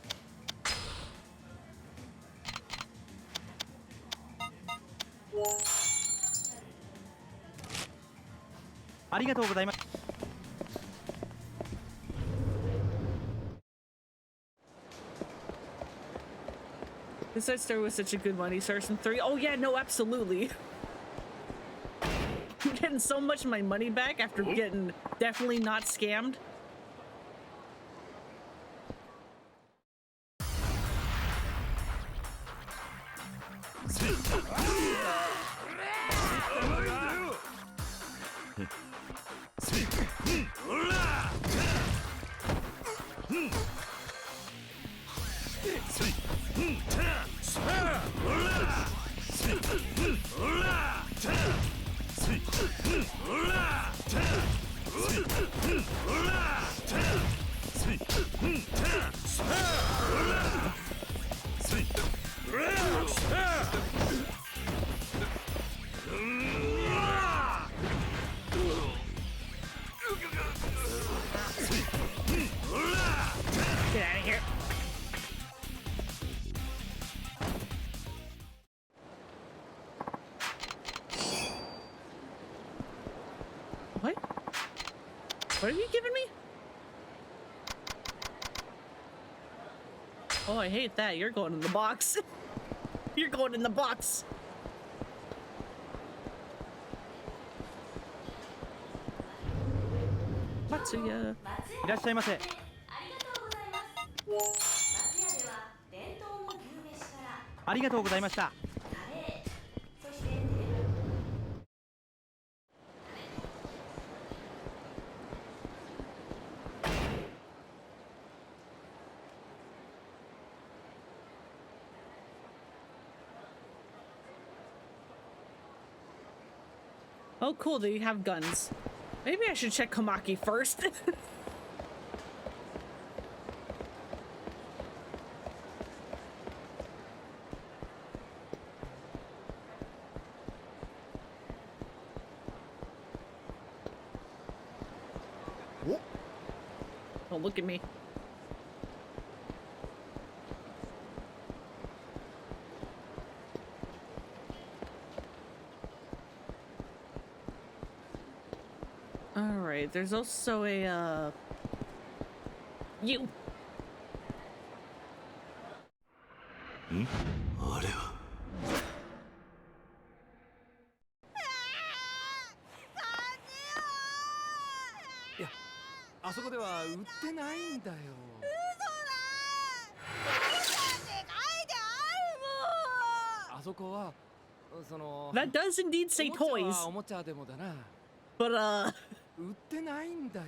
ありがとうございます。This side story was such a good one. He starts in 3. Oh yeah, no, absolutely. I'm getting so much of my money back after getting definitely not scammed. Oh, I hate that. You're going in the box. You're going in the box. Matsuya. いらっしゃいませ。ありがとうございました。Oh, cool. They have guns. Maybe I should check Komaki first. Don't look at me. Alright, there's also a, you! あれはあそこでは売ってないんだよ。あそこはその That does indeed say おもちゃ toys, はおもちゃでもだな。 but 売ってないんだよ。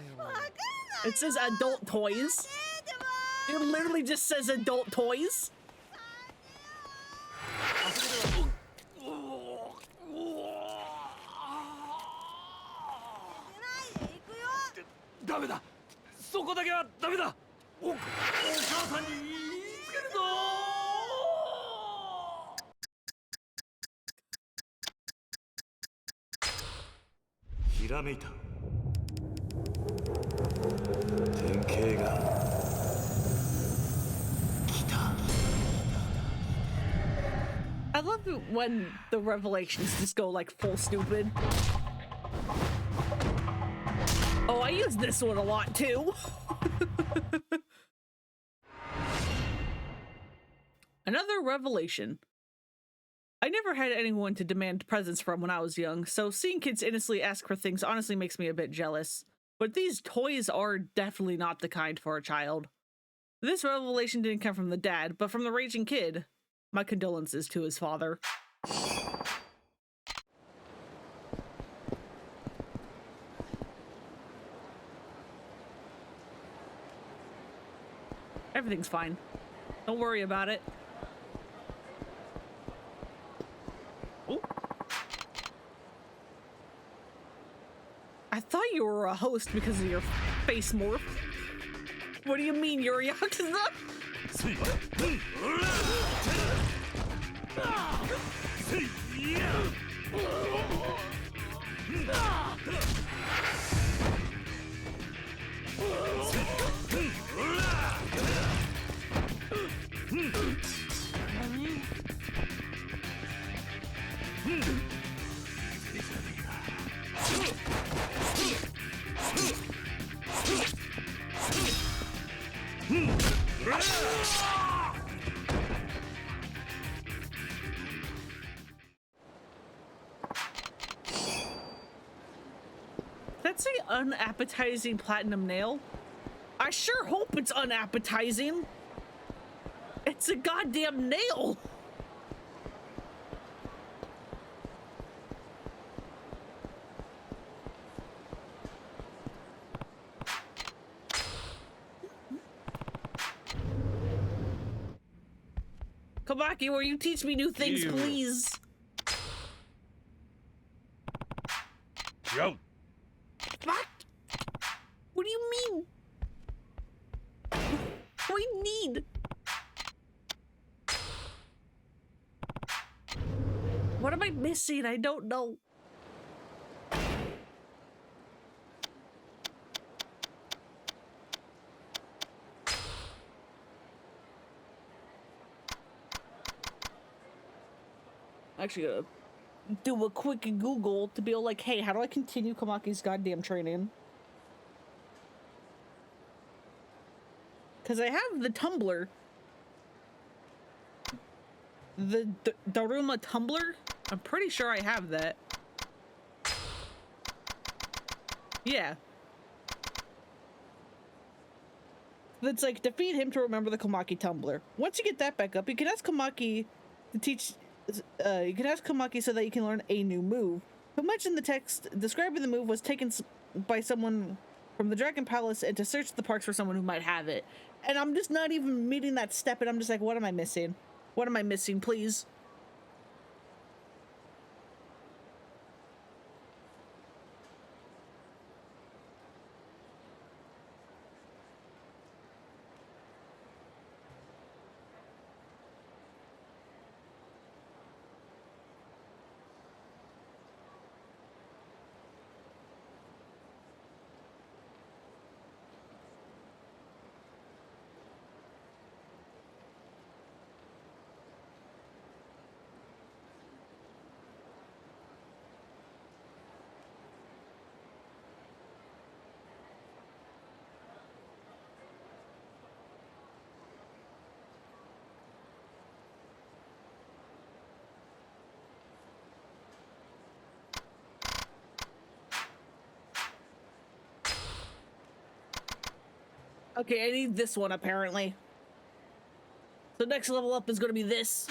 it says adult toys. It literally just says adult toys. あそこではダメだ。そこだけはダメだ。お母さんに言いつけるぞ。ひらめいた。典型が来た。 I love it when the revelations just go like full stupid. Oh, I use this one a lot too. Another revelation. I never had anyone to demand presents from when I was young, so seeing kids innocently ask for things honestly makes me a bit jealous. But these toys are definitely not the kind for a child. This revelation didn't come from the dad, but from the raging kid. My condolences to his father. Everything's fine. Don't worry about it. Oh. I thought you were a host because of your face morph. What do you mean you're a Yakuza? That's an unappetizing platinum nail. I sure hope it's unappetizing. It's a goddamn nail. Kabaki, will you teach me new things, please? Yo. What? What do you mean? What do you need? What am I missing? I don't know. Actually gonna do a quick Google to be like, hey, how do I continue Kamaki's goddamn training? Because I have the Tumblr, The Daruma tumbler? I'm pretty sure I have that. Yeah. That's like, defeat him to remember the Komaki tumbler. Once you get that back up, you can ask Komaki to teach... you can ask Komaki so that you can learn a new move. Who mentioned the text describing the move was taken by someone from the Dragon Palace and to search the parks for someone who might have it. And I'm just not even meeting that step, and I'm just like, what am I missing? What am I missing, please? Okay, I need this one, apparently. So next level up is going to be this.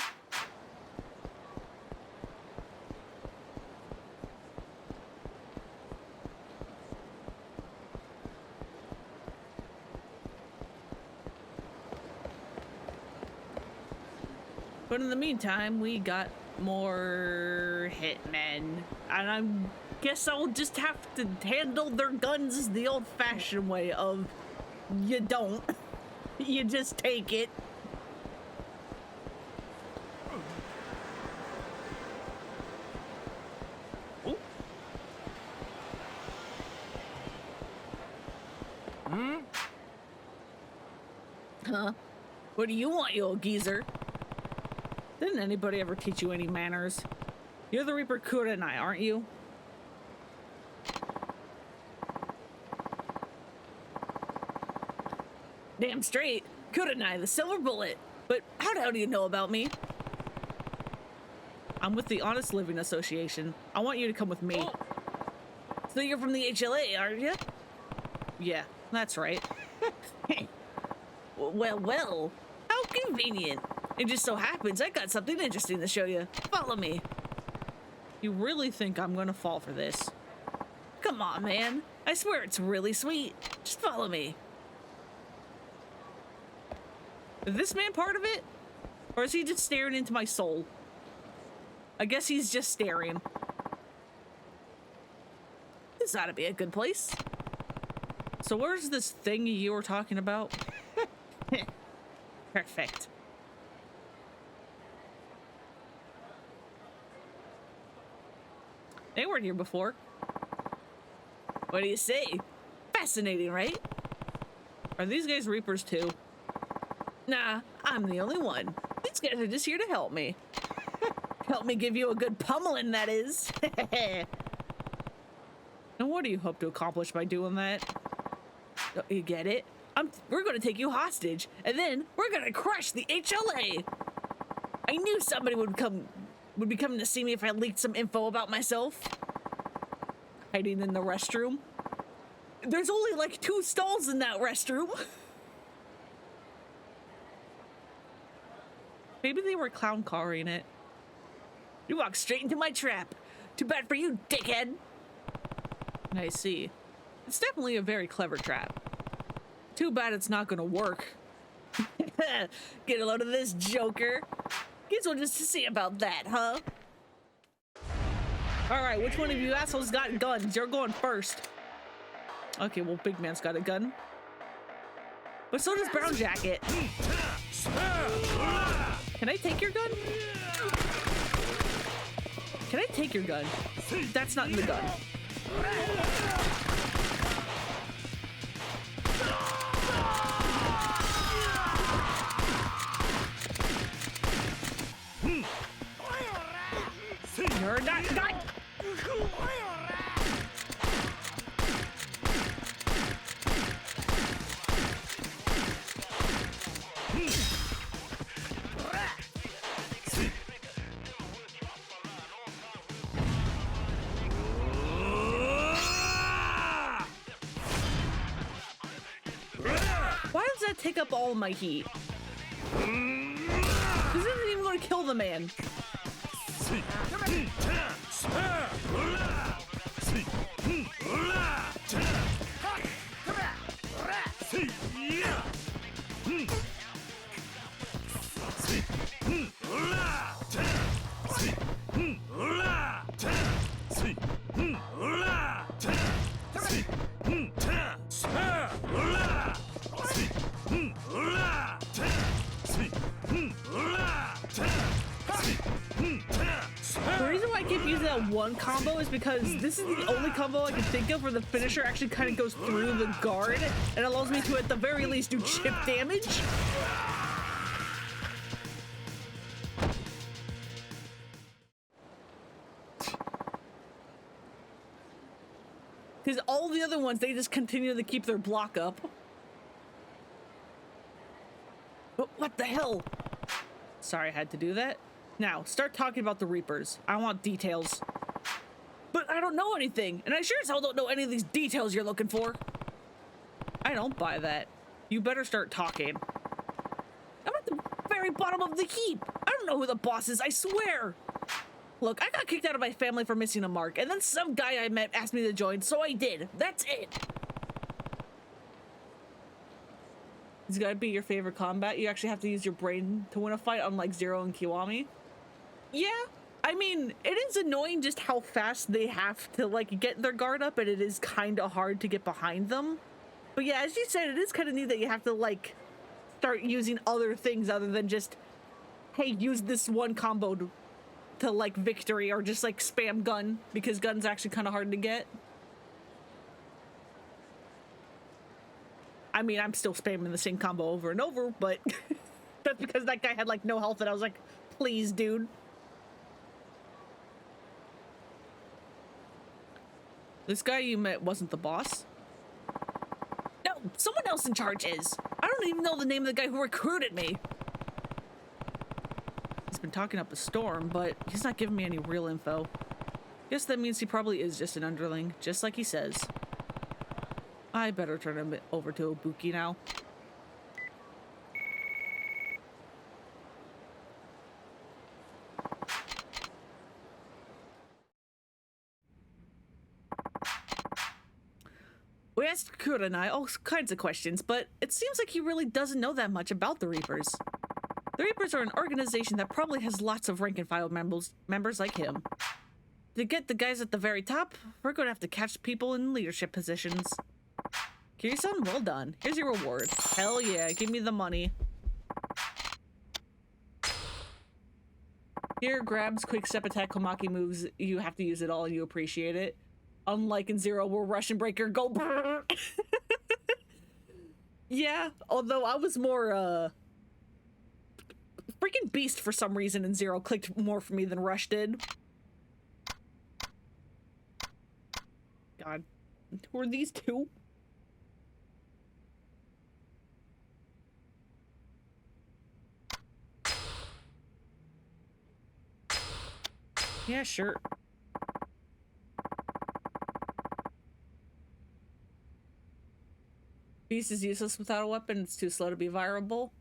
But in the meantime, we got more hitmen. And I guess I'll just have to handle their guns the old-fashioned way of... You don't. You just take it. Ooh. Huh? What do you want, you old geezer? Didn't anybody ever teach you any manners? You're the Reaper Kurenai, aren't you? Damn straight. Kurenai, the silver bullet. But how the hell do you know about me? I'm with the Honest Living Association. I want you to come with me. So you're from the HLA, aren't you? Yeah, that's right. Well, how convenient. It just so happens I got something interesting to show you. Follow me. You really think I'm gonna fall for this? Come on, man. I swear it's really sweet. Just follow me. Is this man part of it? Or is he just staring into my soul? I guess he's just staring. This ought to be a good place. So where's this thing you were talking about? Perfect. They weren't here before. What do you say? Fascinating, right? Are these guys Reapers too? Nah, I'm the only one. These guys are just here to help me. Help me give you a good pummeling, that is. And what do you hope to accomplish by doing that? You get it? We're gonna take you hostage, and then we're gonna crush the HLA. I knew somebody would be coming to see me if I leaked some info about myself. Hiding in the restroom. There's only like 2 stalls in that restroom. Maybe they were clown carring it. You walked straight into my trap. Too bad for you, dickhead. I see. It's definitely a very clever trap. Too bad it's not gonna work. Get a load of this, Joker. Guess we'll just see about that, huh? Alright, which one of you assholes got guns? You're going first. Okay, well, Big Man's got a gun. But so does Brown Jacket. Can I take your gun? Can I take your gun? That's not in the gun. You're not done. gonna take up all my heat. This isn't even gonna kill the man. The reason why I keep using that one combo is because this is the only combo I can think of where the finisher actually kind of goes through the guard and allows me to, at the very least, do chip damage. Because all the other ones, they just continue to keep their block up. Oh, what the hell? Sorry I had to do that. Now, start talking about the Reapers. I want details. But I don't know anything, and I sure as hell don't know any of these details you're looking for. I don't buy that. You better start talking. I'm at the very bottom of the heap. I don't know who the boss is, I swear. Look, I got kicked out of my family for missing a mark, and then some guy I met asked me to join, so I did. That's it. It's gotta be your favorite combat. You actually have to use your brain to win a fight, unlike Zero and Kiwami. Yeah, I mean, it is annoying just how fast they have to, like, get their guard up, and it is kind of hard to get behind them. But yeah, as you said, it is kind of neat that you have to, like, start using other things other than just, hey, use this one combo to like, victory, or just, like, spam gun, because gun's actually kind of hard to get. I mean, I'm still spamming the same combo over and over, but that's because that guy had, like, no health, and I was like, please, dude. This guy you met wasn't the boss? No, someone else in charge is. I don't even know the name of the guy who recruited me. He's been talking up a storm, but he's not giving me any real info. Guess that means he probably is just an underling, just like he says. I better turn him over to Ibuki now. We asked Kurenai all kinds of questions, but it seems like he really doesn't know that much about the Reapers. The Reapers are an organization that probably has lots of rank-and-file members like him. To get the guys at the very top, we're going to have to catch people in leadership positions. Kiryu-san, well done. Here's your reward. Hell yeah, give me the money. Here, grabs, quick step attack, Komaki moves. You have to use it all and you appreciate it. Unlike in Zero, where Russian Breaker go brrr. Yeah, although I was more, freaking Beast for some reason in Zero clicked more for me than Rush did. God, who are these two? Yeah, sure. Beast is useless without a weapon. It's too slow to be viable.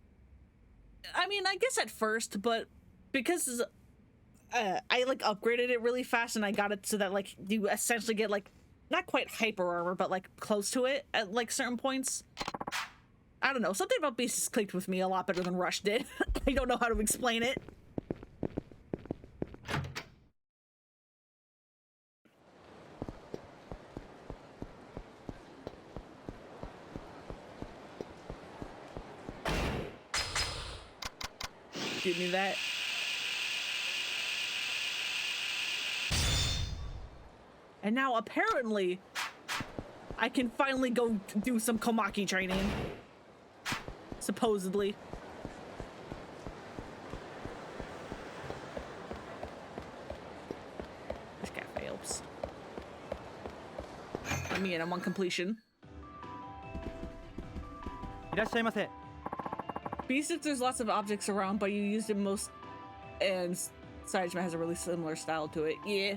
I mean, I guess at first, but because I like upgraded it really fast and I got it so that like you essentially get like not quite hyper armor, but like close to it at like certain points. I don't know. Something about Beast has clicked with me a lot better than Rush did. I don't know how to explain it. Give me that. And now apparently I can finally go do some Komaki training. Supposedly. This cafe helps. Let me in, I'm on completion. いらっしゃいませ。 Beast, if there's lots of objects around, but you used it most, and Saejima has a really similar style to it. Yeah.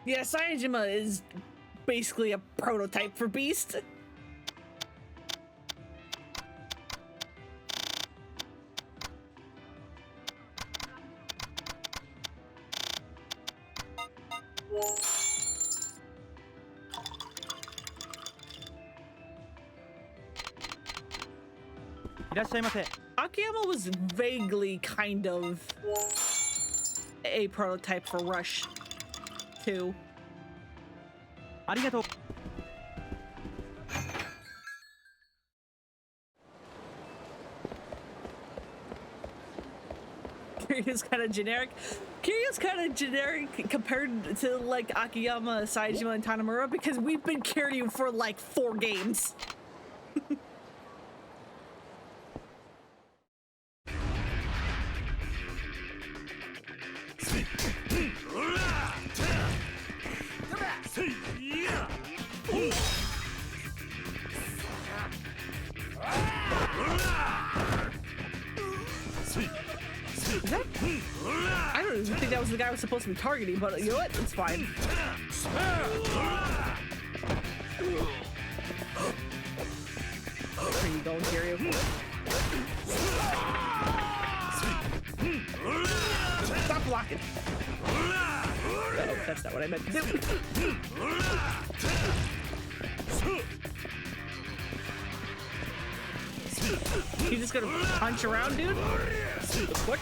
Yeah, Saejima is basically a prototype for Beast. いらっしゃいませ。 Akiyama was vaguely kind of a prototype for Rush 2. ありがとう。 Kiryu's kind of generic. Kiryu's kind of generic compared to like Akiyama, Saejima, and Tanamura because we've been Kiryu for like 4 games. Is that? I don't even think that was the guy I was supposed to be targeting, but you know what? It's fine. Where you going, Kiryu? Stop blocking. Oh, that's not what I meant to do. You just gonna punch around, dude? What?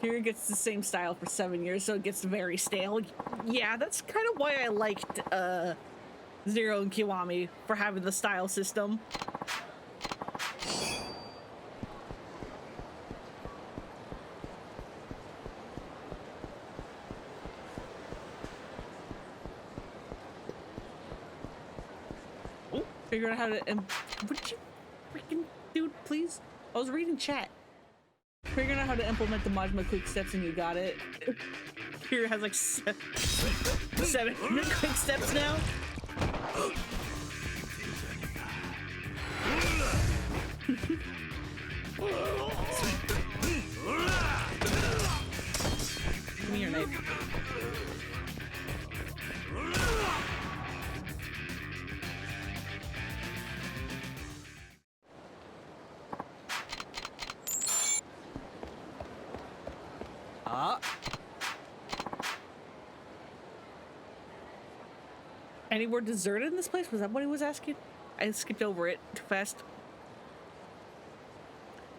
Kiryu gets the same style for 7 years, so it gets very stale. Yeah, that's kind of why I liked Zero and Kiwami, for having the style system. Figure out how to. Would you freaking dude, please? I was reading chat. Figuring out how to implement the Majima quick steps, and you got it. Here has like 7 quick steps now. Give me your knife. Any word deserted in this place? Was that what he was asking? I skipped over it too fast.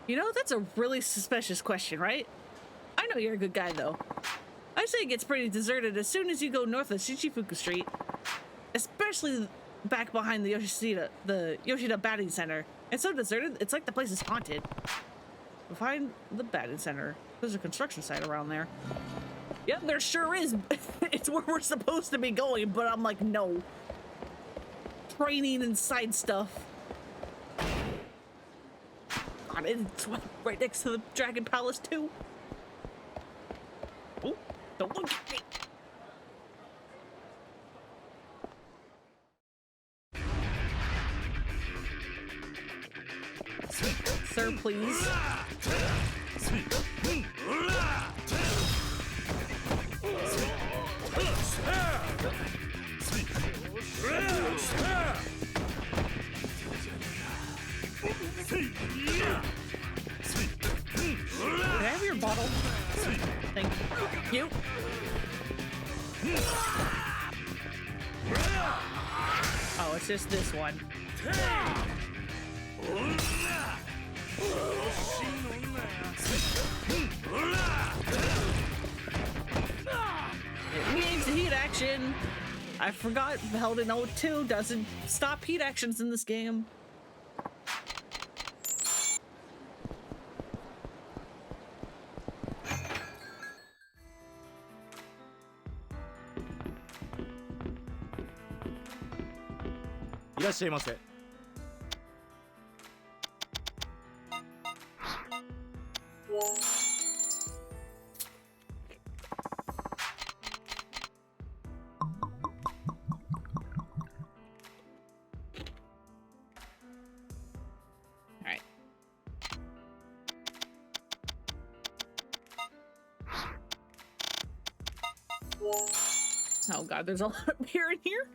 You know, that's a really suspicious question, right? I know you're a good guy, though. I say it gets pretty deserted as soon as you go north of Shichifuku Street. Especially back behind the Yoshida Batting Center. It's so deserted, it's like the place is haunted. Behind the Batting Center, there's a construction site around there. Yep, there sure is. It's where we're supposed to be going, but I'm like, no. Training and side stuff. God, it's right next to the Dragon Palace, too. Oh, don't look at me. Sir, please. Can I have your bottle? Thank you. Oh, it's just this one. It needs heat action. I forgot held in O2 doesn't stop heat actions in this game. Oh god, there's a lot of beer in here.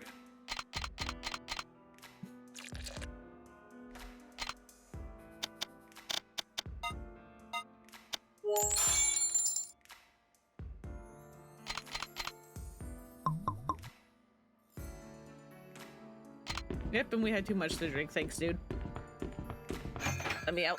Yep, and we had too much to drink. Thanks, dude. Let me out.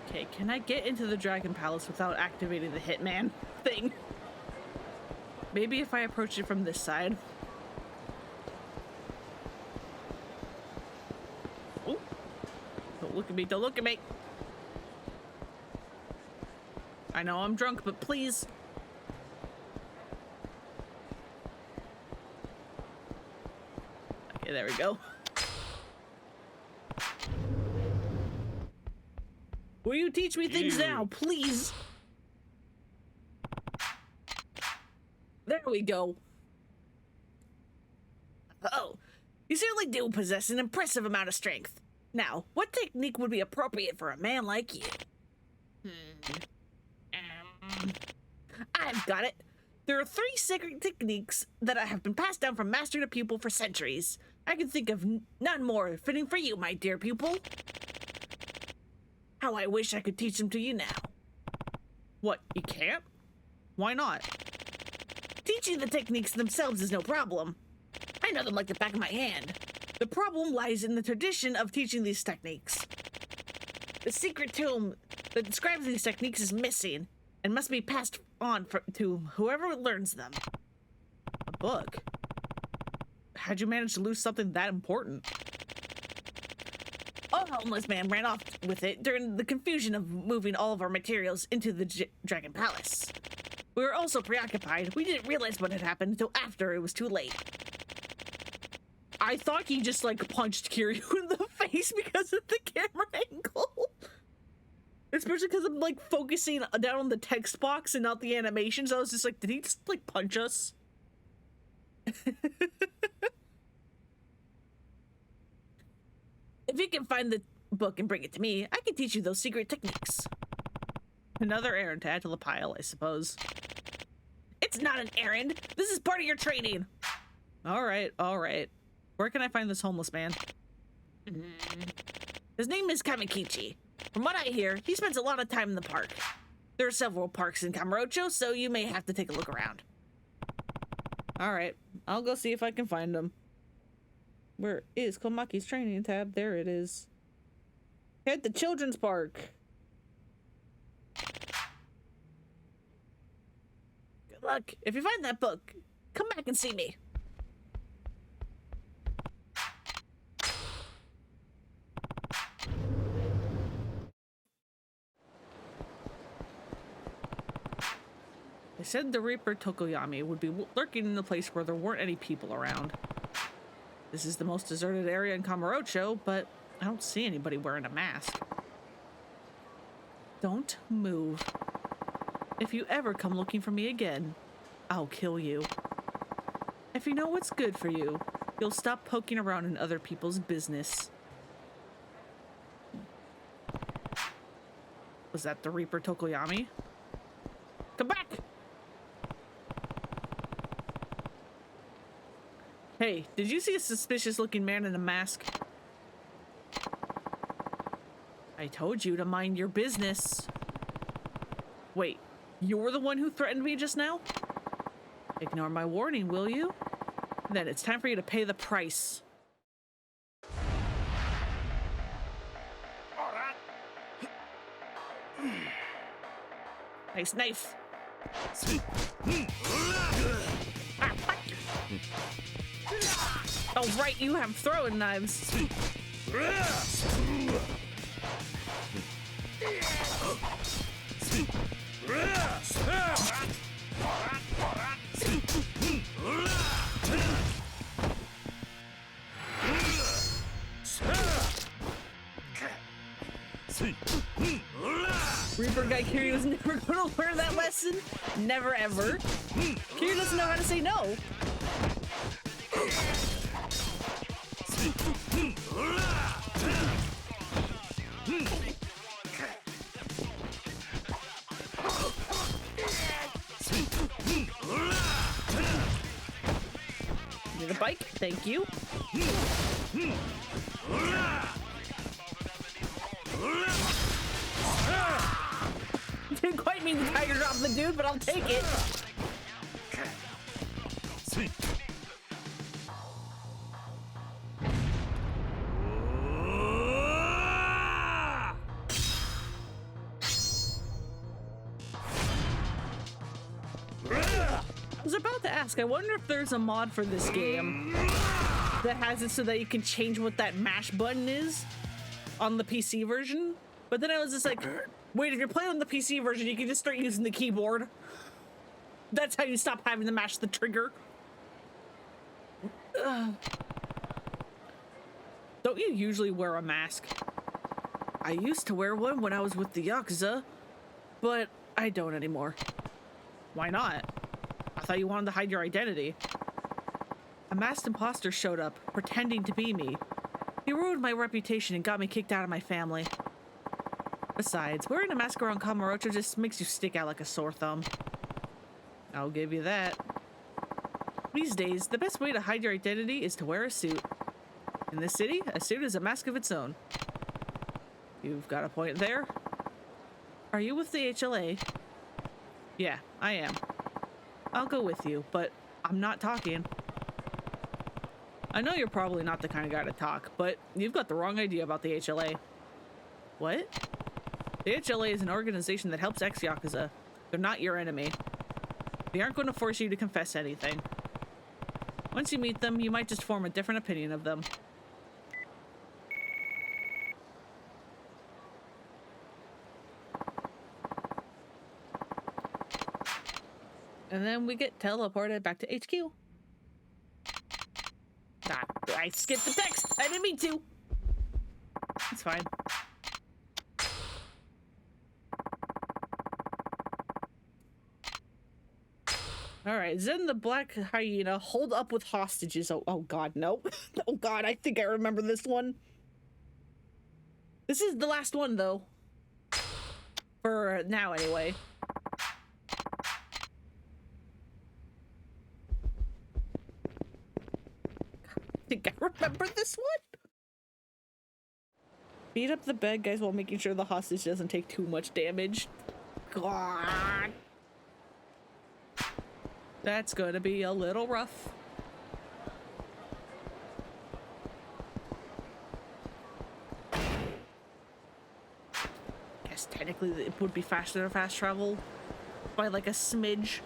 Okay, can I get into the Dragon Palace without activating the Hitman thing? Maybe if I approach it from this side. Oh, don't look at me, don't look at me. I know I'm drunk, but please. Okay, there we go. Will you teach me things now, please? There we go. Oh, you certainly do possess an impressive amount of strength. Now, what technique would be appropriate for a man like you? I've got it. There are 3 secret techniques that have been passed down from master to pupil for centuries. I can think of none more fitting for you, my dear pupil. How I wish I could teach them to you now. What, you can't? Why not? Teaching the techniques themselves is no problem. I know them like the back of my hand. The problem lies in the tradition of teaching these techniques. The secret tome that describes these techniques is missing and must be passed on to whoever learns them. A book? How'd you manage to lose something that important? A homeless man ran off with it during the confusion of moving all of our materials into the Dragon Palace. We were also preoccupied. We didn't realize what had happened until after it was too late. I thought he just like punched Kiryu in the face because of the camera angle. Especially because I'm like focusing down on the text box and not the animations. I was just like, did he just like punch us? If you can find the book and bring it to me, I can teach you those secret techniques. Another errand to add to the pile, I suppose. It's not an errand. This is part of your training. All right, all right. Where can I find this homeless man? His name is Kamikichi. From what I hear, he spends a lot of time in the park. There are several parks in Kamurocho, so you may have to take a look around. All right, I'll go see if I can find him. Where is Komaki's training tab? There it is. Head to Children's Park. Good luck. If you find that book, come back and see me. They said the Reaper Tokoyami would be lurking in a place where there weren't any people around. This is the most deserted area in Kamurocho, but I don't see anybody wearing a mask. Don't move. If you ever come looking for me again, I'll kill you. If you know what's good for you, you'll stop poking around in other people's business. Was that the Reaper Tokoyami? Come back! Hey, did you see a suspicious looking man in a mask? I told you to mind your business. Wait, you're the one who threatened me just now? Ignore my warning, will you? Then it's time for you to pay the price. Nice knife. Oh, right, you have throwing knives. Reaper guy Kiryu was never gonna learn that lesson. Never ever. Kiryu doesn't know how to say no. Need a bike? Thank you. Didn't quite mean to tiger drop the dude, but I'll take it. I was about to ask, I wonder if there's a mod for this game that has it so that you can change what that mash button is on the PC version. But then I was just like, wait, if you're playing on the PC version, you can just start using the keyboard. That's how you stop having to mash the trigger. Don't you usually wear a mask? I used to wear one when I was with the Yakuza, but I don't anymore. Why not? I thought you wanted to hide your identity. A masked imposter showed up, pretending to be me. He ruined my reputation and got me kicked out of my family. Besides, wearing a mask around Kamurocho just makes you stick out like a sore thumb. I'll give you that. These days, the best way to hide your identity is to wear a suit. In this city, a suit is a mask of its own. You've got a point there. Are you with the HLA? Yeah, I am. I'll go with you, but I'm not talking. I know you're probably not the kind of guy to talk, but you've got the wrong idea about the HLA. What? The HLA is an organization that helps ex-Yakuza. They're not your enemy. They aren't going to force you to confess anything. Once you meet them, you might just form a different opinion of them. And then we get teleported back to HQ. Ah, I skipped the text. I didn't mean to. It's fine. All right, Zen the Black Hyena, hold up with hostages. Oh God, no. Oh God, I think I remember this one. This is the last one, though. For now, anyway. I think I remember this one. Beat up the bad guys while making sure the hostage doesn't take too much damage. God. That's gonna be a little rough. Guess technically it would be faster to fast travel by like a smidge.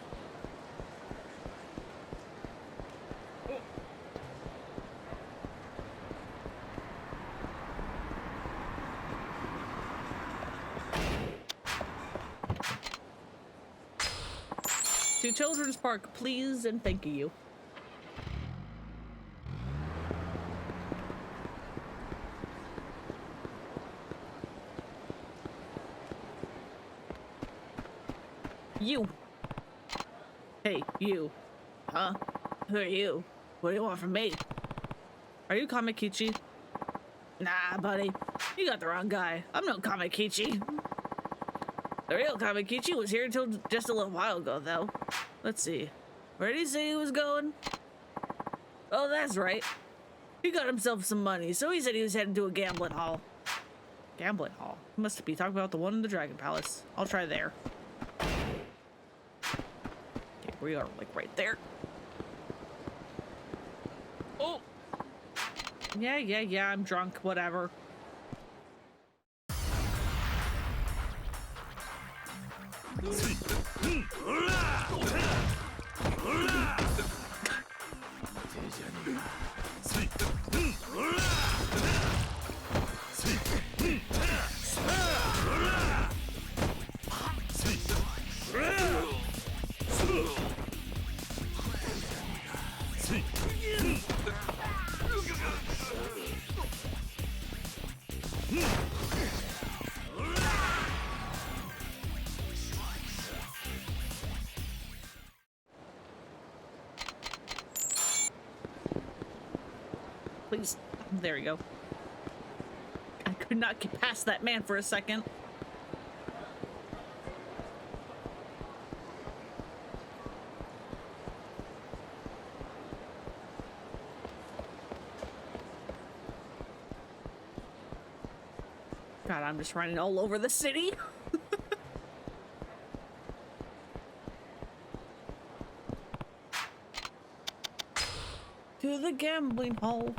To Children's Park, please and thank you. You. Hey, you. Huh? Who are you? What do you want from me? Are you Kamikichi? Nah, buddy. You got the wrong guy. I'm no Kamikichi. The real Kamikichi was here until just a little while ago, though. Let's see. Where did he say he was going? Oh, that's right. He got himself some money, so he said he was heading to a gambling hall. Gambling hall? He must be talking about the one in the Dragon Palace. I'll try there. Okay, we are, like, right there. Oh! Yeah, I'm drunk. Whatever. Please. There we go. I could not get past that man for a second. God, I'm just running all over the city. to the gambling hall.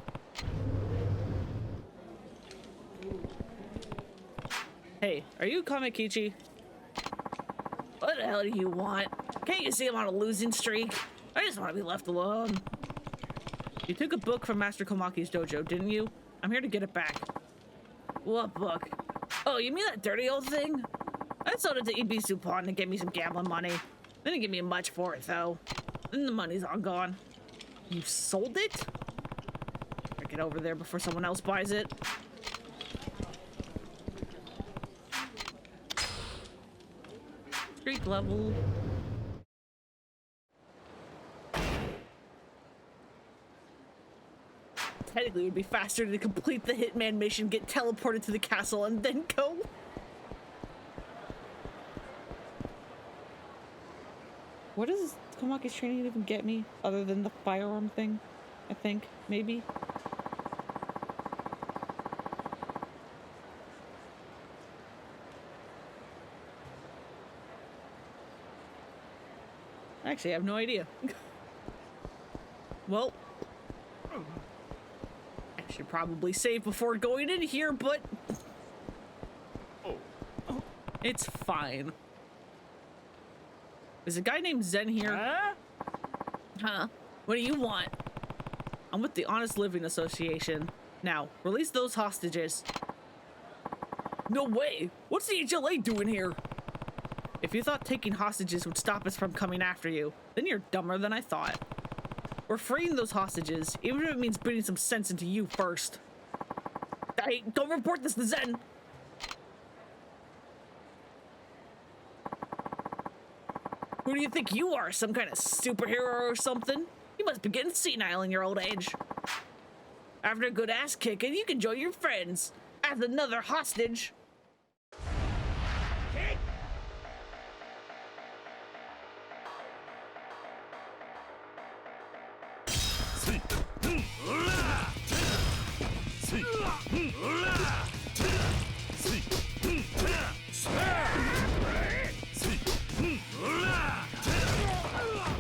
Hey, are you Kamakichi? What the hell do you want? Can't you see I'm on a losing streak? I just want to be left alone. You took a book from Master Komaki's dojo, didn't you? I'm here to get it back. What book? Oh, you mean that dirty old thing? I sold it to Ibisu Pawn to get me some gambling money. They didn't give me much for it, though. Then the money's all gone. You sold it? Better get over there before someone else buys it. Street level. Technically, it would be faster to complete the Hitman mission, get teleported to the castle, and then go. What does Komaki's training even get me, other than the firearm thing? I think, maybe. Actually, I have no idea. Well, I should probably save before going in here, but it's fine. Is a guy named Zen here? Huh? What do you want? I'm with the Honest Living Association. Now, release those hostages. No way! What's the HLA doing here? If you thought taking hostages would stop us from coming after you, then you're dumber than I thought. We're freeing those hostages, even if it means putting some sense into you first. Hey, don't report this to Zen! Who do you think you are? Some kind of superhero or something? You must be getting senile in your old age. After a good ass kicking, you can join your friends. As another hostage.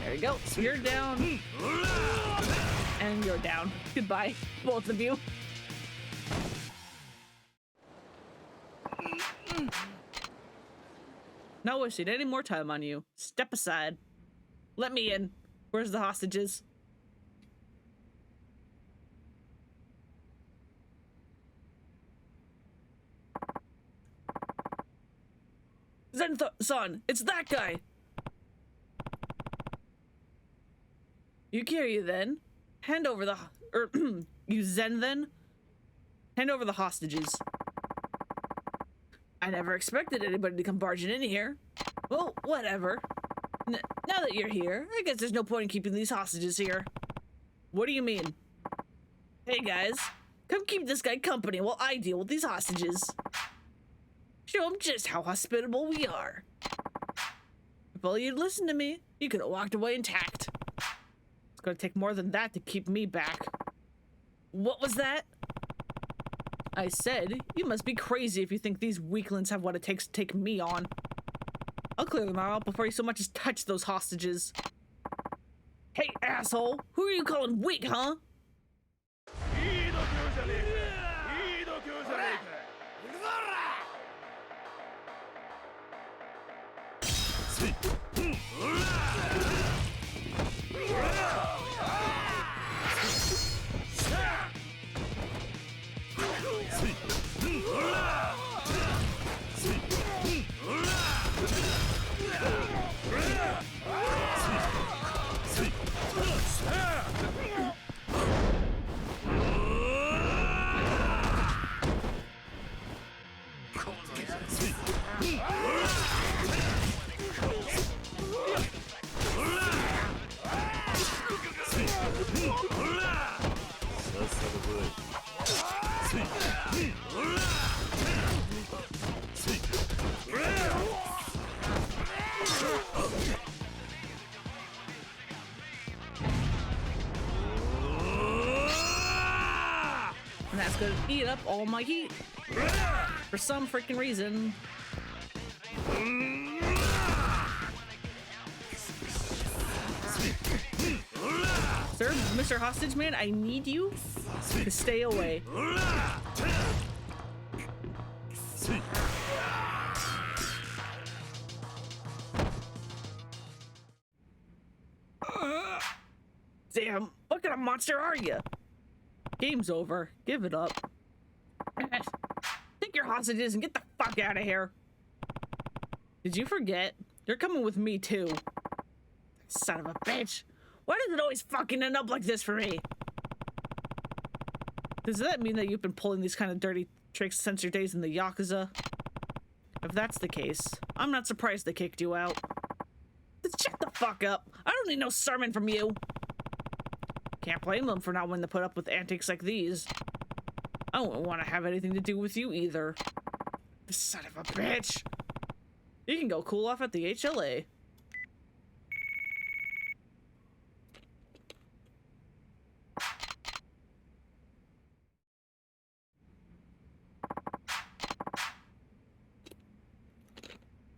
There you go. You're down. And you're down. Goodbye, both of you. Not wasting any more time on you. Step aside. Let me in. Where's the hostages? Zen-san, it's that guy! You Kiryu then? Hand over the... you Zen then? Hand over the hostages. I never expected anybody to come barging in here. Well, whatever. Now that you're here, I guess there's no point in keeping these hostages here. What do you mean? Hey guys, come keep this guy company while I deal with these hostages. Show him just how hospitable we are. If only you'd listened to me, you could have walked away intact. It's gonna take more than that to keep me back. What was that? I said, you must be crazy if you think these weaklings have what it takes to take me on. I'll clear them out before you so much as touch those hostages. Hey, asshole! Who are you calling weak, huh? And that's gonna eat up all my heat. For some freaking reason. Is there a Mr. Hostage Man, I need you to stay away. Damn, what kind of monster are you? Game's over. Give it up. Take your hostages and get the fuck out of here. Did you forget? You're coming with me too. Son of a bitch. Why does it always fucking end up like this for me? Does that mean that you've been pulling these kind of dirty tricks since your days in the Yakuza? If that's the case, I'm not surprised they kicked you out. Just shut the fuck up. I don't need no sermon from you. Can't blame them for not wanting to put up with antics like these. I wouldn't want to have anything to do with you either. Son of a bitch. You can go cool off at the HLA.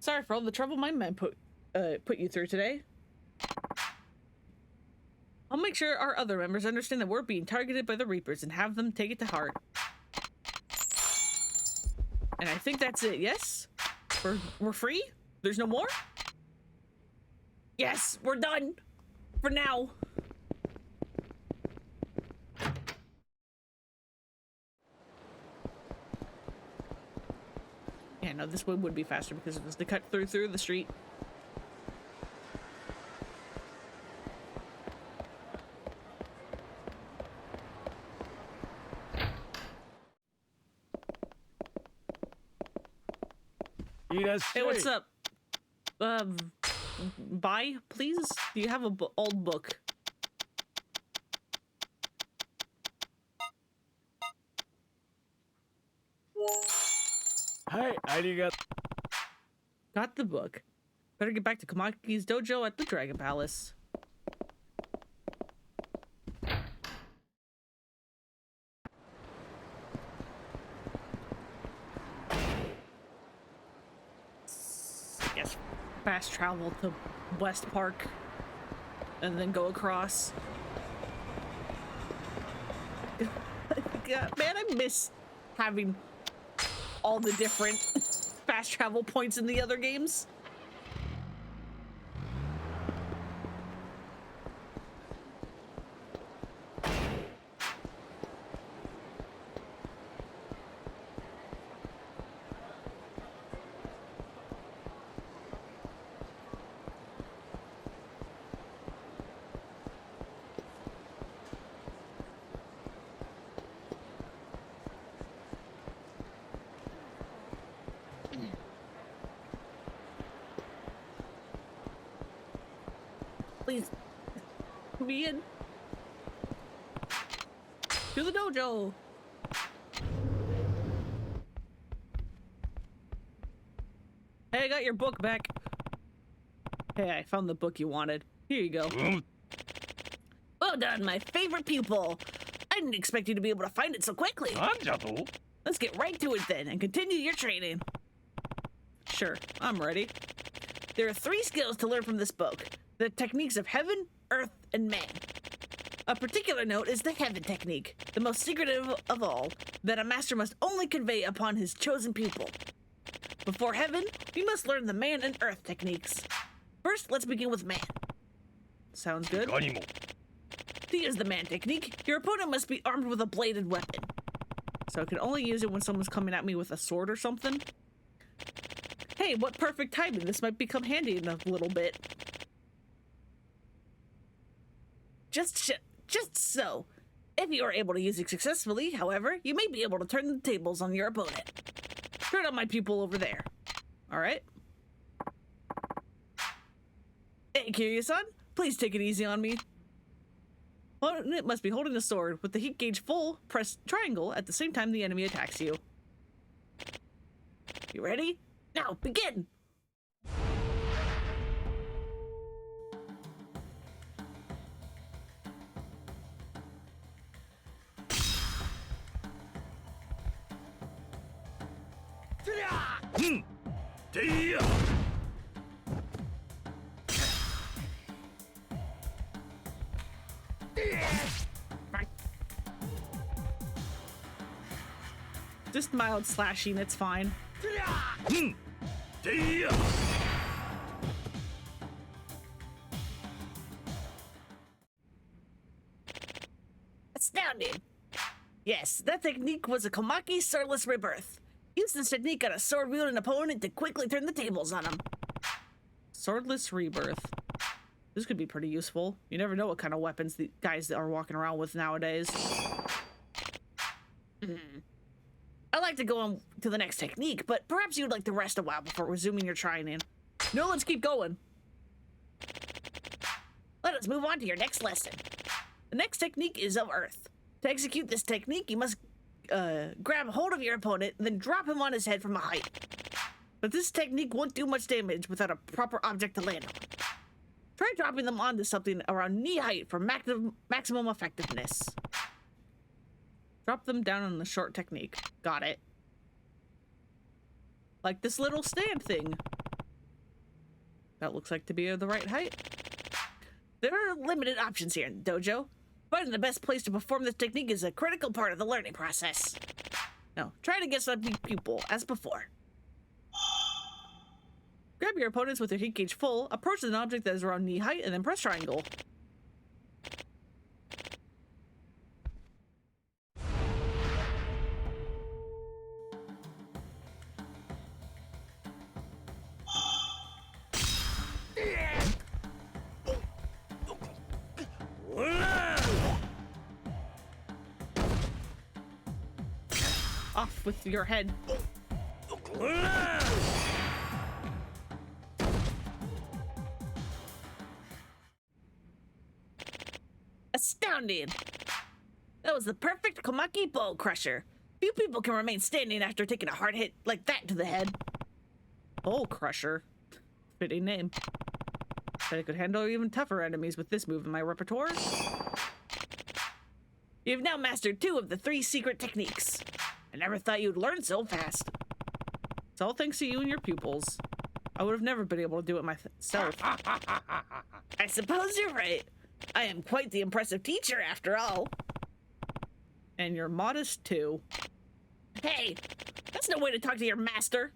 Sorry for all the trouble my men put you through today. I'll make sure our other members understand that we're being targeted by the Reapers and have them take it to heart. And I think that's it, yes? We're free? There's no more? Yes, we're done. For now. Yeah, no, this one would be faster because it was the cut through the street. Hey, what's up? Buy, please? Do you have a old book? Hi, arigato. Got the book. Better get back to Kamaki's dojo at the Dragon Palace. I guess fast travel to West Park and then go across. God, man, I miss having all the different fast travel points in the other games. Please, be in. To the dojo. Hey, I got your book back. Hey, I found the book you wanted. Here you go. Well done, my favorite pupil. I didn't expect you to be able to find it so quickly. Let's get right to it then and continue your training. Sure, I'm ready. There are 3 skills to learn from this book. The techniques of heaven, earth, and man. A particular note is the heaven technique, the most secretive of all, that a master must only convey upon his chosen pupil. Before heaven, we must learn the man and earth techniques. First, let's begin with man. Sounds good. To use the man technique, your opponent must be armed with a bladed weapon. So I can only use it when someone's coming at me with a sword or something. Hey, what perfect timing. This might become handy in a little bit. Just so. If you are able to use it successfully, however, you may be able to turn the tables on your opponent. Turn on my pupil over there. Alright? Hey, Kiryu-san, please take it easy on me. Opponent must be holding the sword. With the heat gauge full, press triangle at the same time the enemy attacks you. You ready? Now, begin! just mild slashing, it's fine. Astounding! Yes, that technique was a Komaki swordless rebirth. Use this technique on a sword-wielding opponent to quickly turn the tables on him. Swordless rebirth. This could be pretty useful. You never know what kind of weapons the guys are walking around with nowadays. I'd like to go on to the next technique, but perhaps you'd like to rest a while before resuming your training. No, let's keep going. Let us move on to your next lesson. The next technique is of Earth. To execute this technique, you must grab hold of your opponent and then drop him on his head from a height. But this technique won't do much damage without a proper object to land on. Try dropping them onto something around knee height for maximum effectiveness. Drop them down on the short technique. Got it. Like this little stand thing. That looks like to be the right height. There are limited options here in the dojo. Finding the best place to perform this technique is a critical part of the learning process. Now, try to get some pupil, as before. Grab your opponents with your heat gauge full, approach an object that is around knee height, and then press triangle. Off with your head. Astounding! That was the perfect Komaki Bow Crusher. Few people can remain standing after taking a hard hit like that to the head. Bow Crusher. Fitting name. Bet I could handle even tougher enemies with this move in my repertoire. You've now mastered 2 of the 3 secret techniques. I never thought you'd learn so fast. It's all thanks to you and your pupils. I would have never been able to do it myself. I suppose you're right. I am quite the impressive teacher, after all. And you're modest, too. Hey, that's no way to talk to your master.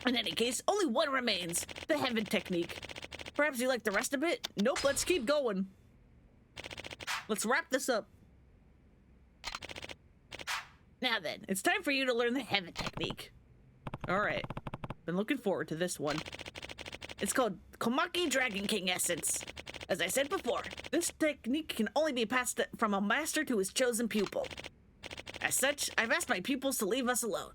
In any case, only one remains. The heaven technique. Perhaps you like the rest of it? Nope, let's keep going. Let's wrap this up. Now then, it's time for you to learn the heaven technique. Alright, been looking forward to this one. It's called Komaki Dragon King Essence. As I said before, this technique can only be passed from a master to his chosen pupil. As such, I've asked my pupils to leave us alone.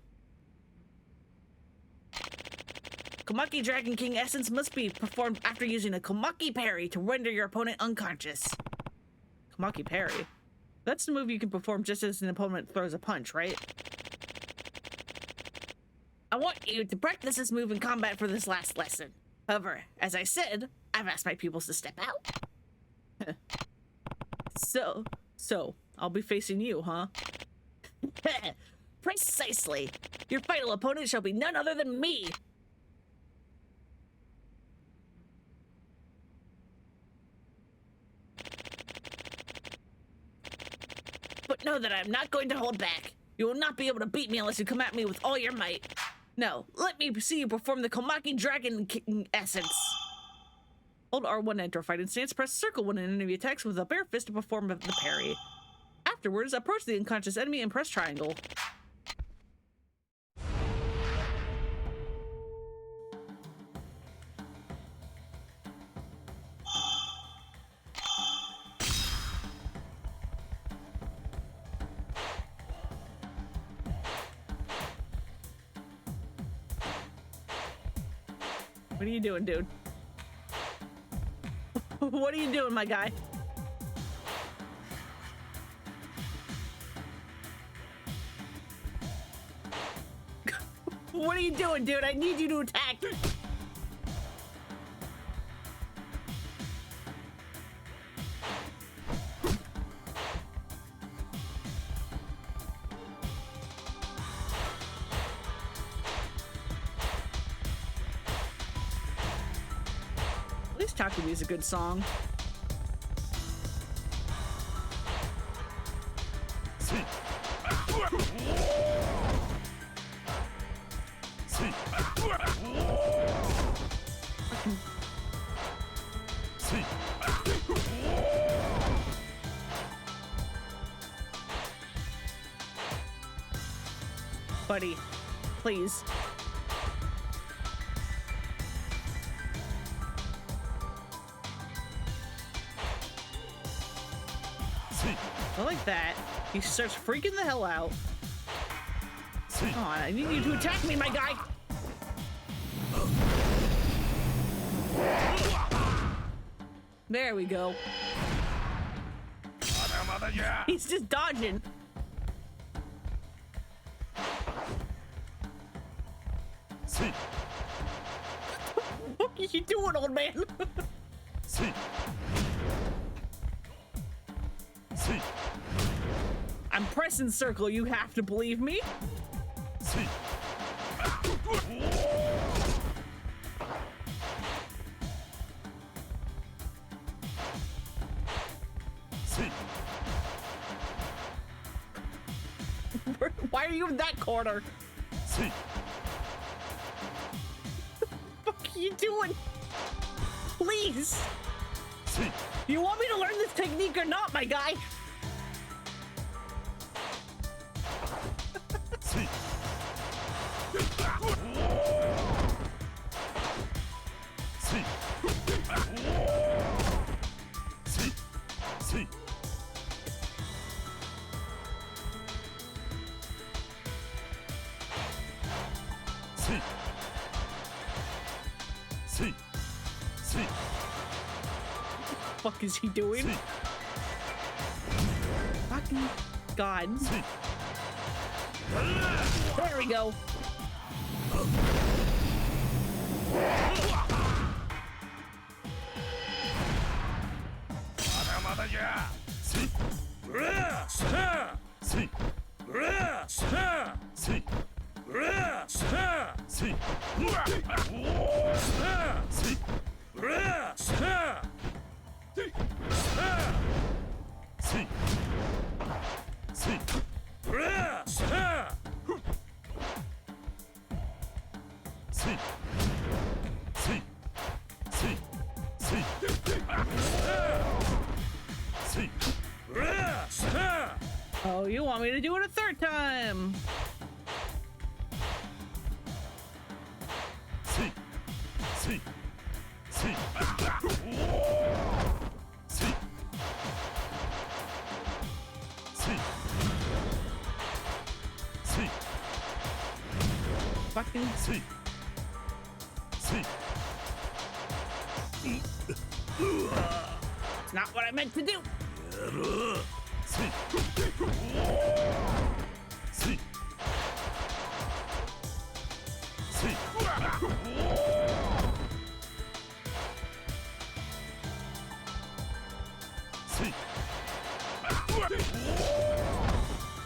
Komaki Dragon King Essence must be performed after using a Komaki Parry to render your opponent unconscious. Komaki Parry? That's the move you can perform just as an opponent throws a punch, right? I want you to practice this move in combat for this last lesson. However, as I said, I've asked my pupils to step out. So, I'll be facing you, huh? Precisely. Your final opponent shall be none other than me. But know that I'm not going to hold back. You will not be able to beat me unless you come at me with all your might. No, let me see you perform the Komaki Dragon King Essence. Hold R1 to enter fighting stance. Press circle when an enemy attacks with a bare fist to perform the parry. Afterwards, approach the unconscious enemy and press triangle. What are you doing, dude? What are you doing, my guy? What are you doing, dude? I need you to attack. At least Takumi's is a good song. Buddy, please. I like that. He starts freaking the hell out. Come on, I need you to attack me, my guy. There we go. He's just dodging. What are you doing, old man? I'm pressing circle, you have to believe me. Why are you in that corner? What are you doing? Please. You want me to learn this technique or not, my guy? What the fuck is he doing? Fucking God. There we go. Oh, you want me to do it a third time? Fucking it's not what I meant to do.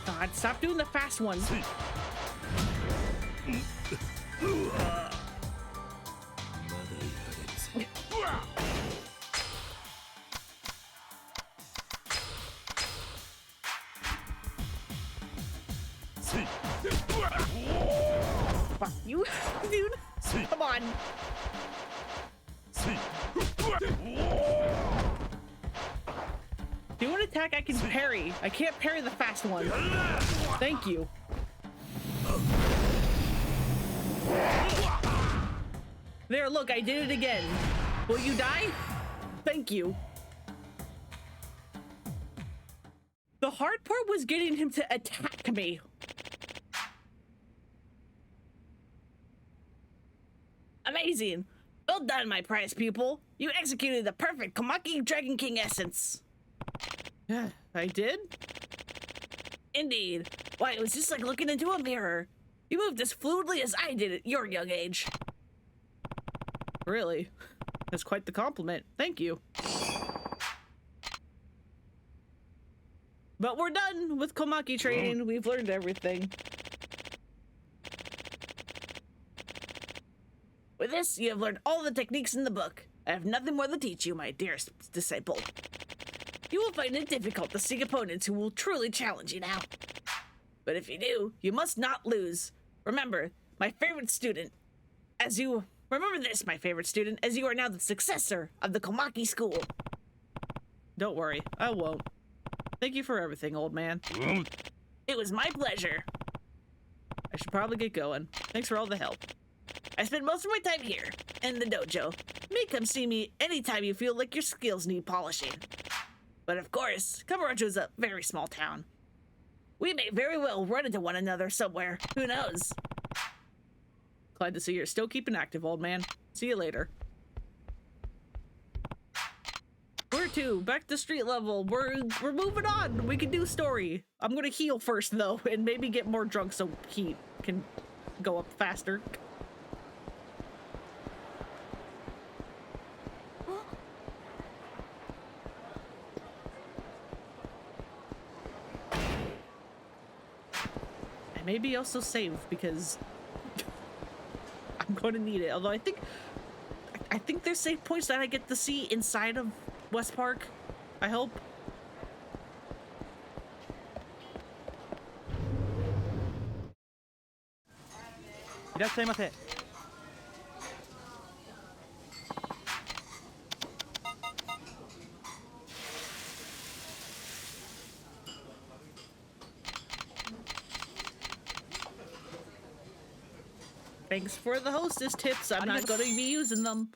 God, stop doing the fast one. Fuck you, dude. Come on. Do an attack I can parry. I can't parry the fast one. Thank you. There, look, I did it again. Will you die? Thank you. The hard part was getting him to attack me. Amazing. Well done, my prize pupil. You executed the perfect Komaki Dragon King essence. I did? Indeed. Why, it was just like looking into a mirror. You moved as fluidly as I did at your young age. Really? That's quite the compliment. Thank you. But we're done with Komaki training. We've learned everything. With this, you have learned all the techniques in the book. I have nothing more to teach you, my dearest disciple. You will find it difficult to seek opponents who will truly challenge you now. But if you do, you must not lose. Remember, my favorite student, As you remember this, my favorite student, as you are now the successor of the Komaki school. Don't worry, I won't. Thank you for everything, old man. It was my pleasure. I should probably get going. Thanks for all the help. I spend most of my time here, in the dojo. You may come see me anytime you feel like your skills need polishing. But of course, Kamurocho is a very small town. We may very well run into one another somewhere. Who knows? Glad to see you're still keeping active, old man. See you later. Where to? Back to street level. We're moving on. We can do story. I'm gonna heal first though, and maybe get more drunk so he can go up faster. And maybe also save because I'm going to need it. Although I think there's save points that I get to see inside of West Park. I hope. Thanks for the hostess tips. I'm not going to be using them.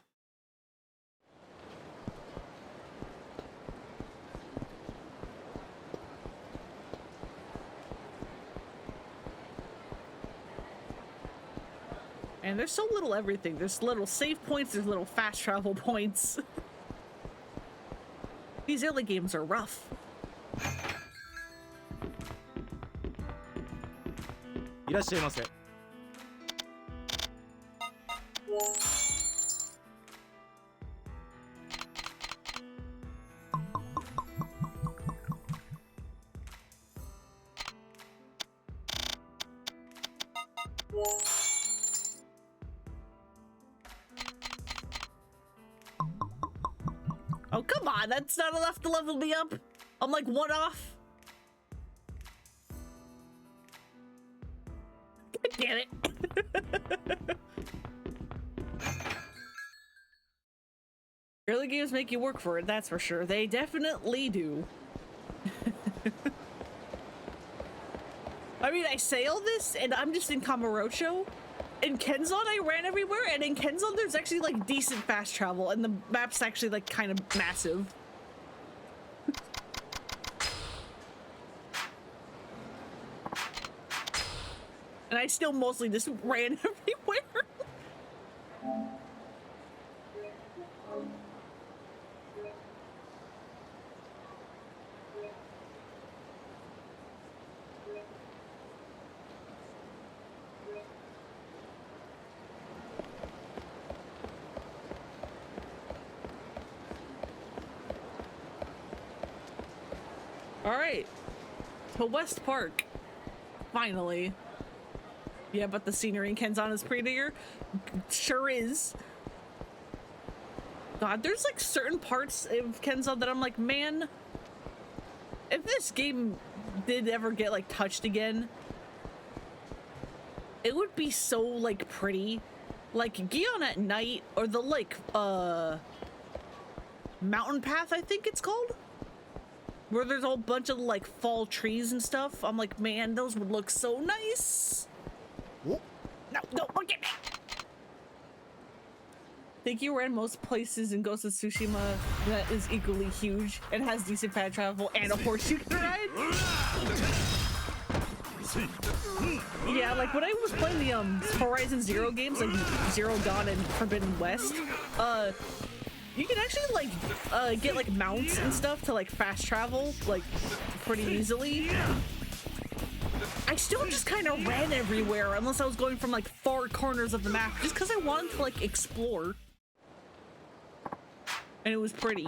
And there's so little everything. There's little save points, there's little fast travel points. These early games are rough. Oh, come on, that's not enough to level me up. I'm like one off. God damn it. Early games make you work for it, that's for sure. They definitely do. I mean, I say all this, and I'm just in Kamurocho. In Kenzon, I ran everywhere, and in Kenzon, there's actually, like, decent fast travel, and the map's actually, like, kind of massive. And I still mostly just ran everywhere. All right, to West Park, finally. Yeah, but the scenery in Kenzon is prettier. Sure is. God, there's like certain parts of Kenzon that I'm like, man, if this game did ever get like touched again, it would be so like pretty. Like Gion at night, or the like mountain path, I think it's called, where there's a whole bunch of like fall trees and stuff. I'm like, man, those would look so nice. No, don't look at me. Think you ran most places in Ghost of Tsushima that is equally huge and has decent fast travel and a horse you can ride? Yeah, like when I was playing the Horizon Zero games, like Zero Dawn and Forbidden West, you can actually like get like mounts and stuff to like fast travel like pretty easily. I still just kind of ran everywhere unless I was going from like far corners of the map just because I wanted to like explore. And it was pretty.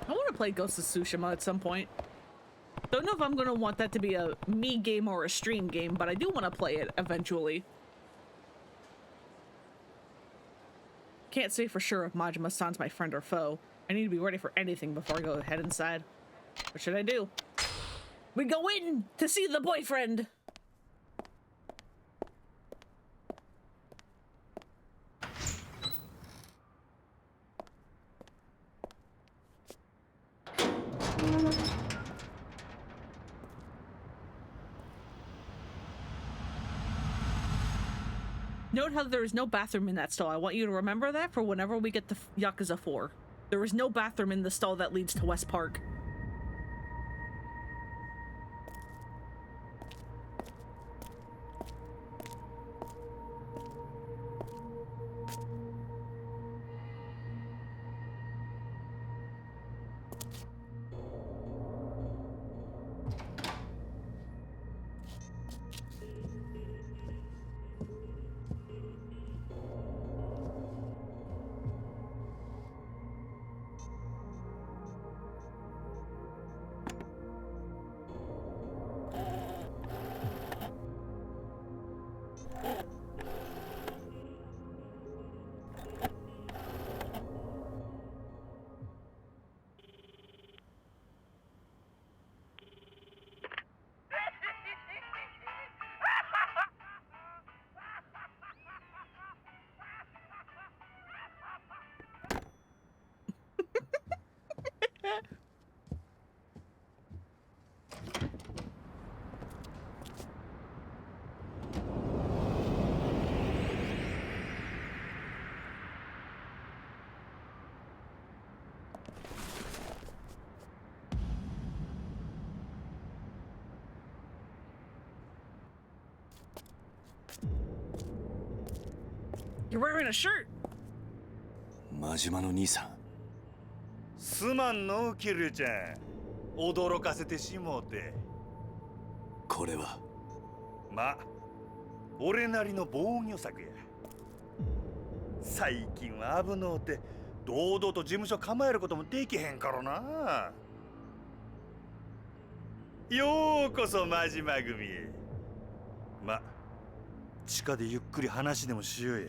I want to play Ghost of Tsushima at some point. Don't know if I'm going to want that to be a me game or a stream game, but I do want to play it eventually. Can't say for sure if Majima-san's my friend or foe. I need to be ready for anything before I go head inside. What should I do? We go in to see the boyfriend. Note how there is no bathroom in that stall. I want you to remember that for whenever we get to Yakuza 4. There is no bathroom in the stall that leads to West Park. You're wearing a shirt. 真島の兄さん。すまんのキルちゃん。驚かせてしもうて。これは。ま、俺なりの防御策や。最近は危のうて堂々と事務所構えることもできへんからな。ようこそ真島組へ。ま、地下でゆっくり話でもしようや。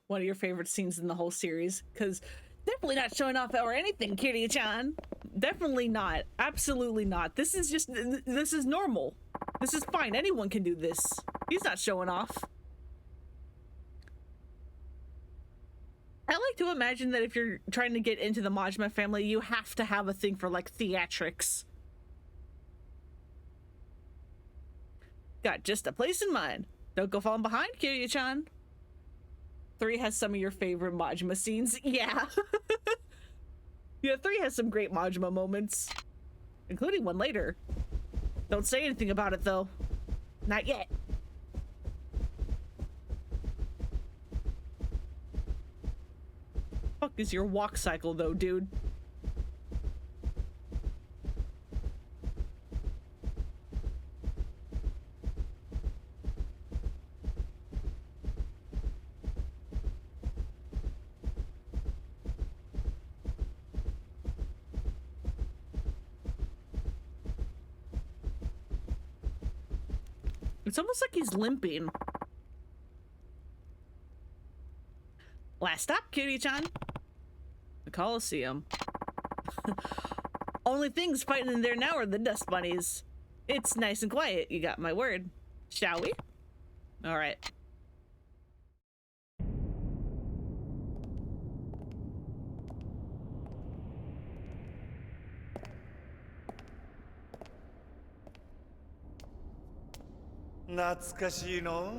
One of your favorite scenes in the whole series, because definitely not showing off or anything, Kiryu-chan. Definitely not. Absolutely not. This is just, this is normal. This is fine. Anyone can do this. He's not showing off. I like to imagine that if you're trying to get into the Majima family, you have to have a thing for, like, theatrics. Got just a place in mind. Don't go falling behind, Kiryu-chan. 3 has some of your favorite Majima scenes. Yeah. Yeah, 3 has some great Majima moments. Including one later. Don't say anything about it, though. Not yet. Fuck is your walk cycle, though, dude? It's almost like he's limping. Last stop, Kiryu-chan. The Coliseum. Only things fighting in there now are the dust bunnies. It's nice and quiet, you got my word. Shall we? Alright.懐かしいの。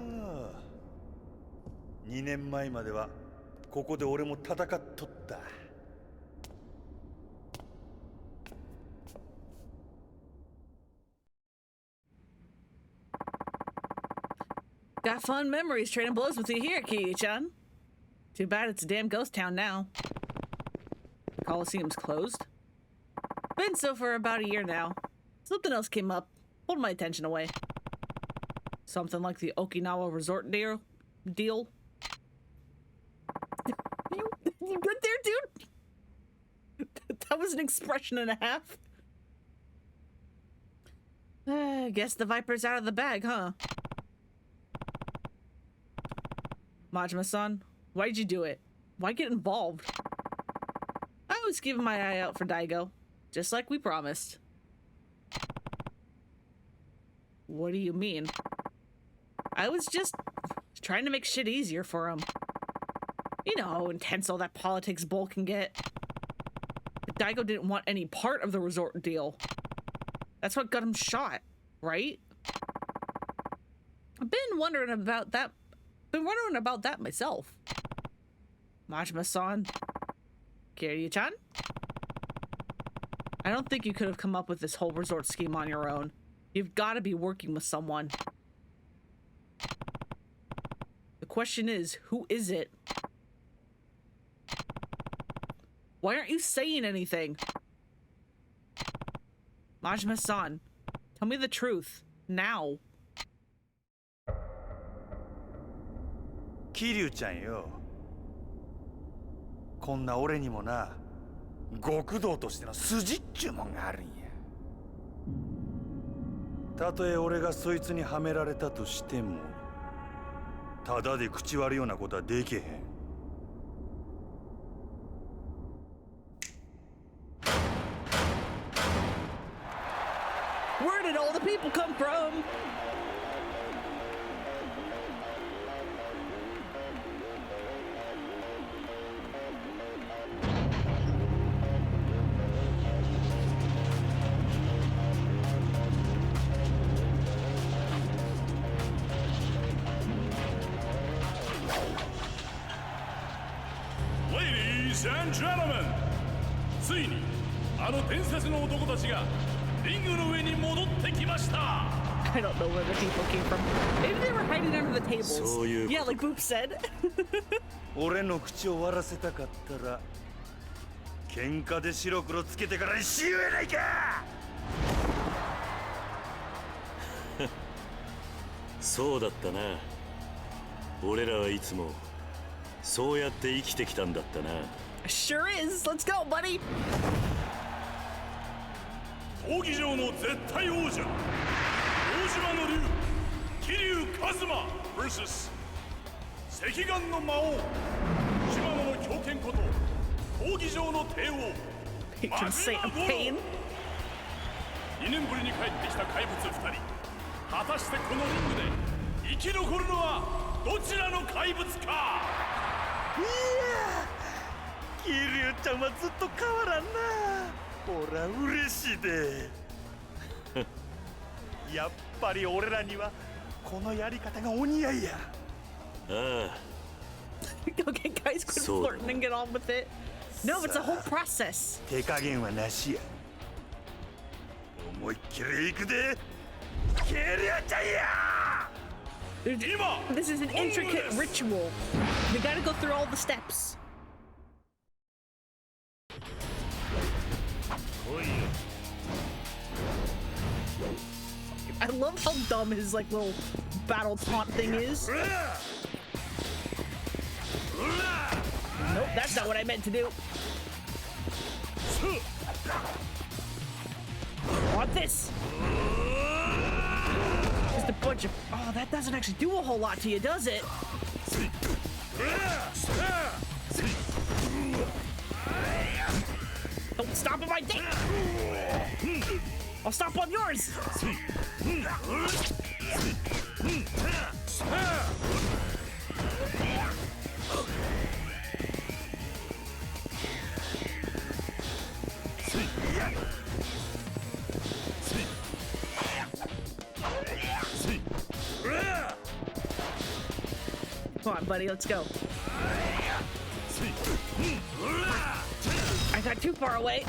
2年前まではここで俺も戦っとった。Got fun memories trading blows with you here, Kiryu-chan. Too bad it's a damn ghost town now. The Coliseum's closed. Been so for about a year now. Something else came up. Pulled my attention away. Something like the Okinawa resort deal? You good there, dude? That was an expression and a half. I guess the Viper's out of the bag, huh? Majima-san, why'd you do it? Why get involved? I was keeping my eye out for Daigo, just like we promised. What do you mean? I was just trying to make shit easier for him. You know how intense all that politics bull can get. But Daigo didn't want any part of the resort deal. That's what got him shot, right? I've been wondering about that. Myself. Majima-san. Kiryu-chan? I don't think you could have come up with this whole resort scheme on your own. You've got to be working with someone. The question is, who is it? Why aren't you saying anything? Majima-san, tell me the truth. Now. 桐生ちゃんよ。こんな俺にもな、極道としての筋っちゅうもんがあるんや。たとえ俺がそいつにはめられたとしても、ただで口割るようなことはできへん。Where did all the people come from? Ladies and gentlemen, ついにあの伝説の男たちがリングの上に戻ってきました。 I don't know where the people came from. Maybe they were hiding under the tables. Yeah, like Boop said. 俺の口を割らせたかったら、喧嘩で白黒つけてからにしようやないか。そうだったな。俺らはいつもそうやって生きてきたんだったな。Sure is. Let's go, buddy. 闘技場の絶対王者、大島の竜、桐生一馬 vs 赤岩の魔王、島野の狂犬こと闘技場の帝王、マジマゴロ。2年ぶりに帰ってきた怪物2人。果たしてこのリングで生き残るのはどちらの怪物か。いや、桐生ちゃんはずっと変わらんな。ほら嬉しいで。やっぱり俺らにはこのやり方がお似合いや。ああ。Okay, guys, quit flirting and get on with it. No, it's a whole process. 手加減はなしや。思いっきり行くで。桐生ちゃんや。This is an intricate ritual. We gotta go through all the steps. I love how dumb his like little battle taunt thing is. Nope, that's not what I meant to do. I want this. Just a bunch of... Oh, that doesn't actually do a whole lot to you, does it? Don't stop on my dick! I'll stop on yours! Come on, buddy, let's go. I got too far away.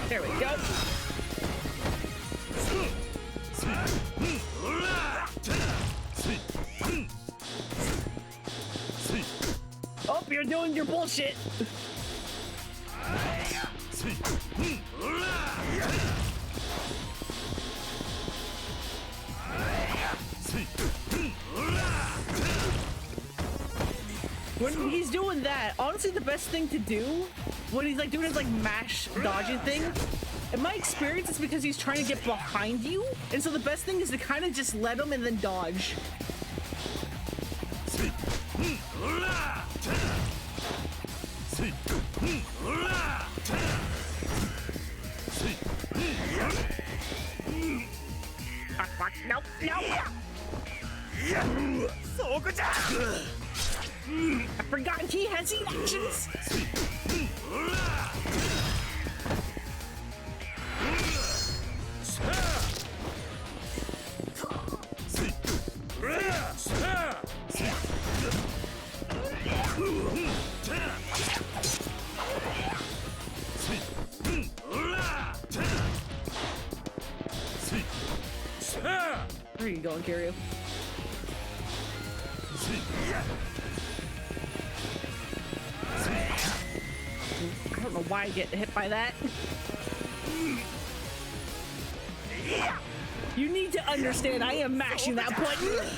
There we go. Nope, you're doing your bullshit. When he's doing that, honestly, the best thing to do when he's like doing his like mash dodging thing, in my experience, it's because he's trying to get behind you, and so the best thing is to kind of just let him and then dodge. Nope, nope. I forgot he has heat actions. Where are you going, Kiryu? I don't know why I get hit by that. You need to understand, I am mashing that button.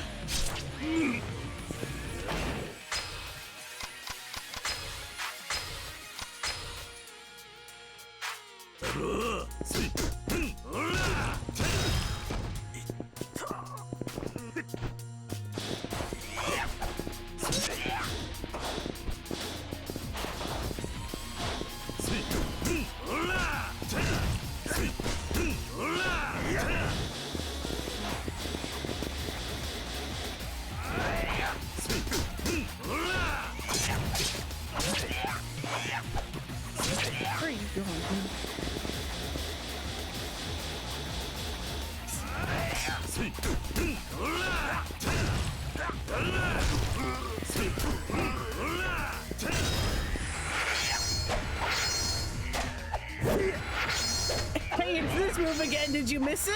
Hey, it's this move again. Did you miss it?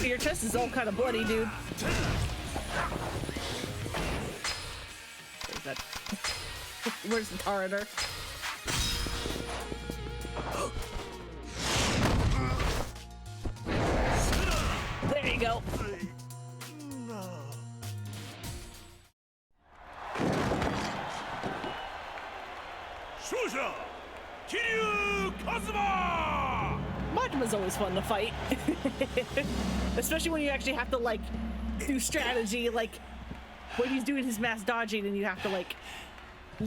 Your chest is all kind of bloody, dude. Where's that? Where's the Tarator? There you go. Shusha! Kiryu Kazuma! Majima's always fun to fight. Especially when you actually have to, like, do strategy, like, when he's doing his mass dodging and you have to, like,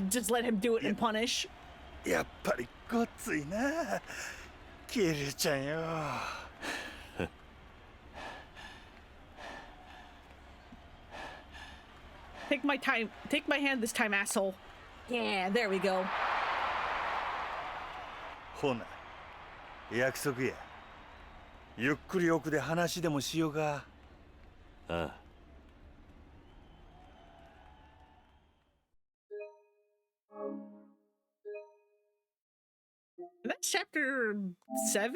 just let him do it and punish. やっぱりごっついな、キリュウちゃんよ。Take my hand this time, asshole. Yeah, there we go. ほな、約束や。ゆっくり奥で話でもしようか。ああ。That's chapter 7?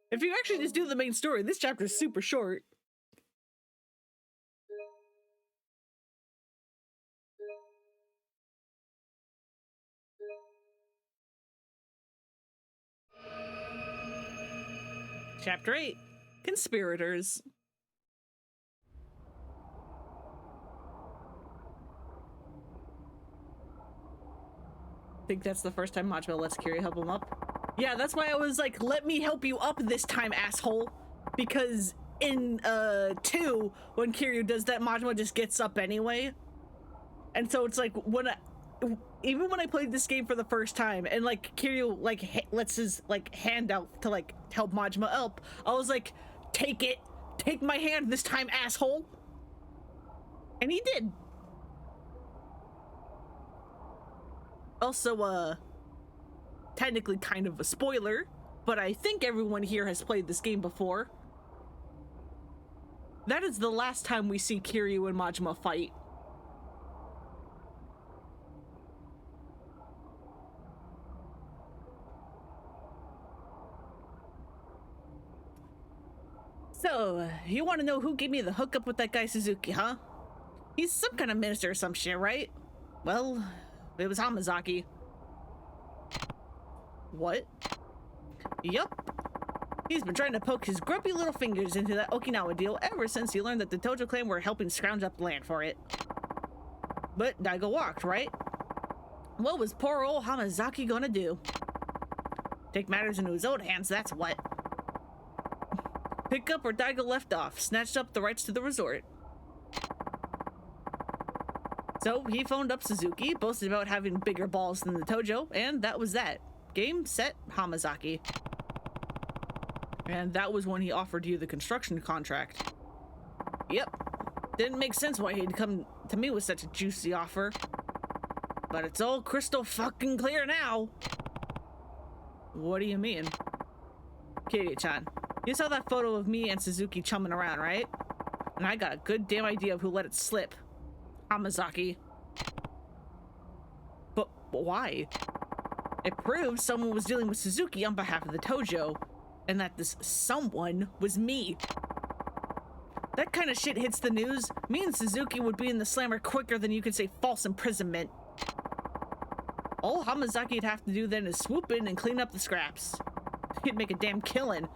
If you actually just do the main story, this chapter is super short. Chapter 8, Conspirators. I think that's the first time Majima lets Kiryu help him up. Yeah, that's why I was like, let me help you up this time, asshole. Because in 2, when Kiryu does that, Majima just gets up anyway. And so it's like, even when I played this game for the first time, and like Kiryu like lets his like hand out to like help Majima up, I was like, take it, take my hand this time, asshole. And he did. Also, technically kind of a spoiler, but I think everyone here has played this game before. That is the last time we see Kiryu and Majima fight. So, you want to know who gave me the hookup with that guy Suzuki, huh? He's some kind of minister or some shit, right? Well, it was Hamazaki. What? Yup. He's been trying to poke his grumpy little fingers into that Okinawa deal ever since he learned that the Tojo clan were helping scrounge up land for it. But Daigo walked, right? What was poor old Hamazaki gonna do? Take matters into his own hands, that's what. Pick up where Daigo left off, snatched up the rights to the resort. So he phoned up Suzuki, boasted about having bigger balls than the Tojo, and that was that. Game, set, Hamazaki. And that was when he offered you the construction contract. Yep. Didn't make sense why he'd come to me with such a juicy offer. But it's all crystal fucking clear now. What do you mean? Kiryu-chan, you saw that photo of me and Suzuki chumming around, right? And I got a good damn idea of who let it slip. Hamazaki. But why? It proves someone was dealing with Suzuki on behalf of the Tojo, and that this someone was me. That kind of shit hits the news, me and Suzuki would be in the slammer quicker than you could say false imprisonment. All Hamazaki'd have to do then is swoop in and clean up the scraps. He'd make a damn killing.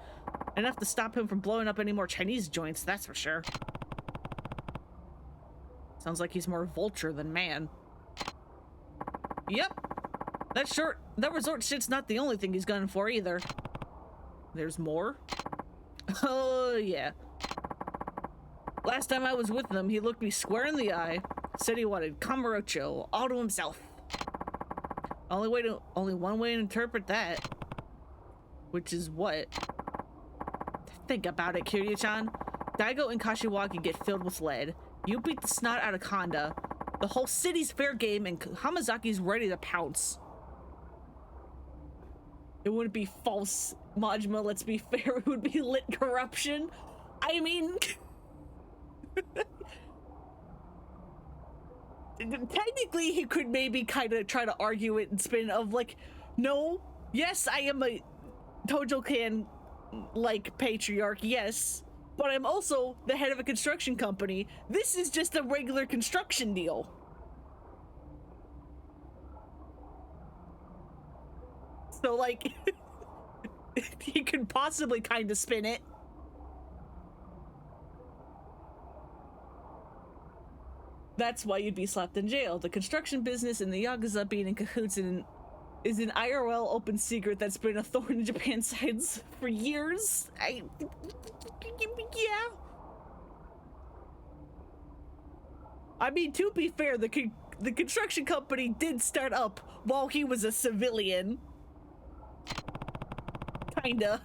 Enough to stop him from blowing up any more Chinese joints, that's for sure. Sounds like he's more vulture than man. Yep. That resort shit's not the only thing he's gunning for either. There's more? Oh, yeah. Last time I was with him, he looked me square in the eye, said he wanted Kamurocho all to himself. Only one way to interpret that. Which is what? Think about it, Kiryu-chan. Daigo and Kashiwagi get filled with lead. You beat the snot out of Kanda. The whole city's fair game and Hamazaki's ready to pounce. It wouldn't be false, Majima, let's be fair. It would be lit corruption. I mean... technically, he could maybe kind of try to argue it and spin of like, no, yes, I am a Tojo clan like patriarch, yes, but I'm also the head of a construction company. This is just a regular construction deal. So like, he could possibly kind of spin it. That's why you'd be slapped in jail. The construction business and the Yakuza being in cahoots is an IRL open secret that's been a thorn in Japan's sides for years. Yeah. I mean, to be fair, the construction company did start up while he was a civilian. Kinda.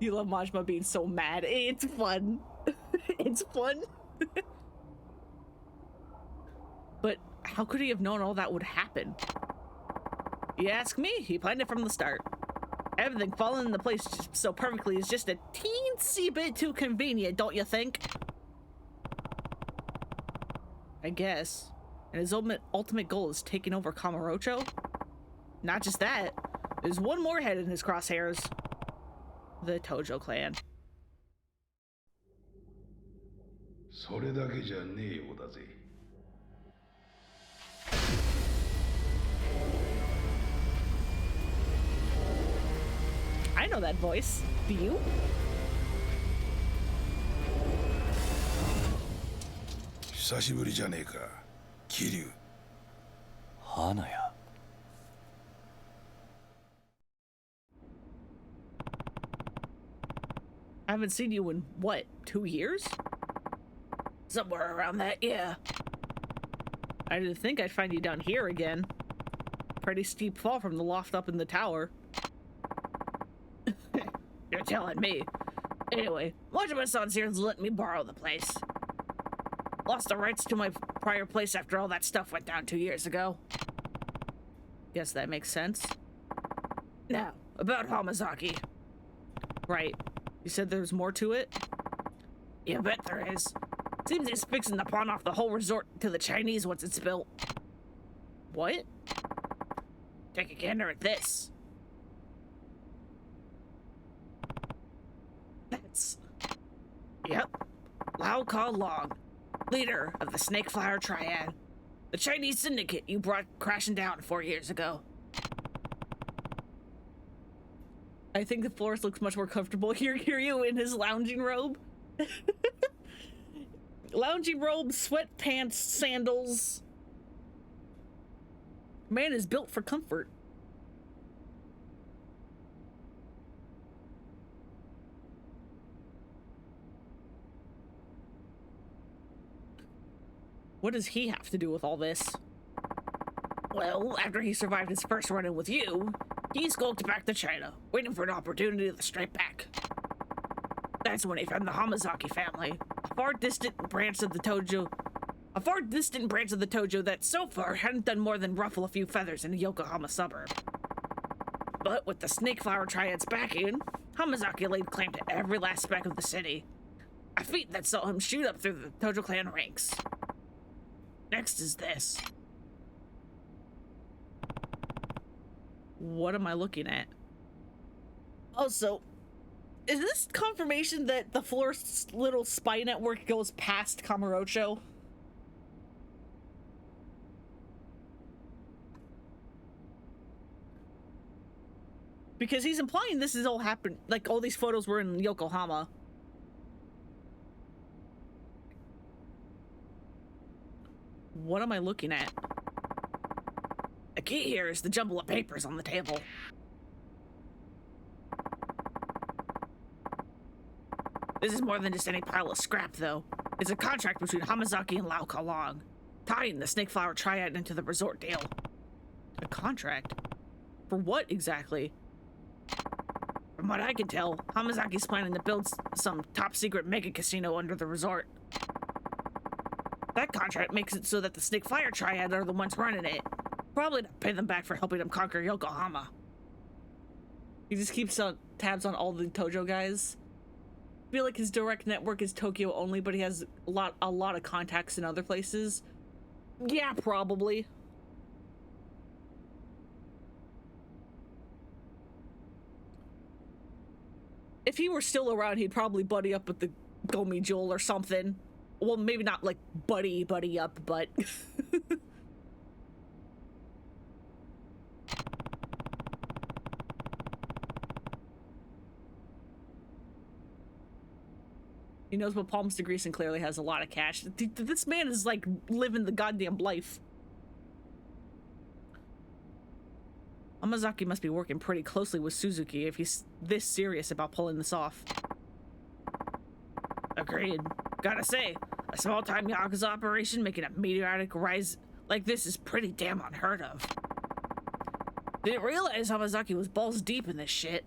You love Majima being so mad. It's fun. It's fun. But how could he have known all that would happen? You ask me, he planned it from the start. Everything falling into place so perfectly is just a teensy bit too convenient, don't you think? I guess. And his ultimate goal is taking over Kamurocho? Not just that. There's one more head in his crosshairs. The Tojo clan. それだけじゃねえようだぜ。I know that voice. Do you?久しぶりじゃねえか、桐生。花屋。I haven't seen you in, what, 2 years? Somewhere around that, yeah. I didn't think I'd find you down here again. Pretty steep fall from the loft up in the tower. You're telling me. Anyway, Majima-san's here let me borrow the place. Lost the rights to my prior place after all that stuff went down 2 years ago. Guess that makes sense. Now, about Hamazaki. Right. You said there's more to it? You bet there is. Seems he's fixing to pawn off the whole resort to the Chinese once it's built. What? Take a gander at this. That's... Yep. Lao Ka Long, leader of the Snake Flower Triad. The Chinese syndicate you brought crashing down 4 years ago. I think the florist looks much more comfortable here. Kiryu in his lounging robe. Lounging robe, sweatpants, sandals. Man is built for comfort. What does he have to do with all this? Well, after he survived his first run-in with you, he skulked back to China, waiting for an opportunity to strike back. That's when he found the Hamazaki family, a far distant branch of the Tojo that so far hadn't done more than ruffle a few feathers in a Yokohama suburb. But with the Snake Flower Triad's backing, Hamazaki laid claim to every last speck of the city, a feat that saw him shoot up through the Tojo clan ranks. Next is this. What am I looking at? Also, is this confirmation that the florist's little spy network goes past Kamurocho? Because he's implying this has all happened, like all these photos were in Yokohama. What am I looking at? The key here is the jumble of papers on the table. This is more than just any pile of scrap, though. It's a contract between Hamazaki and Lao Ka Long, tying the Snake Flower Triad into the resort deal. A contract? For what exactly? From what I can tell, Hamazaki's planning to build some top-secret mega casino under the resort. That contract makes it so that the Snake Flower Triad are the ones running it. Probably to pay them back for helping him conquer Yokohama. He just keeps tabs on all the Tojo guys. I feel like his direct network is Tokyo only, but he has a lot of contacts in other places. Yeah, probably. If he were still around, he'd probably buddy up with the Gomi Jewel or something. Well, maybe not like buddy up, but... He knows what palms to grease and clearly has a lot of cash. This man is like living the goddamn life. Hamazaki must be working pretty closely with Suzuki if he's this serious about pulling this off. Agreed. Gotta say, a small-time Yakuza operation making a meteoric rise like this is pretty damn unheard of. Didn't realize Hamazaki was balls deep in this shit.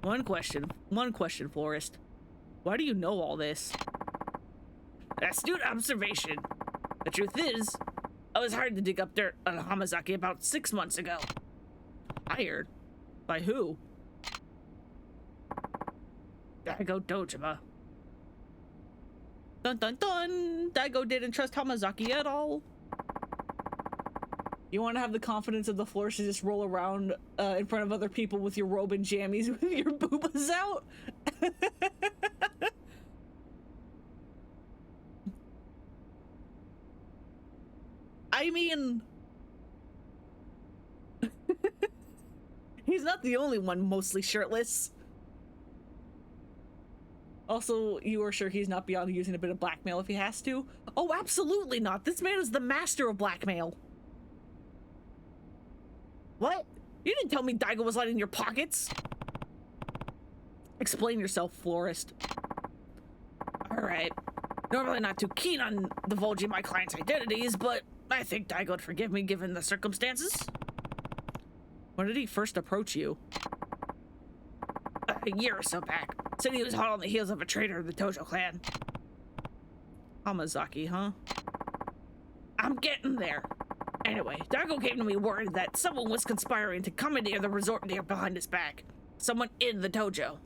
One question, Florist. Why do you know all this? Astute observation. The truth is, I was hired to dig up dirt on Hamazaki about 6 months ago. Hired? By who? Daigo Dojima. Dun dun dun! Daigo didn't trust Hamazaki at all. You want to have the confidence of the florist to just roll around in front of other people with your robe and jammies with your boobas out? I mean... He's not the only one mostly shirtless. Also, you are sure he's not beyond using a bit of blackmail if he has to? Oh, absolutely not! This man is the master of blackmail! What? You didn't tell me Daigo was lighting your pockets! Explain yourself, Florist. right. Normally not too keen on divulging my clients' identities, but I think Daigo'd forgive me given the circumstances. When did he first approach you? A year or so back. Said he was hot on the heels of a traitor of the Tojo clan. Hamazaki, huh? I'm getting there. Anyway, Daigo came to me worried that someone was conspiring to commandeer the resort near behind his back. Someone in the Tojo.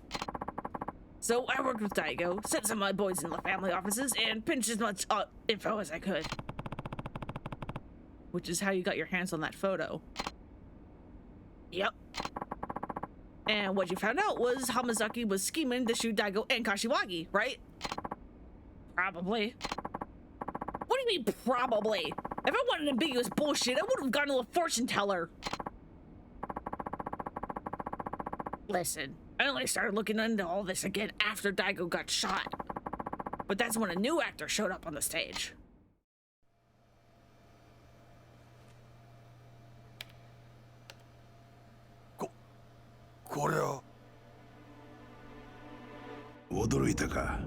So I worked with Daigo, sent some of my boys in the family offices, and pinched as much info as I could. Which is how you got your hands on that photo. Yep. And what you found out was Hamazaki was scheming to shoot Daigo and Kashiwagi, right? Probably. What do you mean, probably? If I wanted ambiguous bullshit, I would have gone to a fortune teller. Listen, I only started looking into all this again after Daigo got shot. But that's when a new actor showed up on the stage.驚いたか。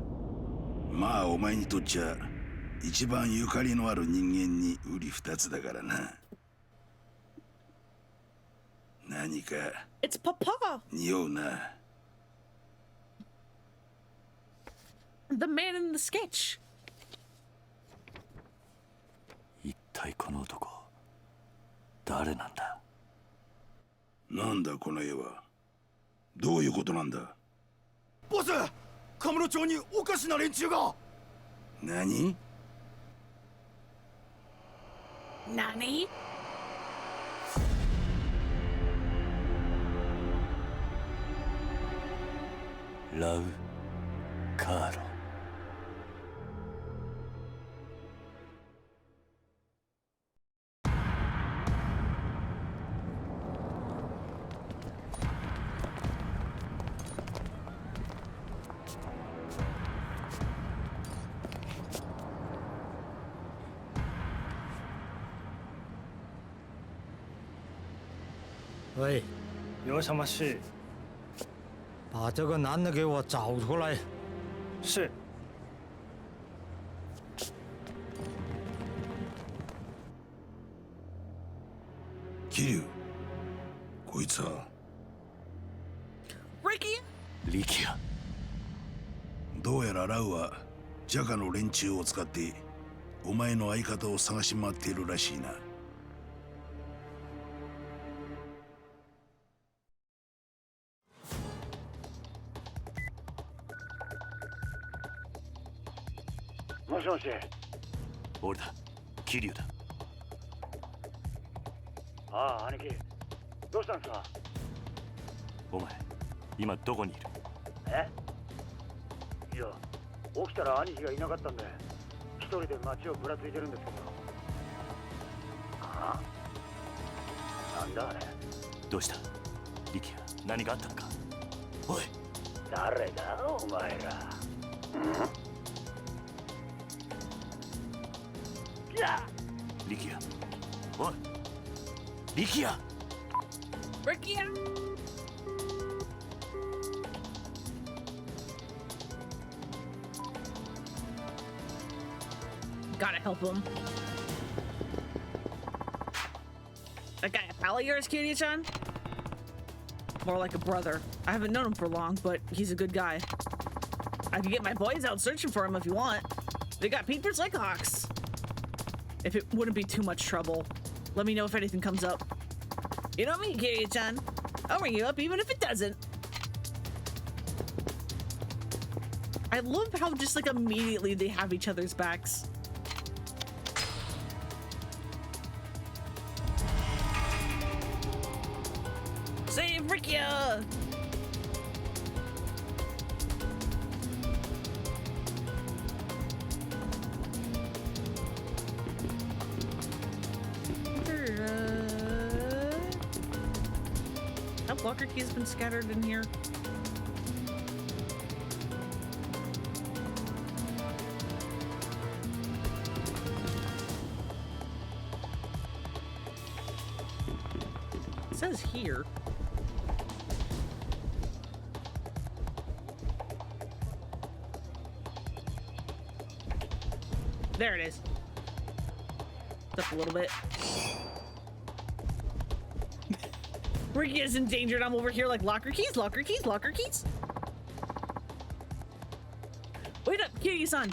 まあお前にとっちゃ一番ゆかりのある人間に瓜二つだからな。何か It's Papa! 匂うな。The man in the sketch. 一体この男誰なんだ。なんだこの絵は。どういうことなんだ。ボス、カムロ町におかしな連中が。何？Nani? ラウ・カーロ。喂，有什么事？把这个男的给我找出来。是。桐生、こいつは。Ricky? リキア。どうやらラウはジャカの連中を使ってお前の相方を探し回っているらしいな。もしもし。俺だ、桐生だ。ああ、兄貴。どうしたんですか。お前、今どこにいる。いや、起きたら兄貴がいなかったんで、一人で街をぶらついてるんですけど。ああ、なんだあれ。どうしたリキア、何があったのか。おい、誰だお前ら。リキア、おい、リキア。Ricky? Gotta help him. That guy a pal of yours, Kiryu-chan? More like a brother. I haven't known him for long, but he's a good guy. I can get my boys out searching for him if you want. They got peepers like hawks. If it wouldn't be too much trouble, let me know if anything comes up. You know me, Kiryu-chan. I'll ring you up even if it doesn't. I love how just like immediately they have each other's backs. Save Rikia! Have locker keys been scattered in here? It says here. There it is. Up a little bit. Ricky is endangered. I'm over here like locker keys, locker keys, locker keys. Wait up, Kiryu-san.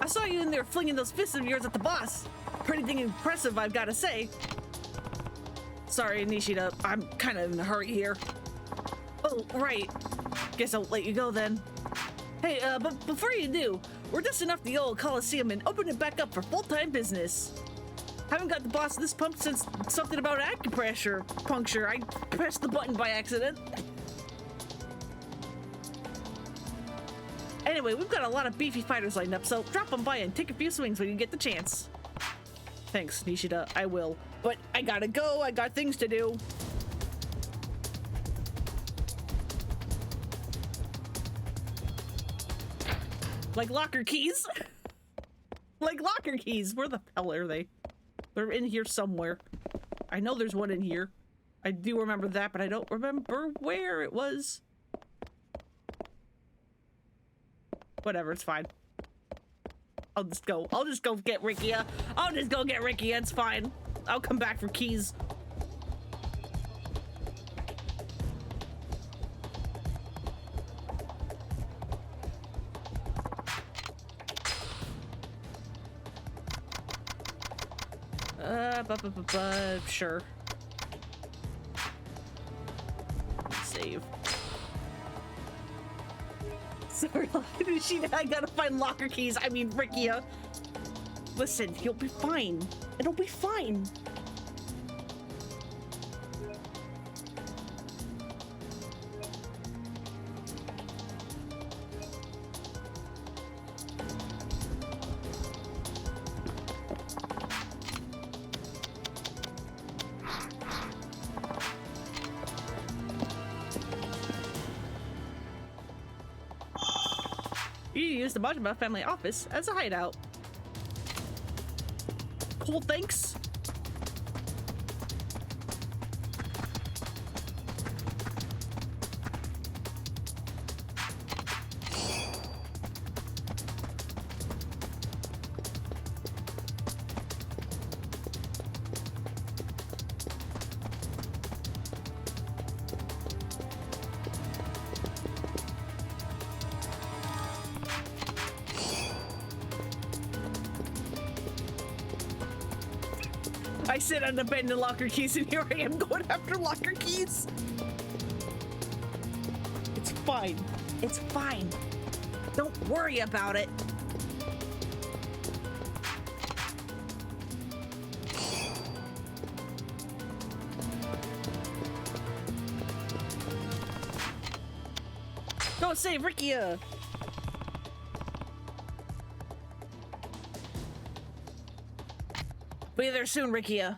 I saw you in there flinging those fists of yours at the boss. Pretty dang impressive, I've got to say. Sorry, Nishida. I'm kind of in a hurry here. Oh, right. Guess I'll let you go then. Hey, but before you do, we're dusting off the old Coliseum and opening it back up for full-time business. Haven't got the boss of this pump since something about acupressure puncture. I pressed the button by accident. Anyway, we've got a lot of beefy fighters lined up, so drop them by and take a few swings when you get the chance. Thanks, Nishida. I will. But I gotta go. I got things to do. Like locker keys. Like locker keys. Where the hell are they? They're in here somewhere. I know there's one in here. I do remember that, but I don't remember where it was. Whatever, it's fine. I'll just go get Rikia. I'll just go get Rikia, it's fine. I'll come back for keys. Sure. Save. Sorry, I gotta find locker keys. I mean, Rikia. Listen, you'll be fine. It'll be fine. You use the Majima family office as a hideout. Cool, thanks. I sit on the bed in locker keys, and here I am going after locker keys. It's fine. It's fine. Don't worry about it. Go save Rikia. Be there soon, Rikia.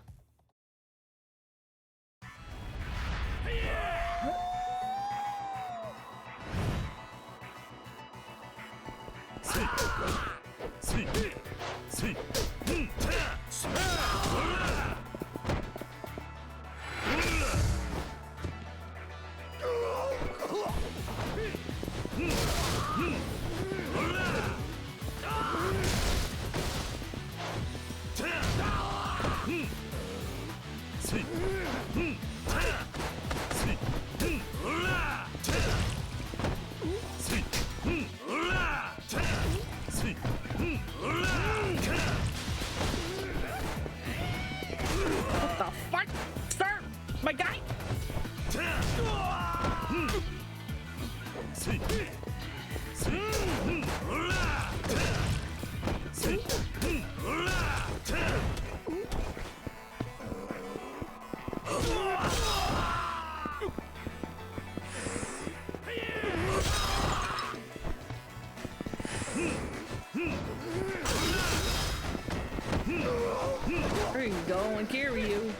There you go, and carry you.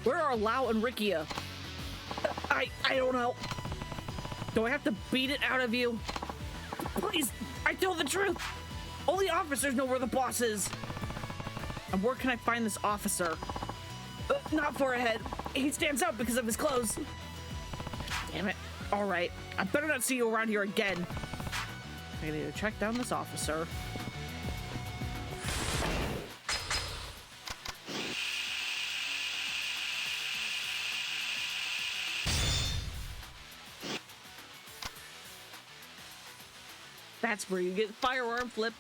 Where are Lau and Rikia? I don't know. Do I have to beat it out of you? Please, I tell the truth. Only officers know where the boss is. And where can I find this officer? Not far ahead. He stands out because of his clothes. Damn it. All right. I better not see you around here again. I need to track down this officer. That's where you get firearm flip.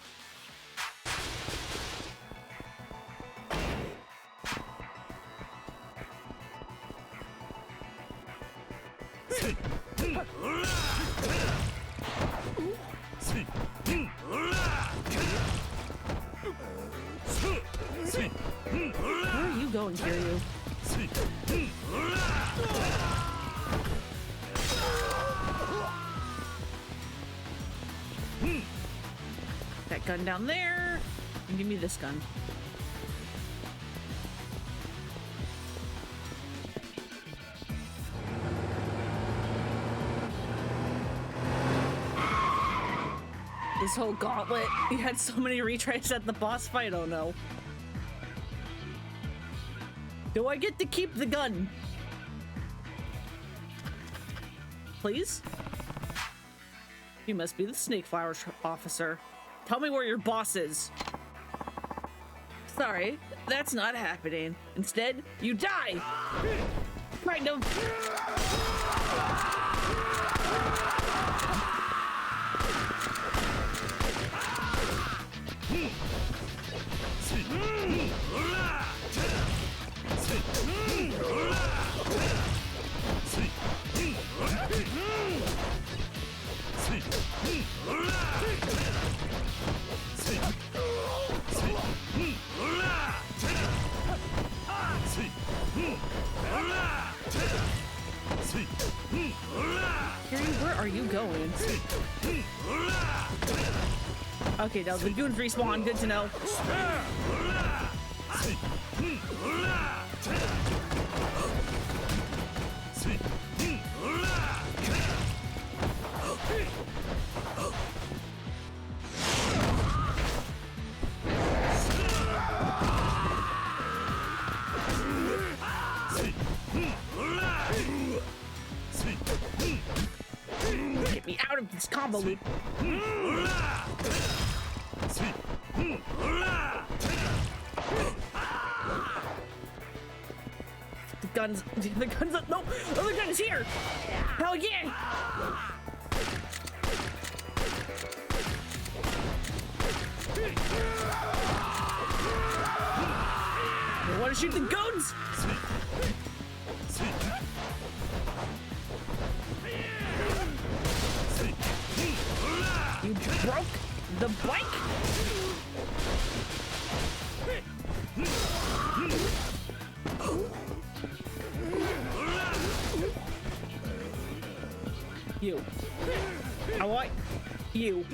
Where are you going, Kiryu? That gun down there. And give me this gun. This whole gauntlet, you had so many retries at the boss fight, oh no. Do I get to keep the gun? Please? You must be the snake flower officer. Tell me where your boss is. Sorry, that's not happening. Instead, you die! Kind of. Where are you going? Okay, now the goons respawn. Good to know. Get me out of this combo loop. The guns, no, the other gun is here. Hell yeah. You want to shoot the guns? You broke the bike? You. I want you.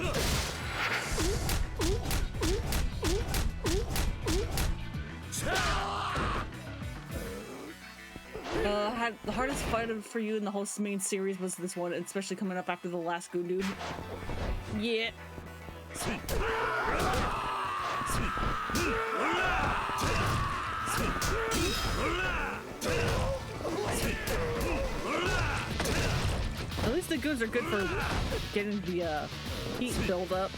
The hardest fight for you in the whole main series was this one, especially coming up after the last goon dude. Yeah. At least the goons are good for getting the heat build up.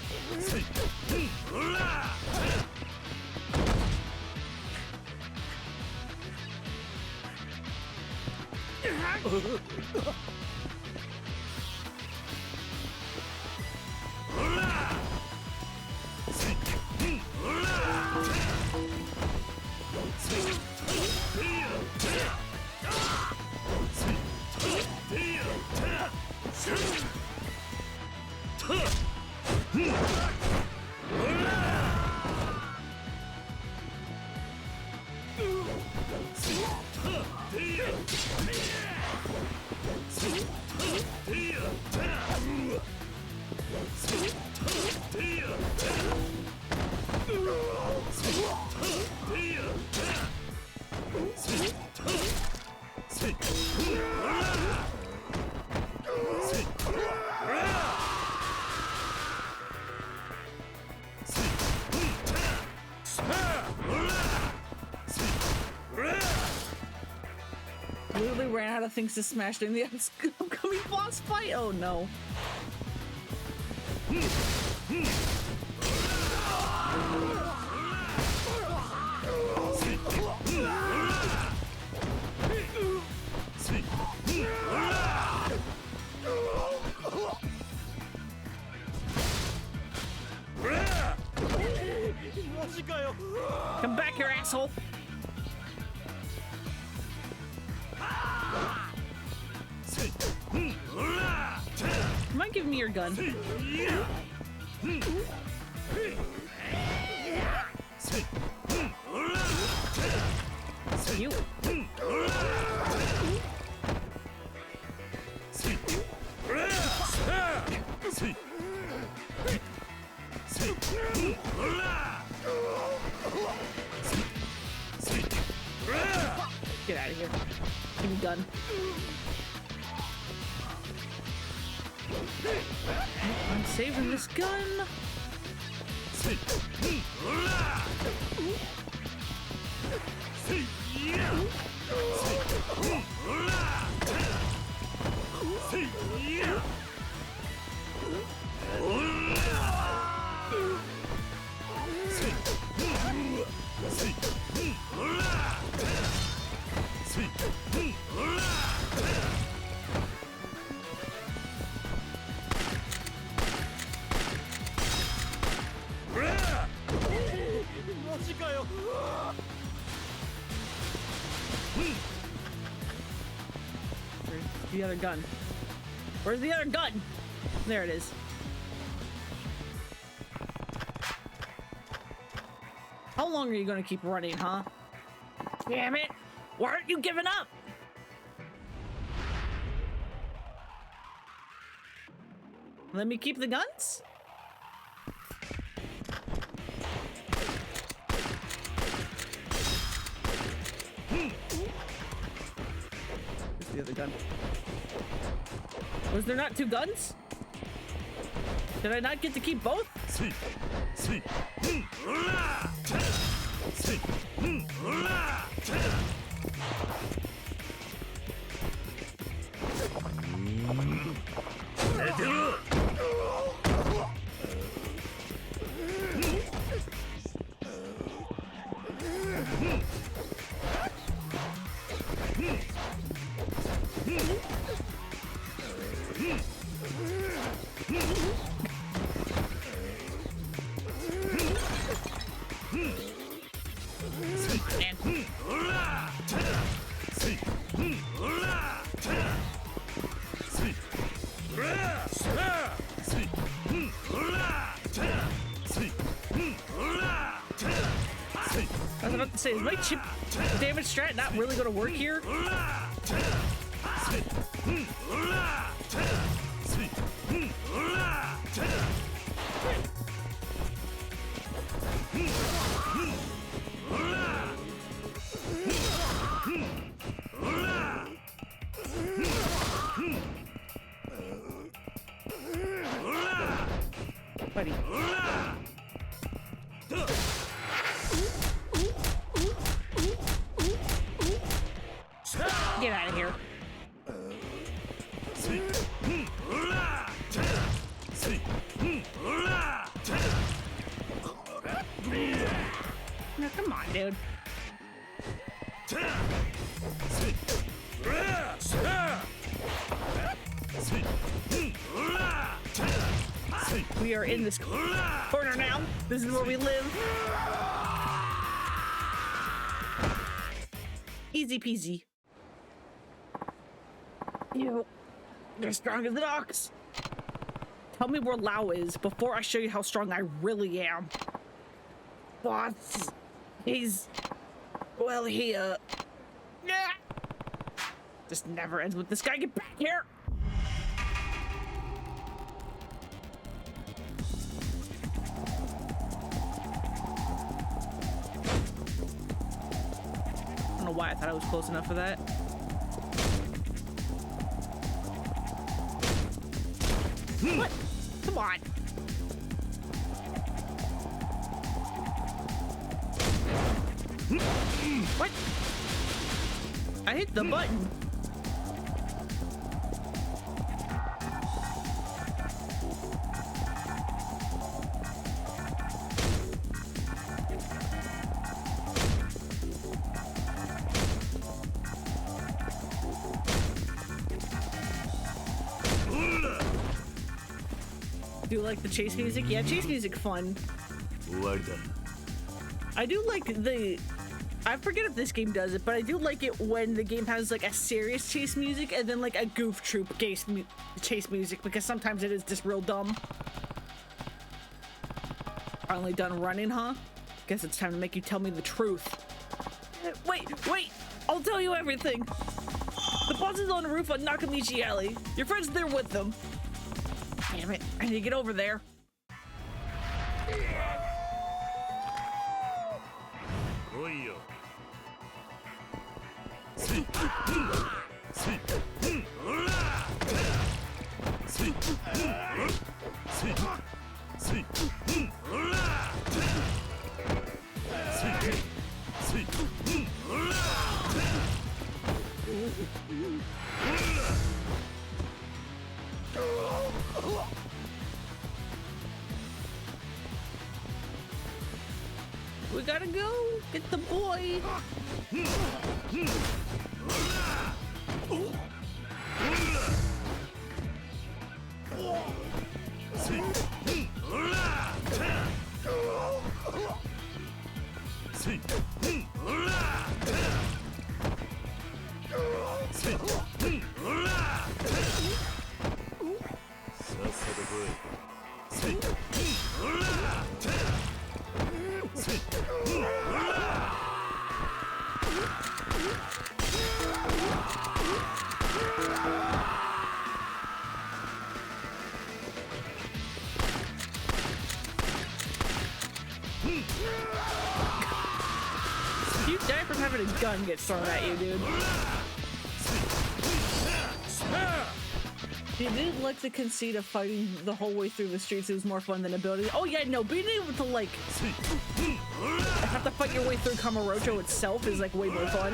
literally ran out of things to smash during the upcoming boss fight. Oh no. Come back here, asshole. Mind giving me your gun? You. Get out of here. Give me a gun. I'm saving this gun. Where's the other gun? Where's the other gun? There it is. How long are you gonna keep running, huh? Damn it! Why aren't you giving up? Let me keep the guns? Where's the other gun? Was there not two guns? Did I not get to keep both? I was about to say, is my chip damage strat not really going to work here? Buddy. Get out of here. No, come on, dude. We are in this corner now. This is where we live. Easy peasy. You're strong as an ox. Tell me where Lao is before I show you how strong I really am. But he's... well, he, just never ends with this guy. Get back here! I don't know why I thought I was close enough for that. What? Come on. What? I hit the button. Do you like the chase music? Yeah, chase music fun. 終わりだ。 I do like the... I forget if this game does it, but I do like it when the game has like a serious chase music and then like a goof troop chase music, because sometimes it is just real dumb. Finally done running, huh? Guess it's time to make you tell me the truth. Wait! I'll tell you everything! The boss is on the roof on Nakamichi Alley. Your friend's there with them. Damn it, I need to get over there. We gotta go get the boy. You die from having a gun get thrown at you, dude. You didn't like the conceit of fighting the whole way through the streets. It was more fun than ability. Oh yeah, no, being able to like have to fight your way through Kamurocho itself is like way more fun.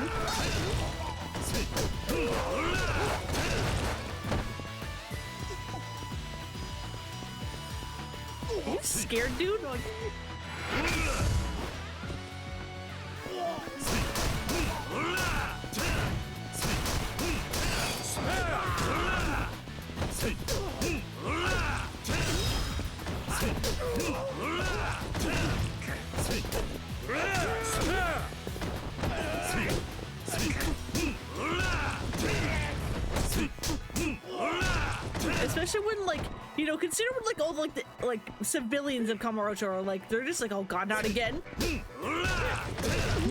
Are you scared, dude? Like... Especially when, like, you know, consider when, like, all the, like civilians of Kamurocho are, like, they're just like, oh god, not again.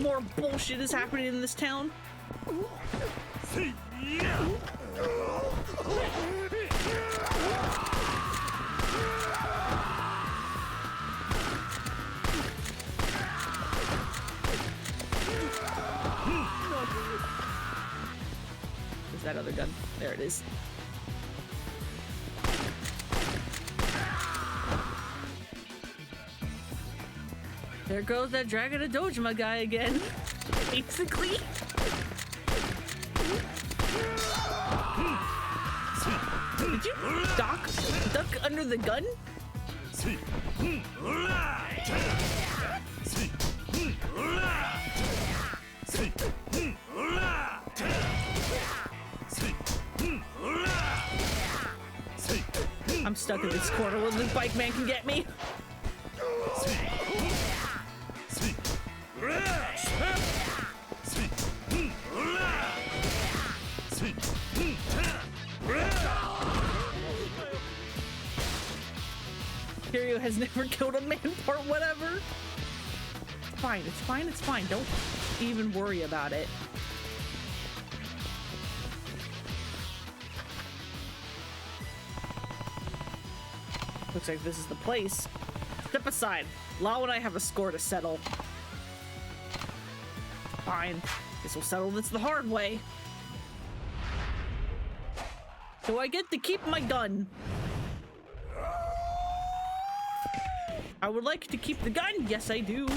More bullshit is happening in this town. Where's that other gun? There it is. There goes that Dragon of Dojima guy again, basically. Did you duck under the gun? I'm stuck in this corner where the bike man can get me. Kiryu has never killed a man or whatever. It's fine, it's fine, it's fine. Don't even worry about it. Looks like this is the place. Step aside. Lau and I have a score to settle. Fine. Guess we'll settle this the hard way. Do I get to keep my gun? I would like to keep the gun. Yes, I do.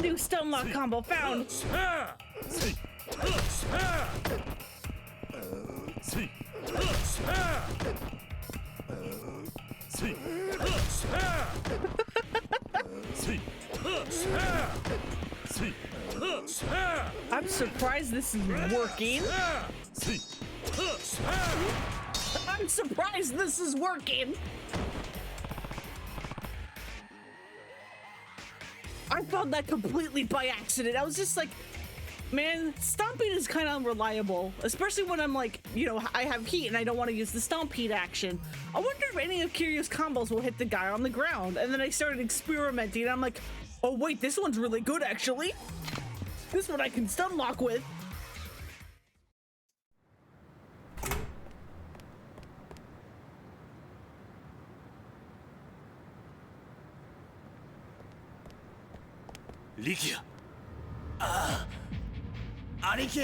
New stun lock combo found. I'm surprised this is working. I'm surprised this is working. I found that completely by accident. I was just like, man, stomping is kind of unreliable, especially when I'm like, you know, I have heat and I don't want to use the stomp heat action. I wonder if any of Kiryu's combos will hit the guy on the ground. And then I started experimenting and I'm like, oh wait, this one's really good actually. This one I can stun lock with. Likia. 兄貴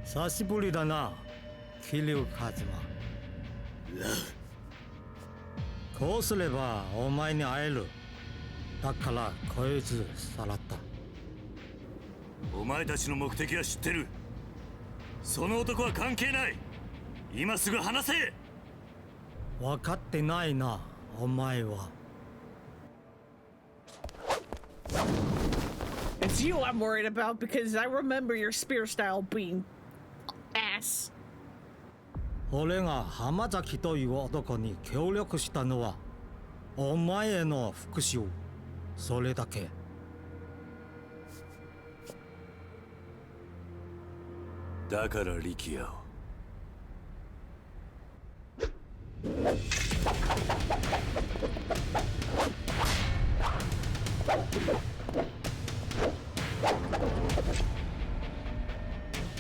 久しぶりだな桐生一馬こうすればお前に会えるだからこいつさらったお前たちの目的は知ってるその男は関係ない今すぐ話せ分かってないなお前は It's you I'm worried about because I remember your spear style being ass. 俺が浜崎という男に協力したのはお前への復讐それだけだからリキヤを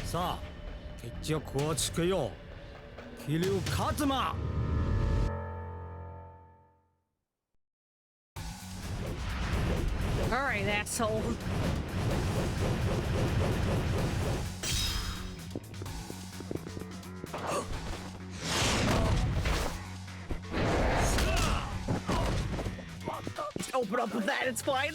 さあ決着をつけよう桐生一馬 All right, asshole. Just open up with that, it's fine.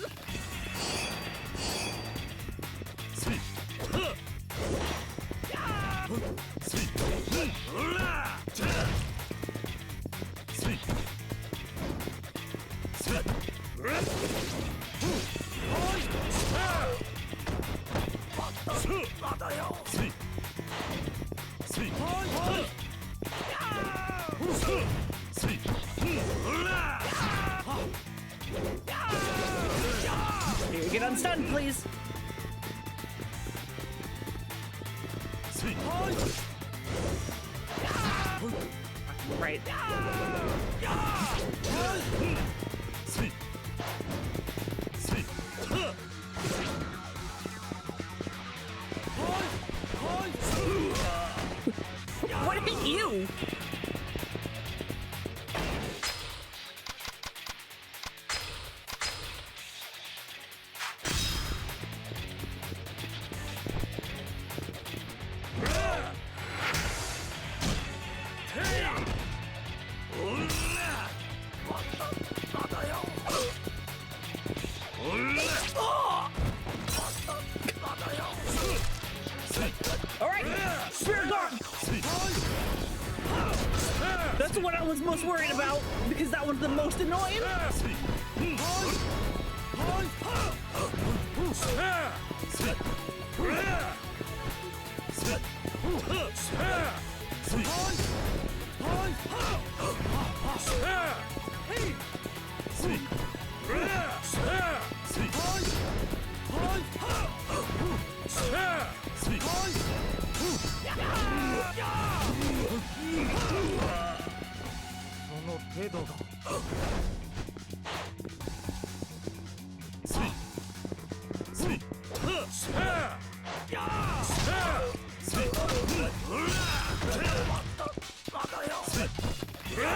Here, get unstunned, please. Right. What hit you? That's what I was most worried about, because that one's the most annoying. Get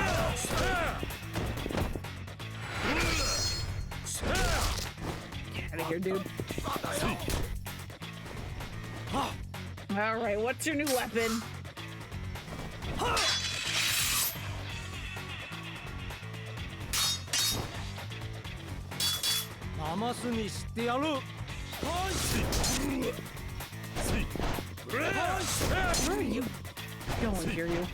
out of here, dude. All right, what's your new weapon? ナマスにしてやる。 Where are you going, hear you?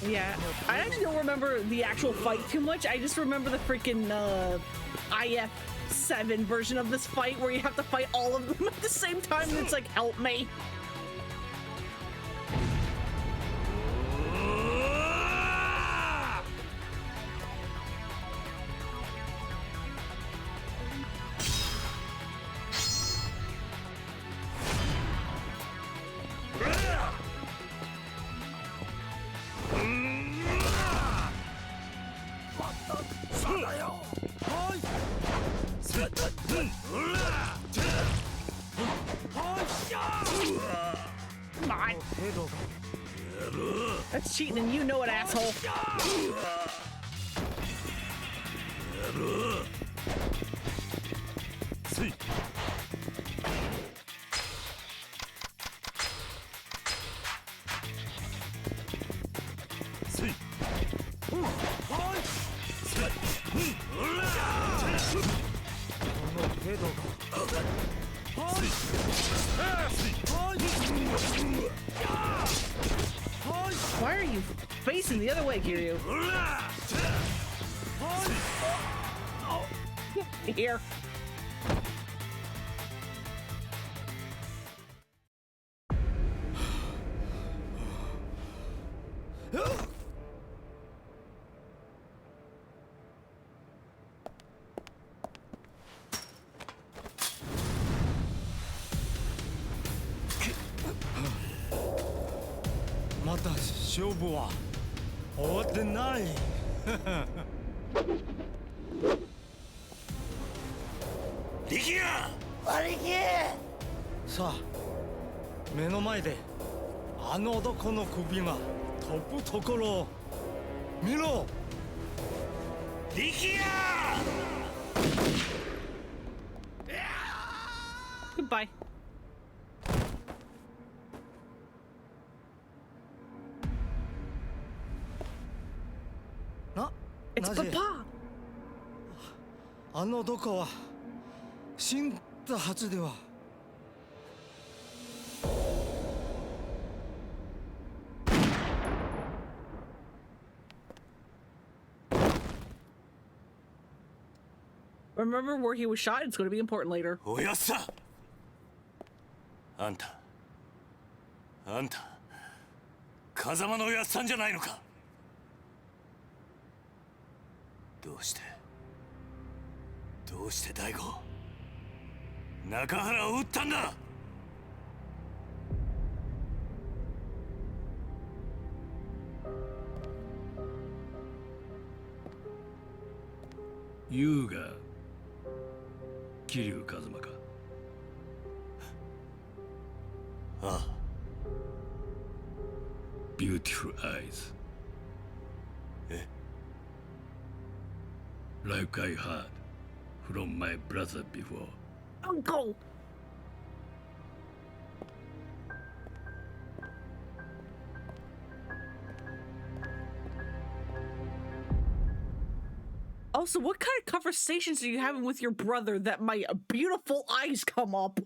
Yeah, I actually don't remember the actual fight too much. I just remember the freaking IF7 version of this fight where you have to fight all of them at the same time and it's like, help me. Come on. That's cheating and you know it, asshole. Why are you facing the other way, Kiryu? Here. Mata 勝負は終わってない。力也！兄貴！さあ、目の前であの男の首が飛ぶところを見ろ。力也！ Goodbye. It's Papa. あの男は死んだはずでは。Remember where he was shot? It's going to be important later. おやっさあんた風間のおやっさんじゃないのか。どうして大吾中原を撃ったんだ。優が桐生一馬か。ああ。 Beautiful eyes. え Like I heard from my brother before. Uncle! Also, what kind of conversations are you having with your brother that my beautiful eyes come up?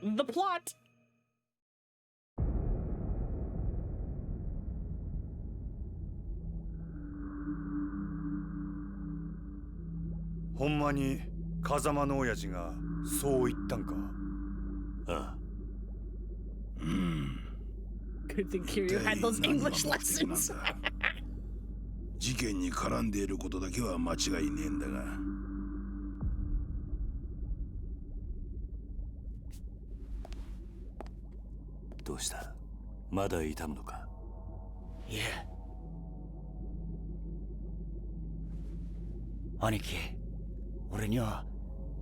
The plot. ほんまに風間の親父がそう言ったんか？ああ。Good thing Kiryu had those English lessons. 事件に絡んでいることだけは間違いねえんだが。どうした？まだ痛むのか？いえ。兄貴、俺には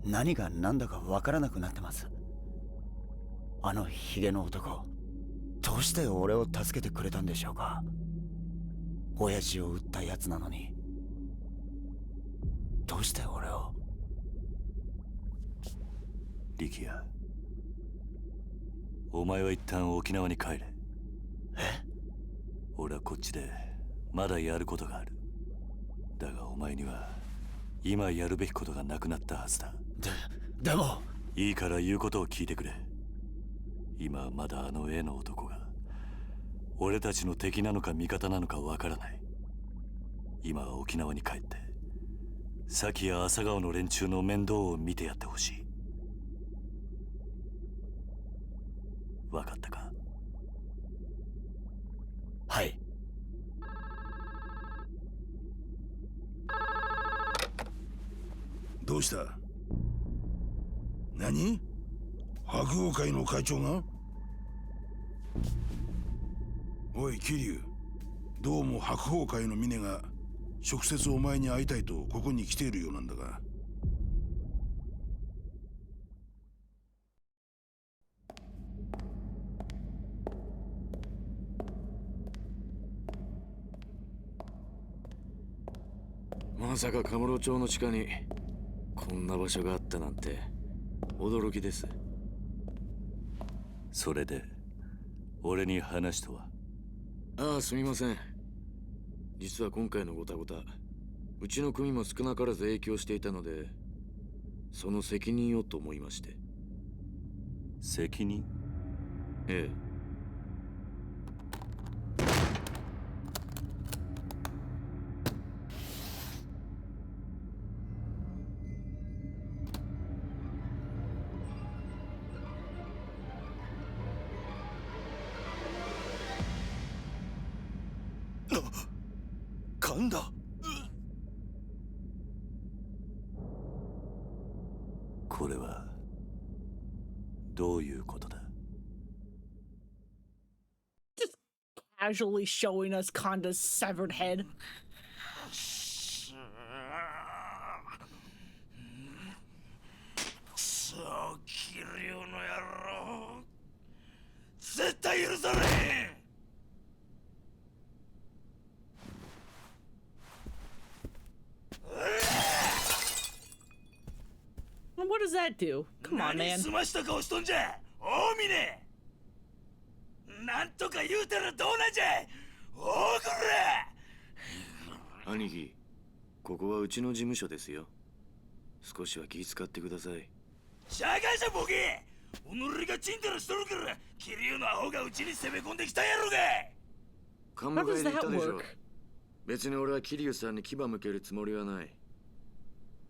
何が何だかわからなくなってます。あのヒゲの男、どうして俺を助けてくれたんでしょうか。親父を撃ったやつなのに、どうして俺を。力也、お前は一旦沖縄に帰れ。え？俺はこっちでまだやることがある。だがお前には今やるべきことがなくなったはずだ。でもいいから言うことを聞いてくれ。今はまだあの絵の男が俺たちの敵なのか味方なのかわからない。今は沖縄に帰って咲や朝顔の連中の面倒を見てやってほしい。わかったか？はい。どうした？何？白鵬会の会長が？おい桐生、どうも白鵬会の峰が直接お前に会いたいとここに来ているようなんだが。まさかカムロ町の地下にこんな場所があったなんて驚きです。それで俺に話とは？ああ、すみません。実は今回のゴタゴタ、うちの組も少なからず影響していたので、その責任をと思いまして。責任？ええ。噛んだ。これはどういうことだ？ Just casually showing us Konda's severed head. そう、桐生の野郎、絶対許されへん。What does that do? Come on, man. 済ました顔しとんじゃ、大峰。なんとか言うたらどうなんじゃ、おぐら。兄貴、ここはうちの事務所ですよ。少しは気遣ってください。しゃがしゃボケ。己がチンタラしとるから桐生のアホがうちに攻め込んできたんやろが。看板会で言ったでしょ。別に俺は桐生さんに牙向けるつもりはない。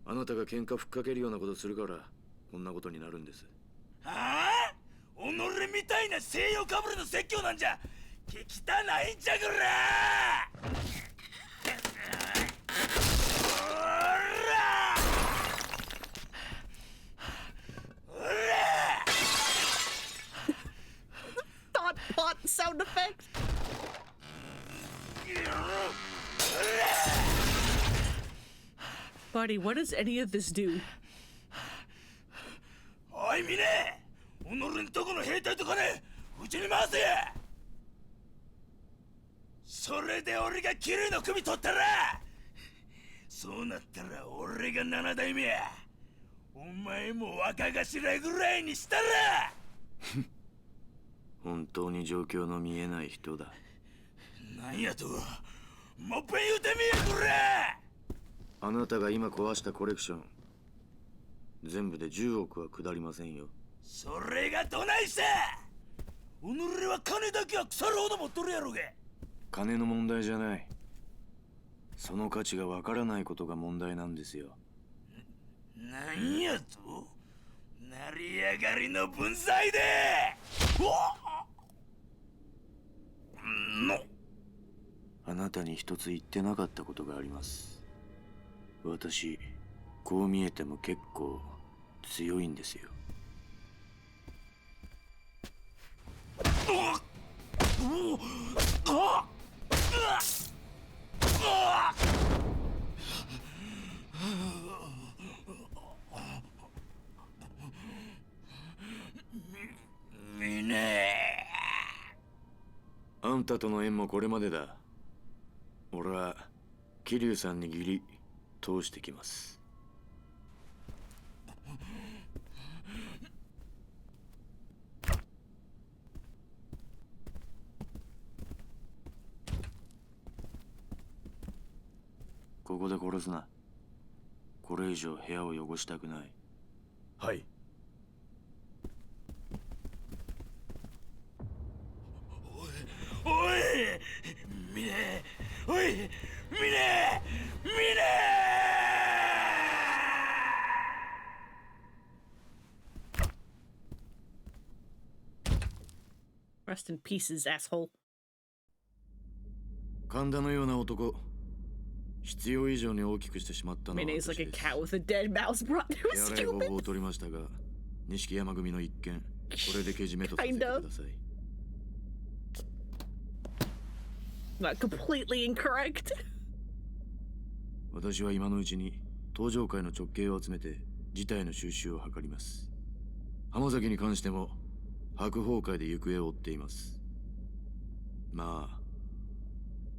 あなたが喧嘩ふっかけるようなことするからこんなことになるんです。はあ？己みたいな西洋かぶれの説教なんじゃ聞きたないんじゃぐら。Dot pot sound effect. Buddy, what does any of this do? おい峰、己んとこの兵隊とかね、うちに回せや。それで俺が桐生の首取ったら、そうなったら俺が7代目や。お前も若頭ぐらいにしたら。本当に状況の見えない人だ。なんやと、もっぺん言うてみやこれ。あなたが今壊したコレクション、全部で10億は下りませんよ。それがどないした。己は金だけは腐るほど持っとるやろが。金の問題じゃない。その価値がわからないことが問題なんですよ。なんやと、成り上がりの分際で。あなたに一つ言ってなかったことがあります。私、こう見えても結構強いんですよ。みね。あんたとの縁もこれまでだ。俺は桐生さんに義理通してきます。ここで殺すな。これ以上部屋を汚したくない。はい。おいミネ。おいミネ。ミネ。 Rest in pieces, asshole. 神田のような男、必要以上に大きくしてしまったのは Mayonnaise 私 like a です。 cat with a dead mouse brought to 手 a 洗い方 stupid. 法を取りましたが、錦山組の一件、これでけじめとさせてください。Not completely incorrect. 私は今のうちに登場会の直系を集めて事態の収拾を図ります。浜崎に関しても白鵬会で行方を追っています。まあ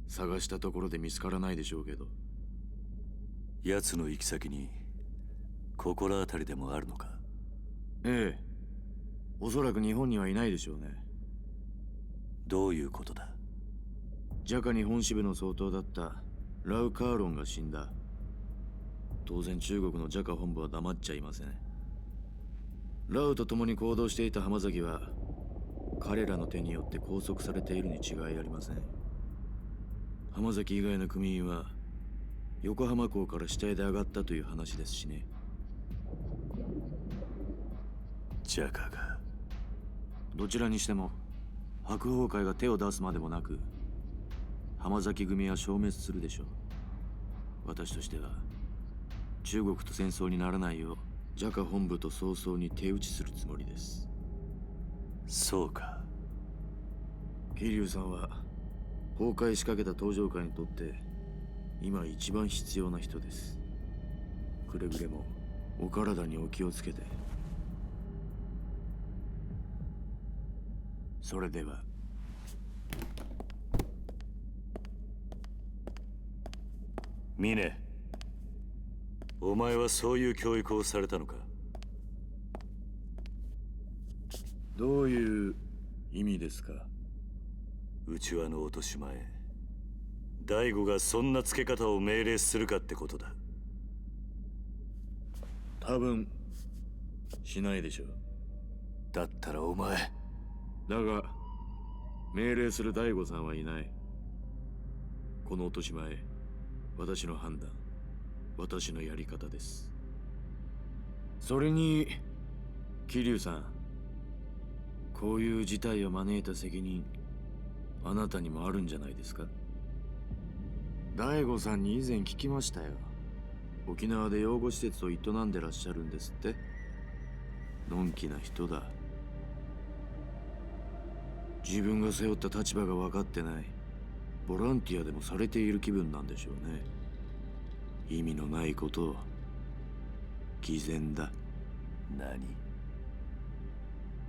探したところで見つからないでしょうけど。奴の行き先に心当たりでもあるのか。ええ、おそらく日本にはいないでしょうね。どういうことだ。ジャカ日本支部の総統だったラウ・カーロンが死んだ。当然中国のジャカ本部は黙っちゃいません。ラウと共に行動していた浜崎は彼らの手によって拘束されているに違いありません。浜崎以外の組員は横浜港から死体で上がったという話ですしね。ジャカが。どちらにしても白鵬会が手を出すまでもなく浜崎組は消滅するでしょう。私としては中国と戦争にならないようジャカ本部と早々に手打ちするつもりです。そうか。桐生さんは崩壊しかけた登場会にとって今一番必要な人です。くれぐれもお体にお気をつけて。それでは。ミネ、お前はそういう教育をされたのか。どういう意味ですか。内輪の落とし前、大悟がそんな付け方を命令するかってことだ。多分しないでしょう。だったらお前。だが命令する大悟さんはいない。この落とし前、私の判断、私のやり方です。それに桐生さん、こういう事態を招いた責任あなたにもあるんじゃないですか。大悟さんに以前聞きましたよ。沖縄で養護施設を営んでらっしゃるんですって。のんきな人だ。自分が背負った立場が分かってない。ボランティアでもされている気分なんでしょうね。意味のないことを。偽善だ。何？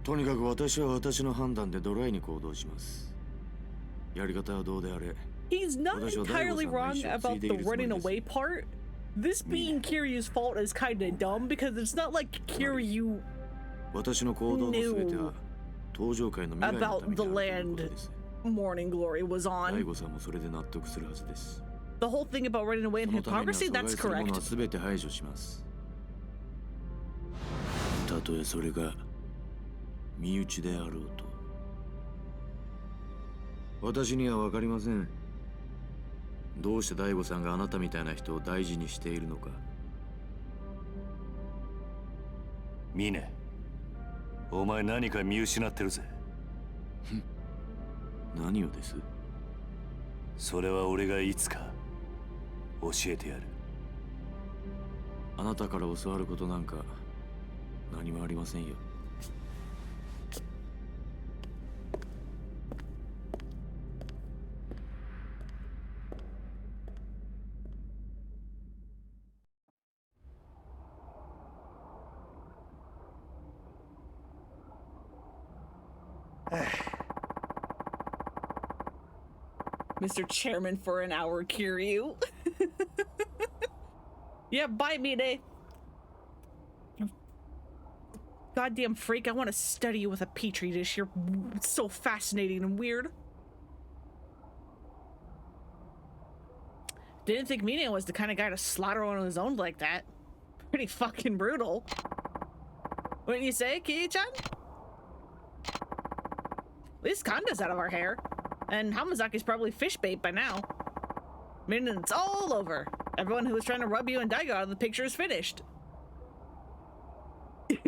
とにかく私は私の判断でドライに行動します。やり方はどうであれ He's not 私は entirely 大悟さんの wrong 意思を about 継いで the いるつもり running です away part. This being Kiryu's fault is kind of dumb because it's not like Kiryu 私の行動の全ては登場界の未来のため about に the あるということ land です。 Morning Glory was 大 on. 悟さんもそれで納得するはずです。 The whole thing about running away そ and のためには hypocrisy, 阻害 that's するものは correct. 全て排除します。たとえそれが身内であろうと。私には分かりません。どうして大悟さんがあなたみたいな人を大事にしているのか。ミネ、お前何か見失ってるぜ。何をです？それは俺がいつか教えてやる。あなたから教わることなんか何もありませんよ。Mr. Chairman for an hour, Kiryu. Yeah, bye, Mine. Goddamn freak, I want to study you with a petri dish. You're so fascinating and weird. Didn't think Mine was the kind of guy to slaughter one on his own like that. Pretty fucking brutal. Wouldn't you say, Kiyi-chan? At least Kanda's out of our hair. And Hamazaki's probably fish bait by now. Meaning it's all over. Everyone who was trying to rub you and Daigo out of the picture is finished.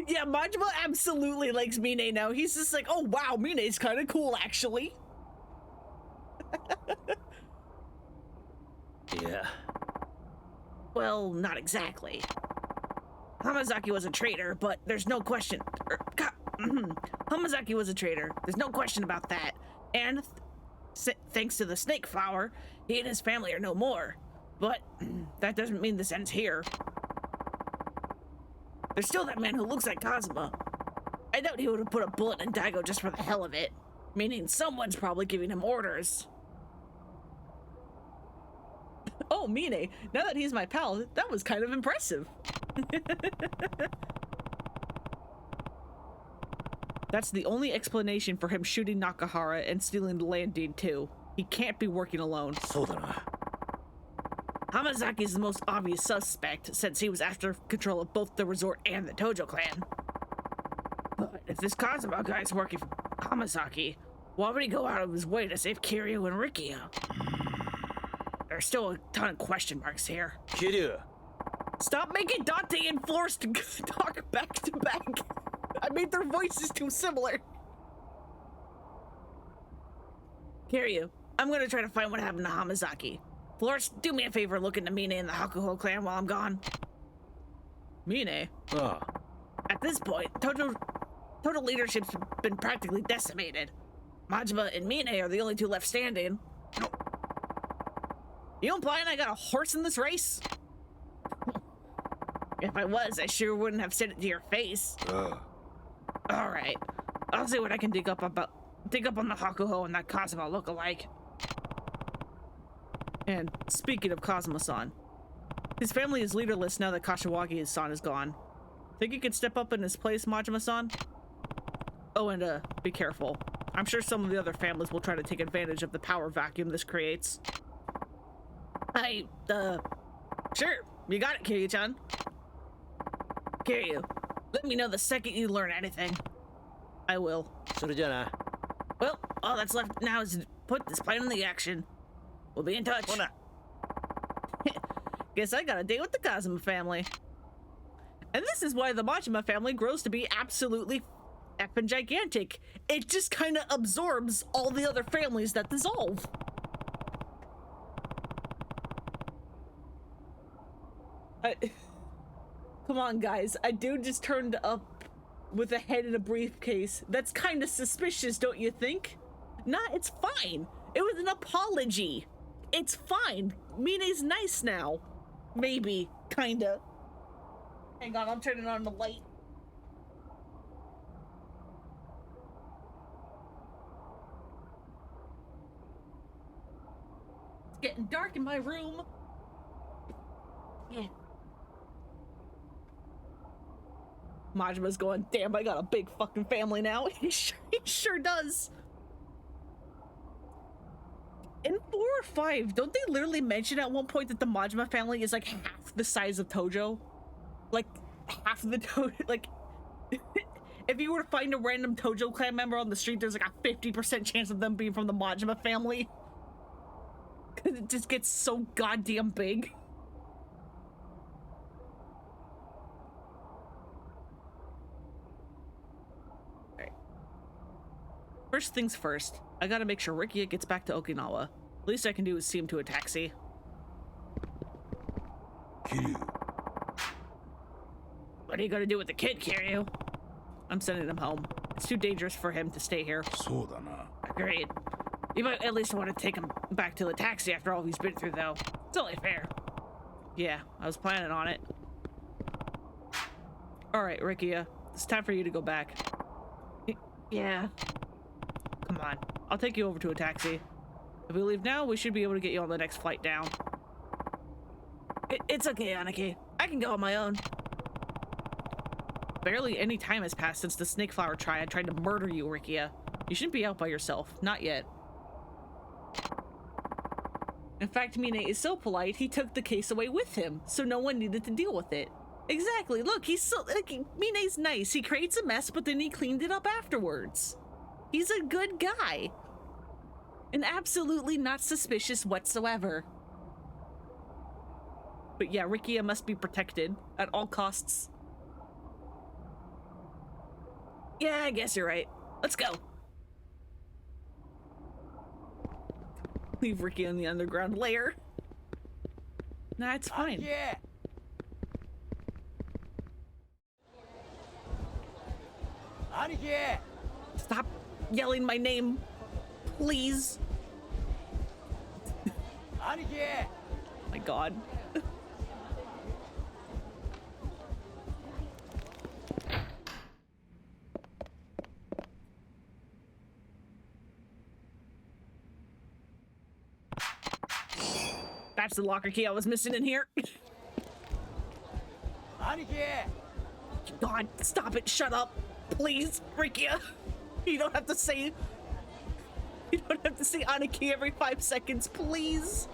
Yeah, Majima absolutely likes Mine now. He's just like, oh wow, Mine's kind of cool actually. Yeah. Well, not exactly. Hamazaki was a traitor, but there's no question. Hamazaki was a traitor. There's no question about that. And thanks to the snake flower, he and his family are no more. But that doesn't mean this ends here. There's still that man who looks like Kazuma. I doubt he would have put a bullet in Daigo just for the hell of it. Meaning someone's probably giving him orders. Oh, Mine, now that he's my pal, that was kind of impressive. That's the only explanation for him shooting Nakahara and stealing the landing too. He can't be working alone. そうだな。 Hamazaki is the most obvious suspect since he was after control of both the resort and the Tojo clan. But if this Kazuma guy's working for Hamazaki, why would he go out of his way to save Kiryu and Rikia? There's still a ton of question marks here. Kiryu. Stop making Dante and Forrest talk back to back. I made their voices too similar. Kiryu, I'm gonna try to find what happened to Hamazaki. Flores, do me a favor, look into Mine and the Hakuho clan while I'm gone. Mine? Ah. At this point, Tojo leadership's been practically decimated. Majima and Mine are the only two left standing. You implying I got a horse in this race? If I was, I sure wouldn't have said it to your face. Alright, I'll see what I can dig up on the Hakuho and that Kazuma look-alike. And speaking of Kazuma-san, his family is leaderless now that Kashiwagi-san is gone. Think you could step up in his place, Majima-san? Oh, and be careful. I'm sure some of the other families will try to take advantage of the power vacuum this creates. Sure, you got it, Kiryu-chan. Kiryu, let me know the second you learn anything. I will. それじゃあな。 Well, all that's left now is to put this plan into action. We'll be in touch. Guess I got a date with the Kazuma family. And this is why the Majima family grows to be absolutely effing gigantic. It just kind of absorbs all the other families that dissolve. Come on, guys. A dude just turned up with a head in a briefcase. That's kind of suspicious, don't you think? Nah, it's fine. It was an apology. It's fine. Mine's nice now. Maybe. Kinda. Hang on, I'm turning on the light. Getting dark in my room. Yeah. Majima's going, damn, I got a big fucking family now. He sure does. In 4 or 5, don't they literally mention at one point that the Majima family is like half the size of Tojo? Like, half of the Tojo, like, if you were to find a random Tojo clan member on the street, there's like a 50% chance of them being from the Majima family. Cause it just gets so goddamn big. Alright. First things first, I gotta make sure Rikia gets back to Okinawa. Least I can do is see him to a taxi. Kiryu. What are you gonna do with the kid, Kiryu? I'm sending him home. It's too dangerous for him to stay here. そうだな。 Agreed. You might at least want to take him back to the taxi after all he's been through, though. It's only fair. Yeah, I was planning on it. Alright, Rikia. It's time for you to go back. Yeah. Come on. I'll take you over to a taxi. If we leave now, we should be able to get you on the next flight down. It's okay, Aniki. I can go on my own. Barely any time has passed since the Snake Flower Triad tried to murder you, Rikia. You shouldn't be out by yourself. Not yet. In fact, Mine is so polite, he took the case away with him, so no one needed to deal with it. Exactly. Look, he's so... Like, Mine's nice. He creates a mess, but then he cleaned it up afterwards. He's a good guy. And absolutely not suspicious whatsoever. But yeah, Rikia must be protected at all costs. Yeah, I guess you're right. Let's go. Leave Ricky in the underground lair. Nah, it's fine. Yeah. Stop yelling my name, please. My God. That's the locker key I was missing in here. God, stop it. Shut up. Please, Rikia. You don't have to say Aniki every 5 seconds, please.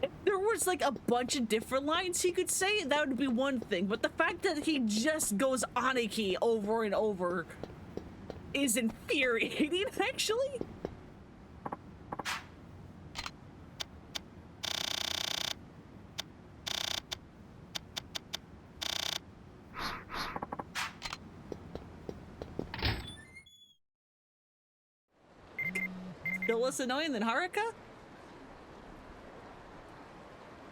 If there was like a bunch of different lines he could say, that would be one thing. But the fact that he just goes Aniki over and over is infuriating, actually. Still less annoying than Haruka?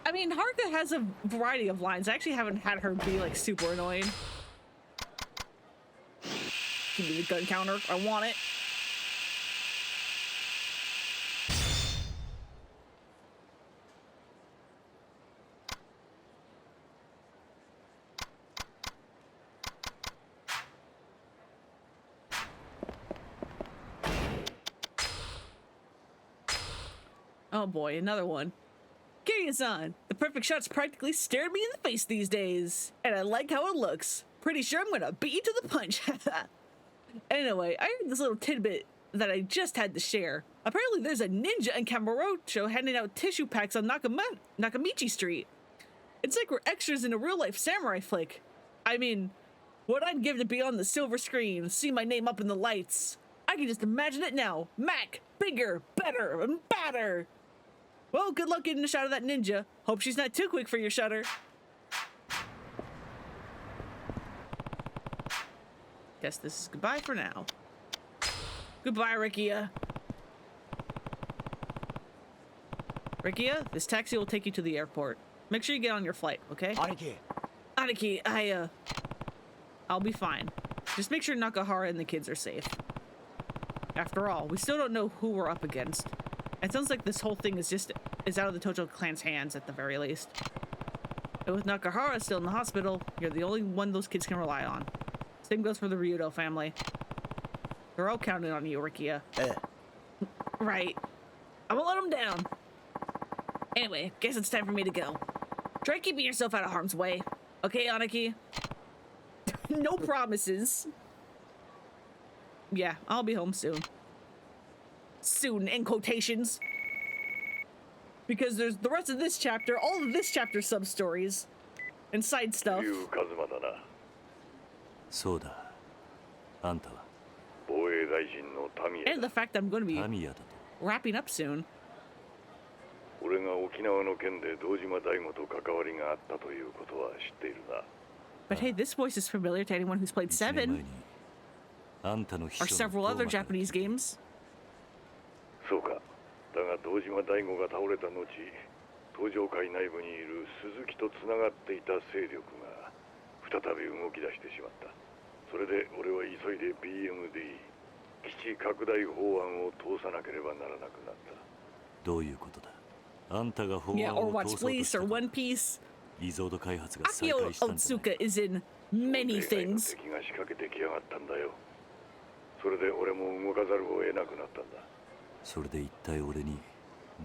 I mean, Haruka has a variety of lines. I actually haven't had her be like super annoying. Give me the gun counter. I want it. Oh boy, another one. Kiryu-san, the perfect shot's practically stared me in the face these days. And I like how it looks. Pretty sure I'm gonna beat you to the punch. Anyway, I heard this little tidbit that I just had to share. Apparently there's a ninja in Kamurocho handing out tissue packs on Nakamichi Street. It's like we're extras in a real-life samurai flick. I mean, what I'd give to be on the silver screen, see my name up in the lights. I can just imagine it now. Mac, bigger, better, and badder. Well, good luck getting a shot of that ninja. Hope she's not too quick for your shutter. Guess this is goodbye for now. Goodbye, Rikia. Rikia, this taxi will take you to the airport. Make sure you get on your flight, okay? Aniki, I'll be fine. Just make sure Nakahara and the kids are safe. After all, we still don't know who we're up against. It sounds like this whole thing is out of the Tojo clan's hands at the very least. And with Nakahara still in the hospital, you're the only one those kids can rely on. Same goes for the Ryudo family. They're all counting on you, Rikia. Right. I won't let them down. Anyway, guess it's time for me to go. Try keeping yourself out of harm's way. Okay, Aniki? No promises. Yeah, I'll be home soon. Soon, in quotations. Because there's the rest of this chapter, all of this chapter's sub-stories and side stuff. カズマだな。そうだ。あんたは 防衛大臣のタミヤ And the だ。 fact that I'm going to be タミヤだと。 wrapping up soon. 俺が沖縄の件で堂島大吾と関わりがあったということは知っているな。 But hey, this voice is familiar to anyone who's played 1年前 Seven にあんたの秘 or 書の several other トーマが Japanese games. そうか。だが堂島大吾が倒れた後、東上会内部にいる鈴木とつながっていた勢力が再び動き出してしまった。それで俺は急いで BMD 基地拡大法案を通さなければならなくなった。どういうことだ。あんたが法 Yeah, 案 or を Watch 通そうと Police した or から One Piece. リゾート開発が再 Akio 開したんじゃない Otsuka is in many 想定外の things. 敵が仕掛けてきやがったんだよ。それで俺も動かざるを得なくなったんだ。それで一体俺に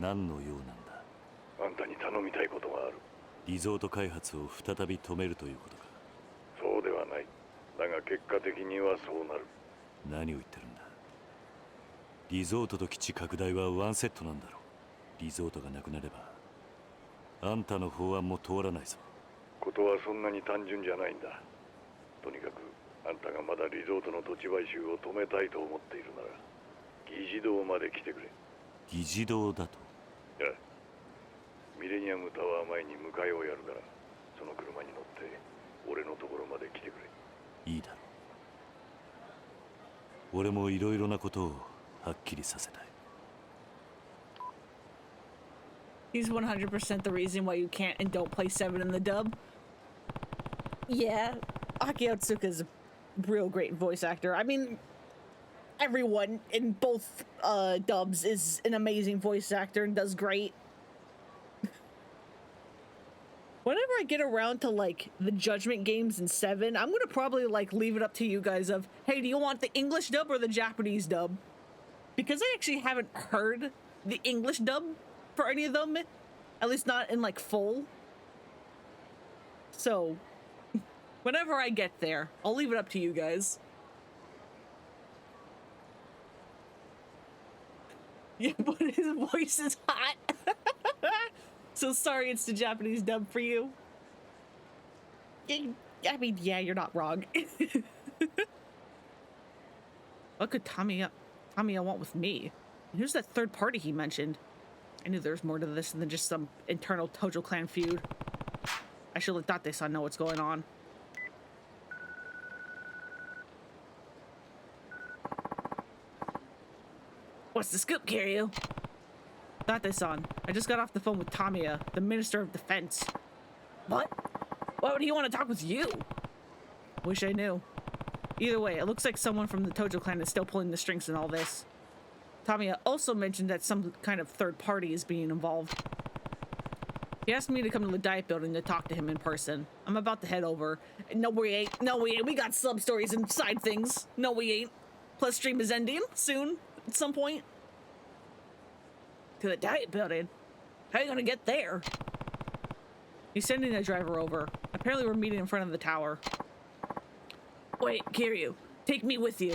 何の用なんだ。あんたに頼みたいことがある。リゾート開発を再び止めるということか。そうではない。だが結果的にはそうなる。何を言ってるんだ。リゾートと基地拡大はワンセットなんだろう。リゾートがなくなればあんたの法案も通らないぞ。ことはそんなに単純じゃないんだ。とにかくあんたがまだリゾートの土地買収を止めたいと思っているなら議事堂まで来てくれ。議事堂だと。いや、ミレニアムタワー前に迎えをやるからその車に乗って俺のところまで来てくれ。いいだろう。俺もいろいろなことをはっきりさせたい。 He's 100% the reason why you can't and don't play 7 in the dub. Yeah, Akio Otsuka is a real great voice actor. I mean, everyone in both dubs is an amazing voice actor and does great. Whenever I get around to like the Judgment games in 7, I'm gonna probably like leave it up to you guys of, hey, do you want the English dub or the Japanese dub? Because I actually haven't heard the English dub for any of them, at least not in like full. So whenever I get there, I'll leave it up to you guys. Yeah, but his voice is hot. So sorry it's the Japanese dub for you. I mean, yeah, you're not wrong. What could Tamiya want with me? And who's that third party he mentioned? I knew there was more to this than just some internal Tojo clan feud. I should let Date-san know what's going on. What's the scoop, Kiryu? Date-san, I just got off the phone with Tamiya, the Minister of Defense. What? Why would he want to talk with you? Wish I knew. Either way, it looks like someone from the Tojo clan is still pulling the strings in all this. Tamiya also mentioned that some kind of third party is being involved. He asked me to come to the Diet Building to talk to him in person. I'm about to head over. No, we ain't. No, we ain't. We got sub-stories and side things. No, we ain't. Plus, stream is ending soon, at some point. To the Diet Building? How are you gonna get there? He's sending a driver over. Apparently, we're meeting in front of the tower. Wait, Kiryu, take me with you.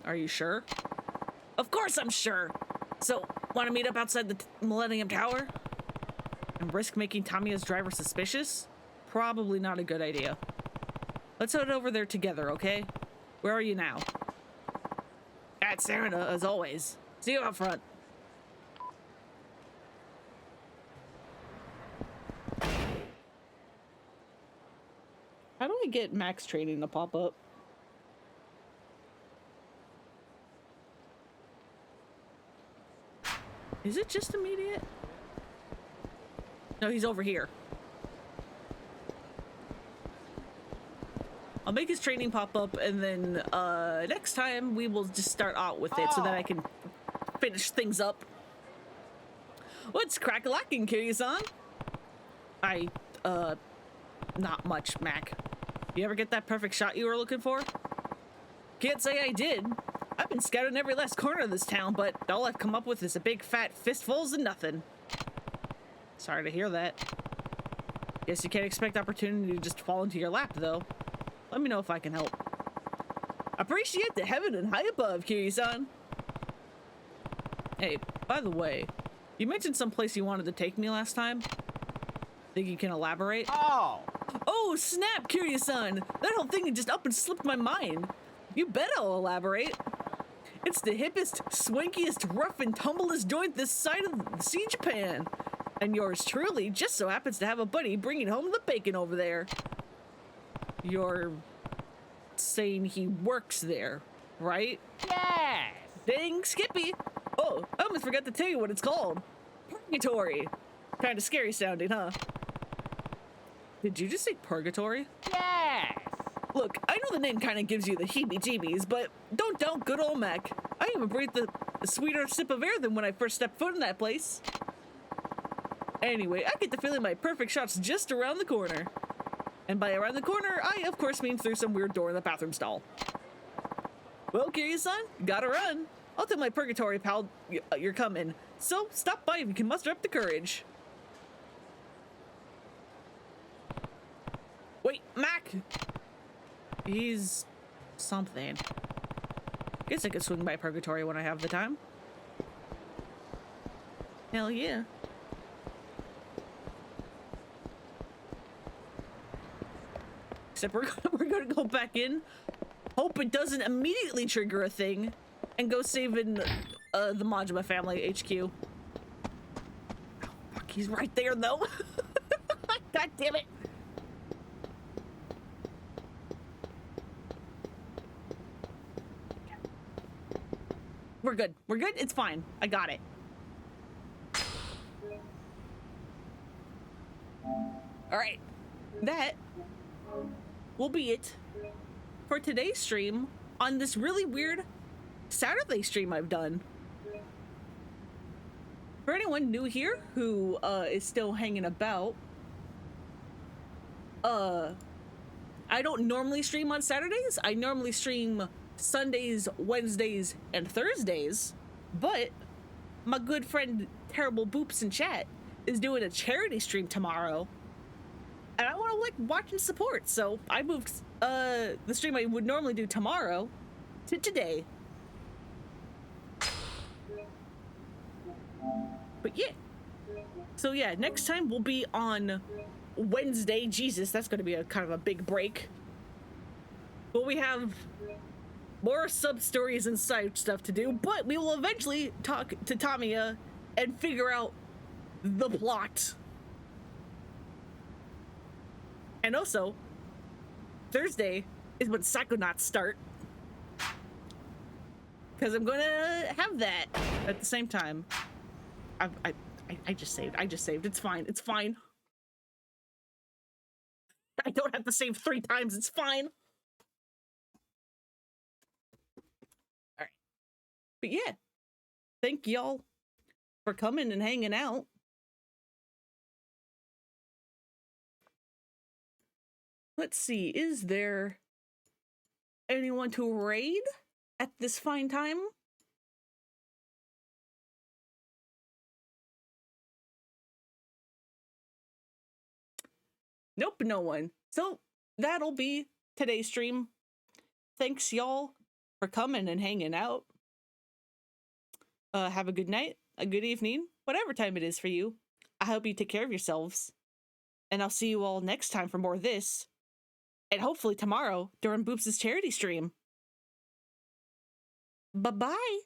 Are you sure? Of course I'm sure. So, want to meet up outside the Millennium Tower? And risk making Tamiya's driver suspicious? Probably not a good idea. Let's head over there together, okay? Where are you now? At Serena, as always. See you out front. How do I get max training to pop up? Is it just immediate? No, he's over here. I'll make his training pop up, and then next time we will just start out with it so that I can finish things up. What's crack-a-lacking, Kiryu-san? I Not much, Mac. You ever get that perfect shot you were looking for? Can't say I did. I've been scouting every last corner of this town, but all I've come up with is a big fat fistfuls of nothing. Sorry to hear that. Guess you can't expect opportunity to just fall into your lap, though. Let me know if I can help. Appreciate the heaven and high above, Kiryu-san. Hey, by the way, you mentioned some place you wanted to take me last time. Think you can elaborate? Oh, snap, Kiryu-san! That whole thing had just up and slipped my mind. You bet I'll elaborate. It's the hippest, swankiest, rough and tumblest joint this side of the Sea Japan. And yours truly just so happens to have a buddy bringing home the bacon over there. You're saying he works there, right? Yes! Dang, Skippy! Oh, I almost forgot to tell you what it's called. Purgatory. Kinda scary sounding, huh? Did you just say purgatory? Yes! Look, I know the name kinda gives you the heebie-jeebies, but don't doubt good old Mac. I even breathed a sweeter sip of air than when I first stepped foot in that place. Anyway, I get the feeling my perfect shot's just around the corner. And by around the corner, I of course mean through some weird door in the bathroom stall. Well, Kiryu-san, gotta run. I'll tell my purgatory pal you're coming, so stop by if you can muster up the courage. Wait, Mac! He's something. Guess I could swing by purgatory when I have the time. Hell yeah. Except we're gonna go back in, hope it doesn't immediately trigger a thing, and go saving the Majima family HQ. Oh, fuck, he's right there though. God damn it. We're good. We're good. It's fine. I got it. All right. That will be it for today's stream on this really weird Saturday stream I've done. For anyone new here who is still hanging about, I don't normally stream on Saturdays. I normally stream Sundays, Wednesdays, and Thursdays, but my good friend Terrible Boops in chat is doing a charity stream tomorrow. And I want to like watch and support, so I moved the stream I would normally do tomorrow to today. But yeah. So yeah, next time we'll be on Wednesday. Jesus, that's going to be a kind of a big break. But we have more sub-stories and side stuff to do, but we will eventually talk to Tamiya and figure out the plot. And also, Thursday is when Psychonauts start. Because I'm gonna have that at the same time. I just saved. It's fine. It's fine. I don't have to save 3 times. It's fine. Alright. But yeah. Thank y'all for coming and hanging out. Let's see, is there anyone to raid at this fine time? Nope, no one. So that'll be today's stream. Thanks y'all for coming and hanging out. Have a good night, a good evening, whatever time it is for you. I hope you take care of yourselves. And I'll see you all next time for more of this. And hopefully tomorrow during Boops' charity stream. Bye-bye.